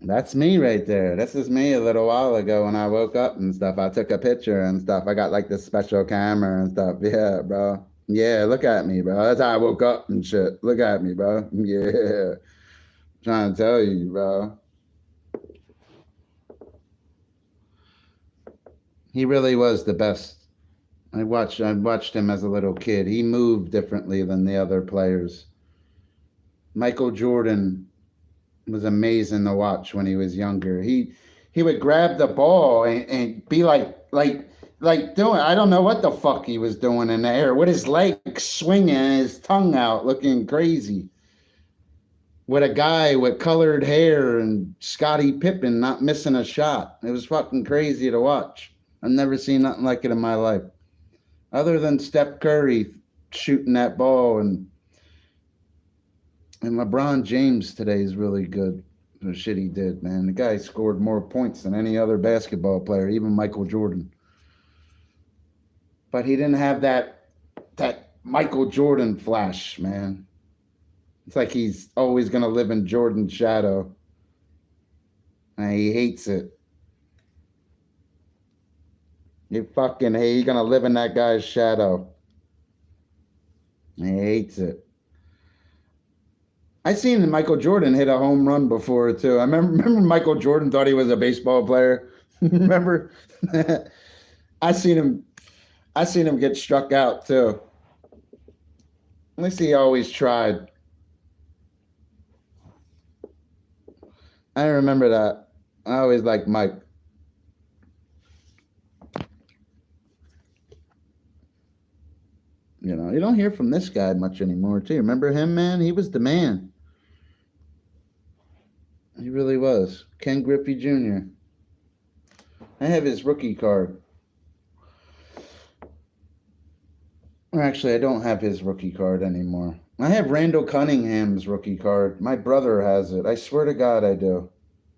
that's me right there. This is me a little while ago when I woke up and stuff. I took a picture and stuff. I got like this special camera and stuff. Yeah, bro. Yeah, look at me, bro. That's how I woke up and shit. Look at me, bro. Yeah. I'm trying to tell you, bro. He really was the best. I watched him as a little kid. He moved differently than the other players. Michael Jordan was amazing to watch when he was younger. he would grab the ball and be like doing, I don't know what the fuck he was doing in the air with his legs swinging and his tongue out looking crazy. With a guy with colored hair and Scottie Pippen not missing a shot. It was fucking crazy to watch. I've never seen nothing like it in my life. Other than Steph Curry shooting that ball and LeBron James today is really good. The shit he did, man. The guy scored more points than any other basketball player, even Michael Jordan. But he didn't have that Michael Jordan flash, man. It's like he's always gonna live in Jordan's shadow. And he hates it. You fucking hate. You're gonna live in that guy's shadow. He hates it. I seen Michael Jordan hit a home run before too. I remember Michael Jordan thought he was a baseball player. Remember? I seen him get struck out too. At least he always tried. I remember that. I always liked Mike. You know, you don't hear from this guy much anymore, too. Remember him, man? He was the man. He really was. Ken Griffey Jr. I have his rookie card. Or actually, I don't have his rookie card anymore. I have Randall Cunningham's rookie card. My brother has it. I swear to God I do.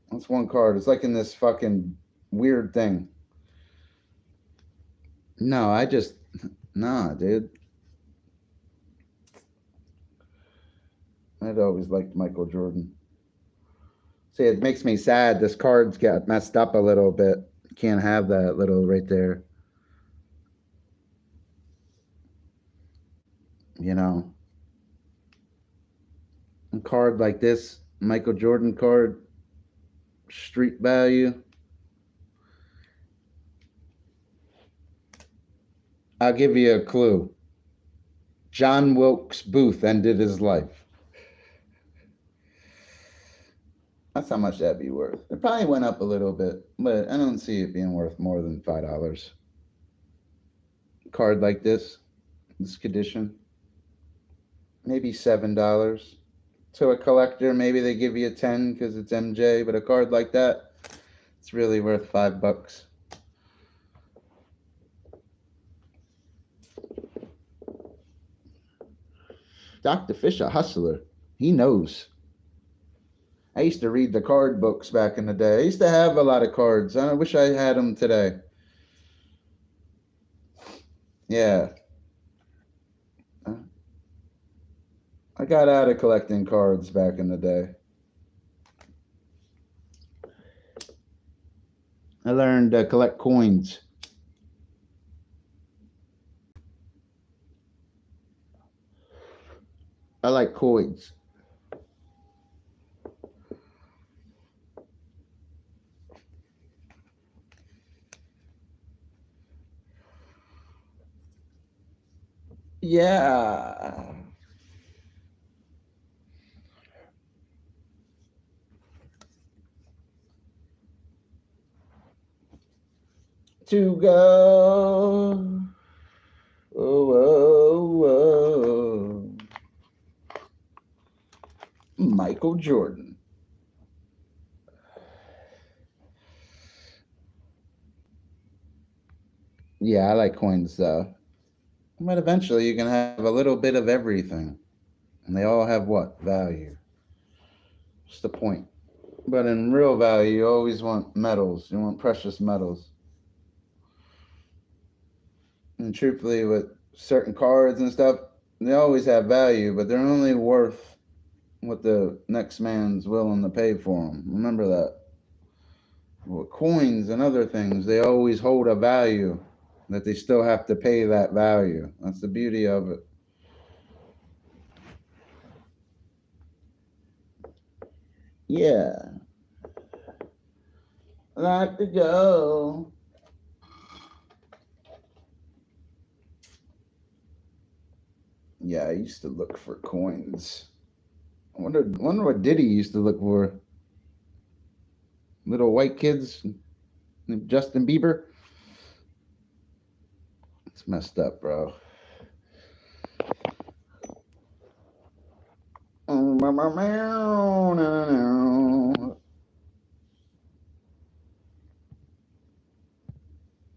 That's one card. It's like in this fucking weird thing. No, nah, dude. I'd always liked Michael Jordan. See, it makes me sad. This card's got messed up a little bit. Can't have that little right there. You know, a card like this, Michael Jordan card, street value. I'll give you a clue. John Wilkes Booth ended his life. That's how much that'd be worth. It probably went up a little bit, but I don't see it being worth more than $5. Card like this condition, maybe $7. To a collector, maybe they give you a 10 because it's MJ, but a card like that, it's really worth $5. Dr. Fish, a hustler. He knows. I used to read the card books back in the day. I used to have a lot of cards. I wish I had them today. Yeah. I got out of collecting cards back in the day. I learned to collect coins. I like coins. Yeah. To go. Oh, oh, oh. Michael Jordan. Yeah, I like coins though. But eventually you can have a little bit of everything. And they all have what? Value. What's the point? But in real value, you always want metals. You want precious metals. And truthfully, with certain cards and stuff, they always have value, but they're only worth what the next man's willing to pay for them. Remember that. With coins and other things, they always hold a value that they still have to pay that value. That's the beauty of it. Yeah. Like to go. Yeah, I used to look for coins. I wonder what Diddy used to look for. Little white kids, Justin Bieber. It's messed up, bro.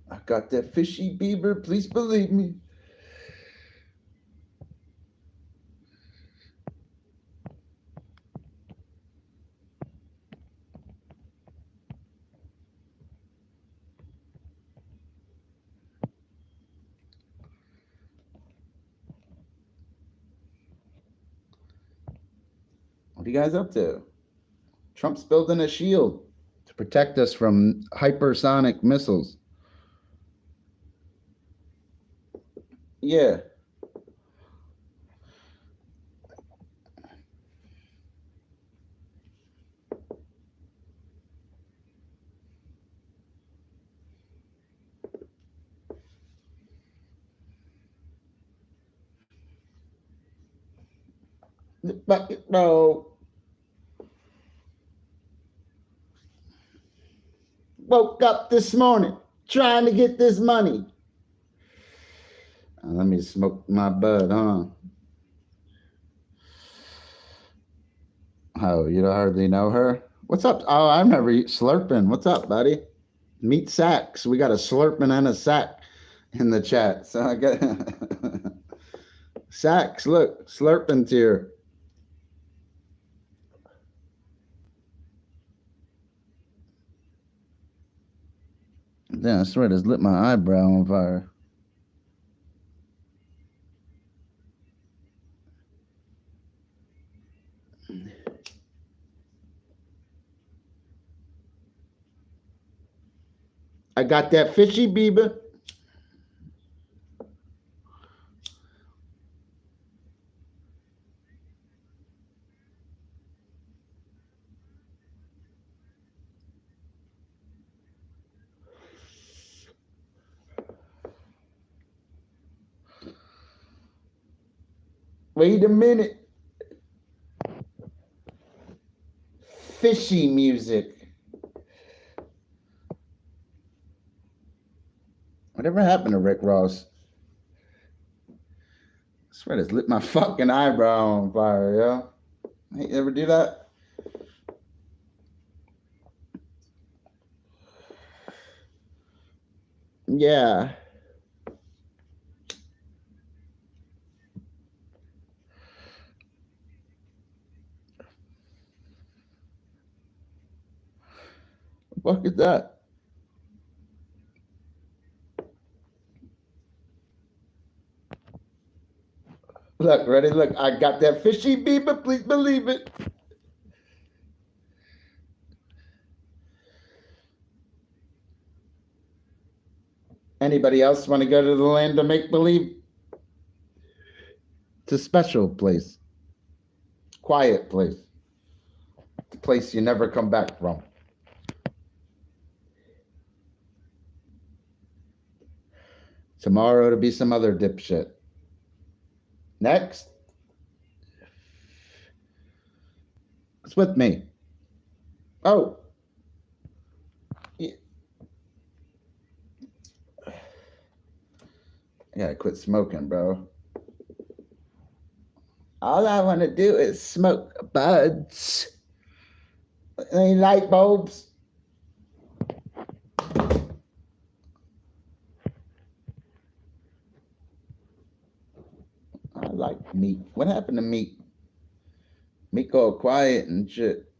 I got that fishy Bieber, please believe me. What are you guys up to? Trump's building a shield to protect us from hypersonic missiles. Yeah. No. Woke up this morning trying to get this money. Let me smoke my bud, huh? Oh, you don't hardly know her? What's up? Oh, I remember you slurping. What's up, buddy? Meet Sacks. We got a slurping and a sack in the chat. So I got Sacks, look, slurping tier. Damn, I swear this lit my eyebrow on fire. I got that fishy Bieber. Wait a minute. Fishy music. Whatever happened to Rick Ross? I swear this lit my fucking eyebrow on fire, yo. Hey, you ever do that? Yeah. What the fuck is that? Look, ready? Look, I got that fishy Bieber, please believe it. Anybody else want to go to the land of make believe? It's a special place, quiet place, the place you never come back from. Tomorrow to be some other dipshit. Next. It's with me. Oh. Yeah. I gotta quit smoking, bro. All I want to do is smoke buds. Any light bulbs? I like Meek. What happened to Meek? Meek all quiet and shit.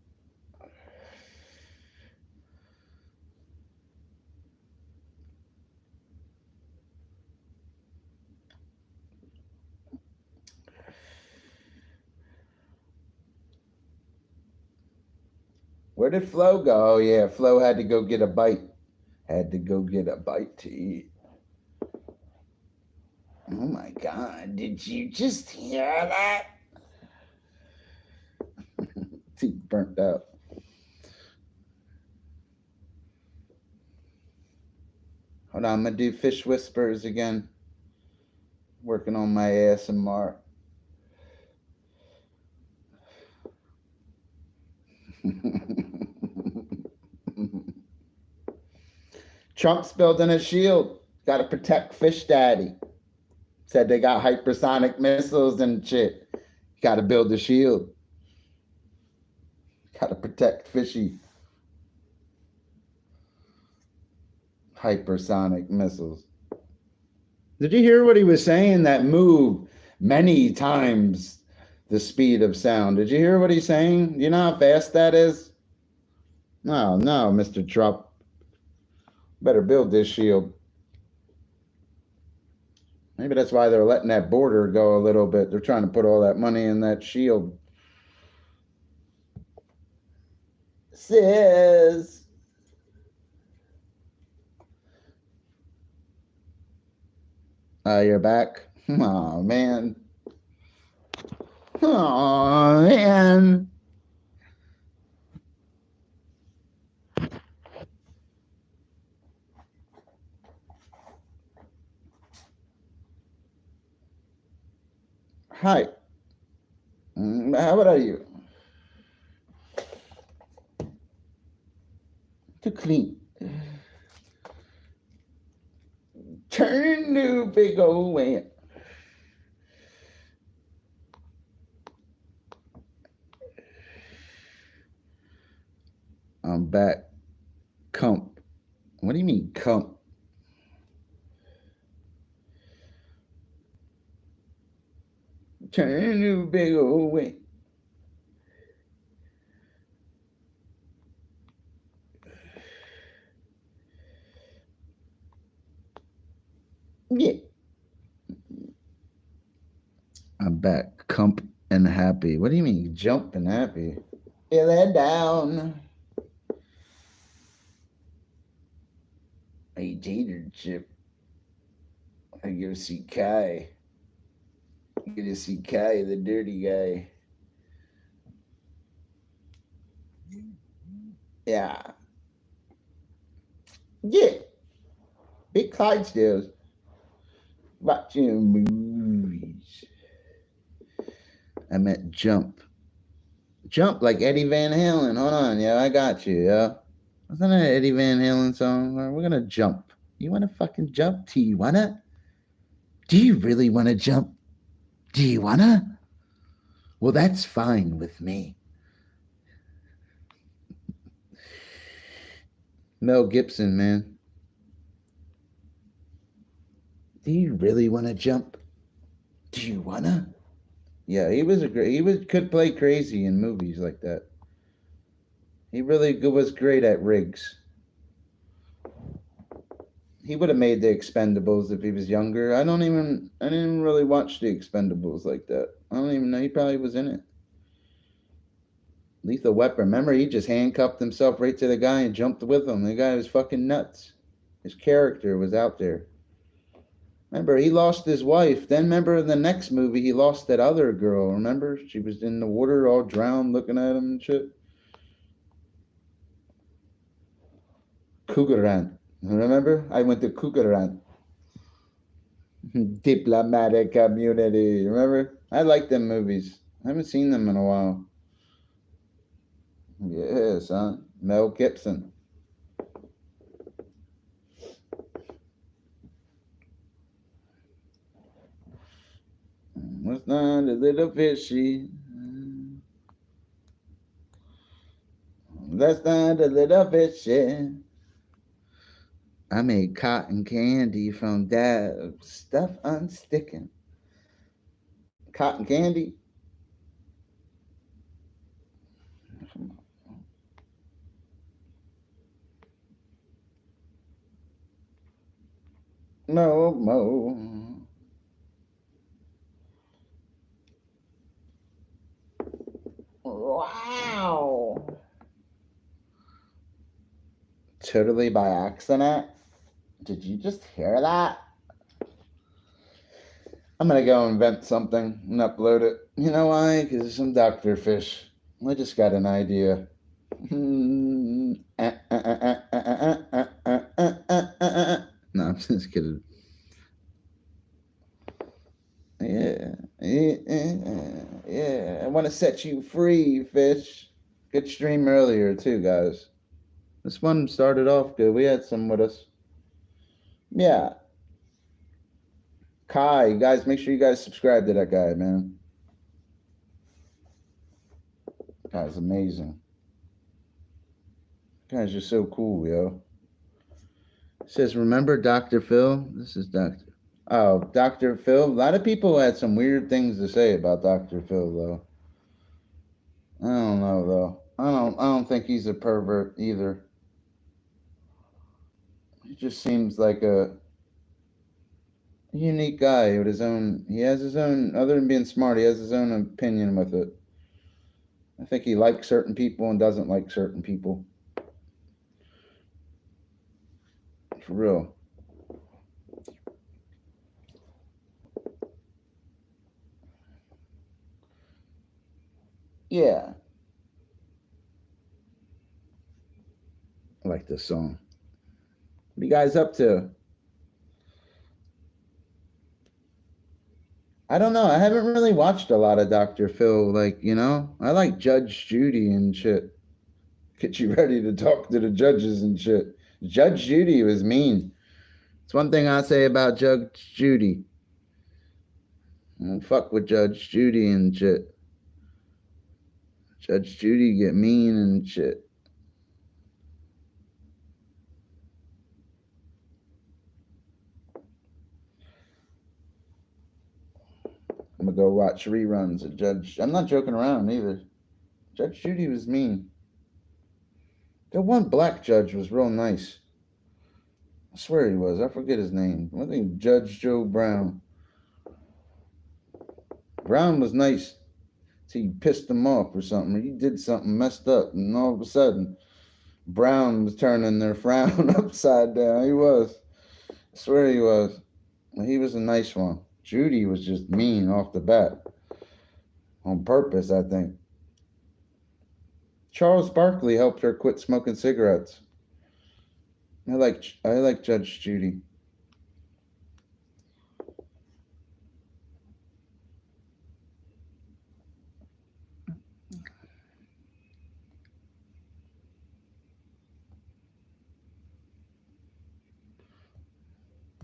Where did Flo go? Oh, yeah, Flo had to go get a bite. Had to go get a bite to eat. Oh my God, did you just hear that? Teeth burnt out. Hold on, I'm gonna do fish whispers again. Working on my ASMR. Trump's building a shield. Got to protect Fish Daddy. Said they got hypersonic missiles and shit. Got to build a shield. Got to protect Fishy. Hypersonic missiles. Did you hear what he was saying? That move many times the speed of sound. Did you hear what he's saying? Do you know how fast that is? No, Mr. Trump. Better build this shield. Maybe that's why they're letting that border go a little bit. They're trying to put all that money in that shield. Sis. You're back? Oh, man. Oh, man. Hi. How old are you? To clean. Turn to big old man. I'm back. Comp. What do you mean, comp? Turn to big old man. Yeah. I'm back. Comp and happy. What do you mean, jump and happy? Feel it down. A tater chip. I go see Kai. I get to see Kai, the dirty guy. Yeah. Yeah. Big Clydesdales. Watching movies. I meant jump. Jump like Eddie Van Halen. Hold on, yo. I got you, yo. Wasn't that an Eddie Van Halen song? We're gonna jump. You wanna fucking jump? Do you wanna? Do you really wanna jump? Do you wanna? Well, that's fine with me. Mel Gibson, man. Do you really wanna jump? Do you wanna? Yeah, he could play crazy in movies like that. He really was great at rigs. He would have made the Expendables if he was younger. I didn't even really watch the Expendables like that. I don't even know. He probably was in it. Lethal Weapon. Remember, he just handcuffed himself right to the guy and jumped with him. The guy was fucking nuts. His character was out there. Remember, he lost his wife. Then remember in the next movie, he lost that other girl. Remember? She was in the water all drowned looking at him and shit. Kugaran. Remember? I went to Kugaran. Diplomatic community. Remember? I like them movies. I haven't seen them in a while. Yeah, son. Mel Gibson. What's not a little fishy? That's not a little fishy. I made cotton candy from that stuff unsticking. Cotton candy? No more. Wow. Totally by accident? Did you just hear that? I'm gonna go invent something and upload it. You know why? Because I'm Dr. Fish. I just got an idea. No, I'm just kidding. Yeah. I want to set you free, Fish. Good stream earlier, too, guys. This one started off good. We had some with us. Yeah. Kai, guys, make sure you guys subscribe to that guy, man. Guy's amazing. Guy's just so cool, yo. It says, remember Dr. Phil? This is Dr. Oh, Dr. Phil. A lot of people had some weird things to say about Dr. Phil, though. I don't know, though. I don't think he's a pervert either. He just seems like a unique guy with his own. He has his own. Other than being smart, he has his own opinion with it. I think he likes certain people and doesn't like certain people. For real. Yeah. I like this song. What are you guys up to? I don't know. I haven't really watched a lot of Dr. Phil. Like, I like Judge Judy and shit. Get you ready to talk to the judges and shit. Judge Judy was mean. It's one thing I say about Judge Judy. I don't fuck with Judge Judy and shit. Judge Judy get mean and shit. I'm gonna go watch reruns of Judge. I'm not joking around either. Judge Judy was mean. The one black judge was real nice. I swear he was. I forget his name. I think Judge Joe Brown. Brown was nice. He pissed him off or something. He did something messed up, and all of a sudden, Brown was turning their frown upside down. He was. I swear he was. He was a nice one. Judy was just mean off the bat. On purpose, I think. Charles Barkley helped her quit smoking cigarettes. I like Judge Judy.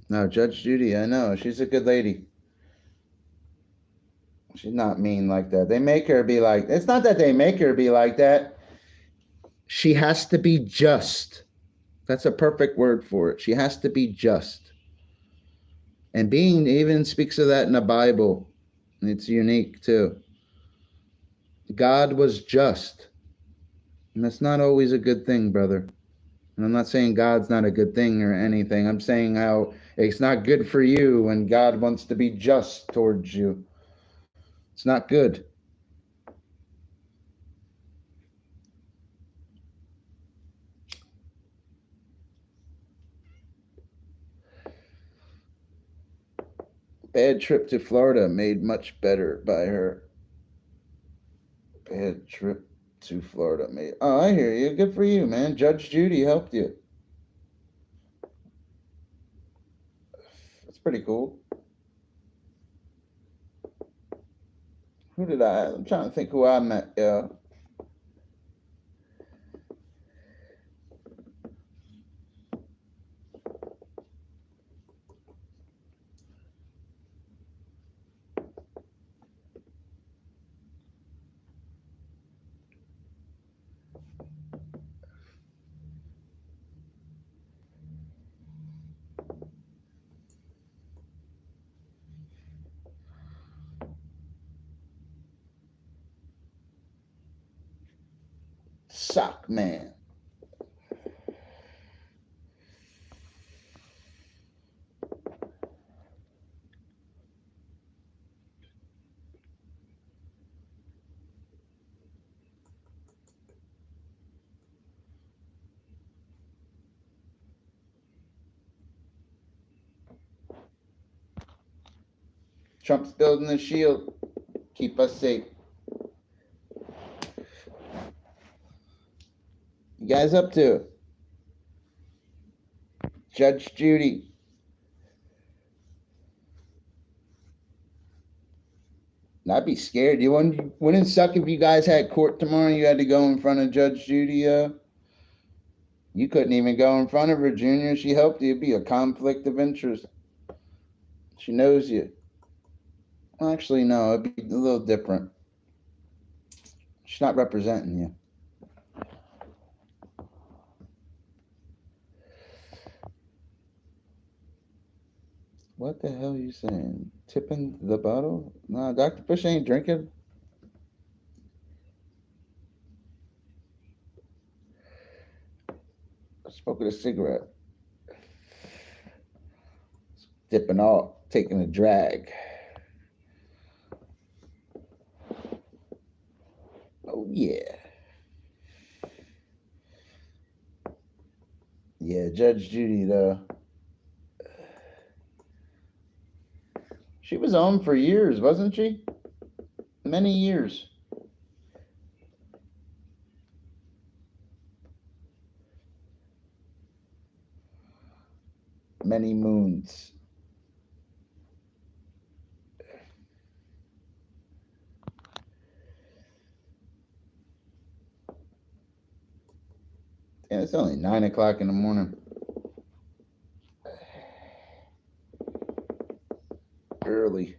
No, Judge Judy, I know. She's a good lady. She's not mean like that. They make her be like, it's not that they make her be like that. She has to be just. That's a perfect word for it. She has to be just. And being even speaks of that in the Bible. It's unique too. God was just. And that's not always a good thing, brother. And I'm not saying God's not a good thing or anything. I'm saying how it's not good for you when God wants to be just towards you. It's not good. Bad trip to Florida made much better by her. Bad trip to Florida made. Oh, I hear you. Good for you, man. Judge Judy helped you. That's pretty cool. I'm trying to think who I met. Yeah. Sock man. Trump's building a shield. Keep us safe. You guys up to? Judge Judy. I'd be scared. Wouldn't it suck if you guys had court tomorrow and you had to go in front of Judge Judy? You couldn't even go in front of her, Junior. She helped you. It'd be a conflict of interest. She knows you. Well, actually, no, it'd be a little different. She's not representing you. What the hell are you saying? Tipping the bottle? Nah, Dr. Fish ain't drinking. Smoking a cigarette. Dipping off, taking a drag. Oh, yeah. Yeah, Judge Judy, though. She was on for years, wasn't she? Many years. Many moons. Yeah, it's only 9 o'clock in the morning. Early.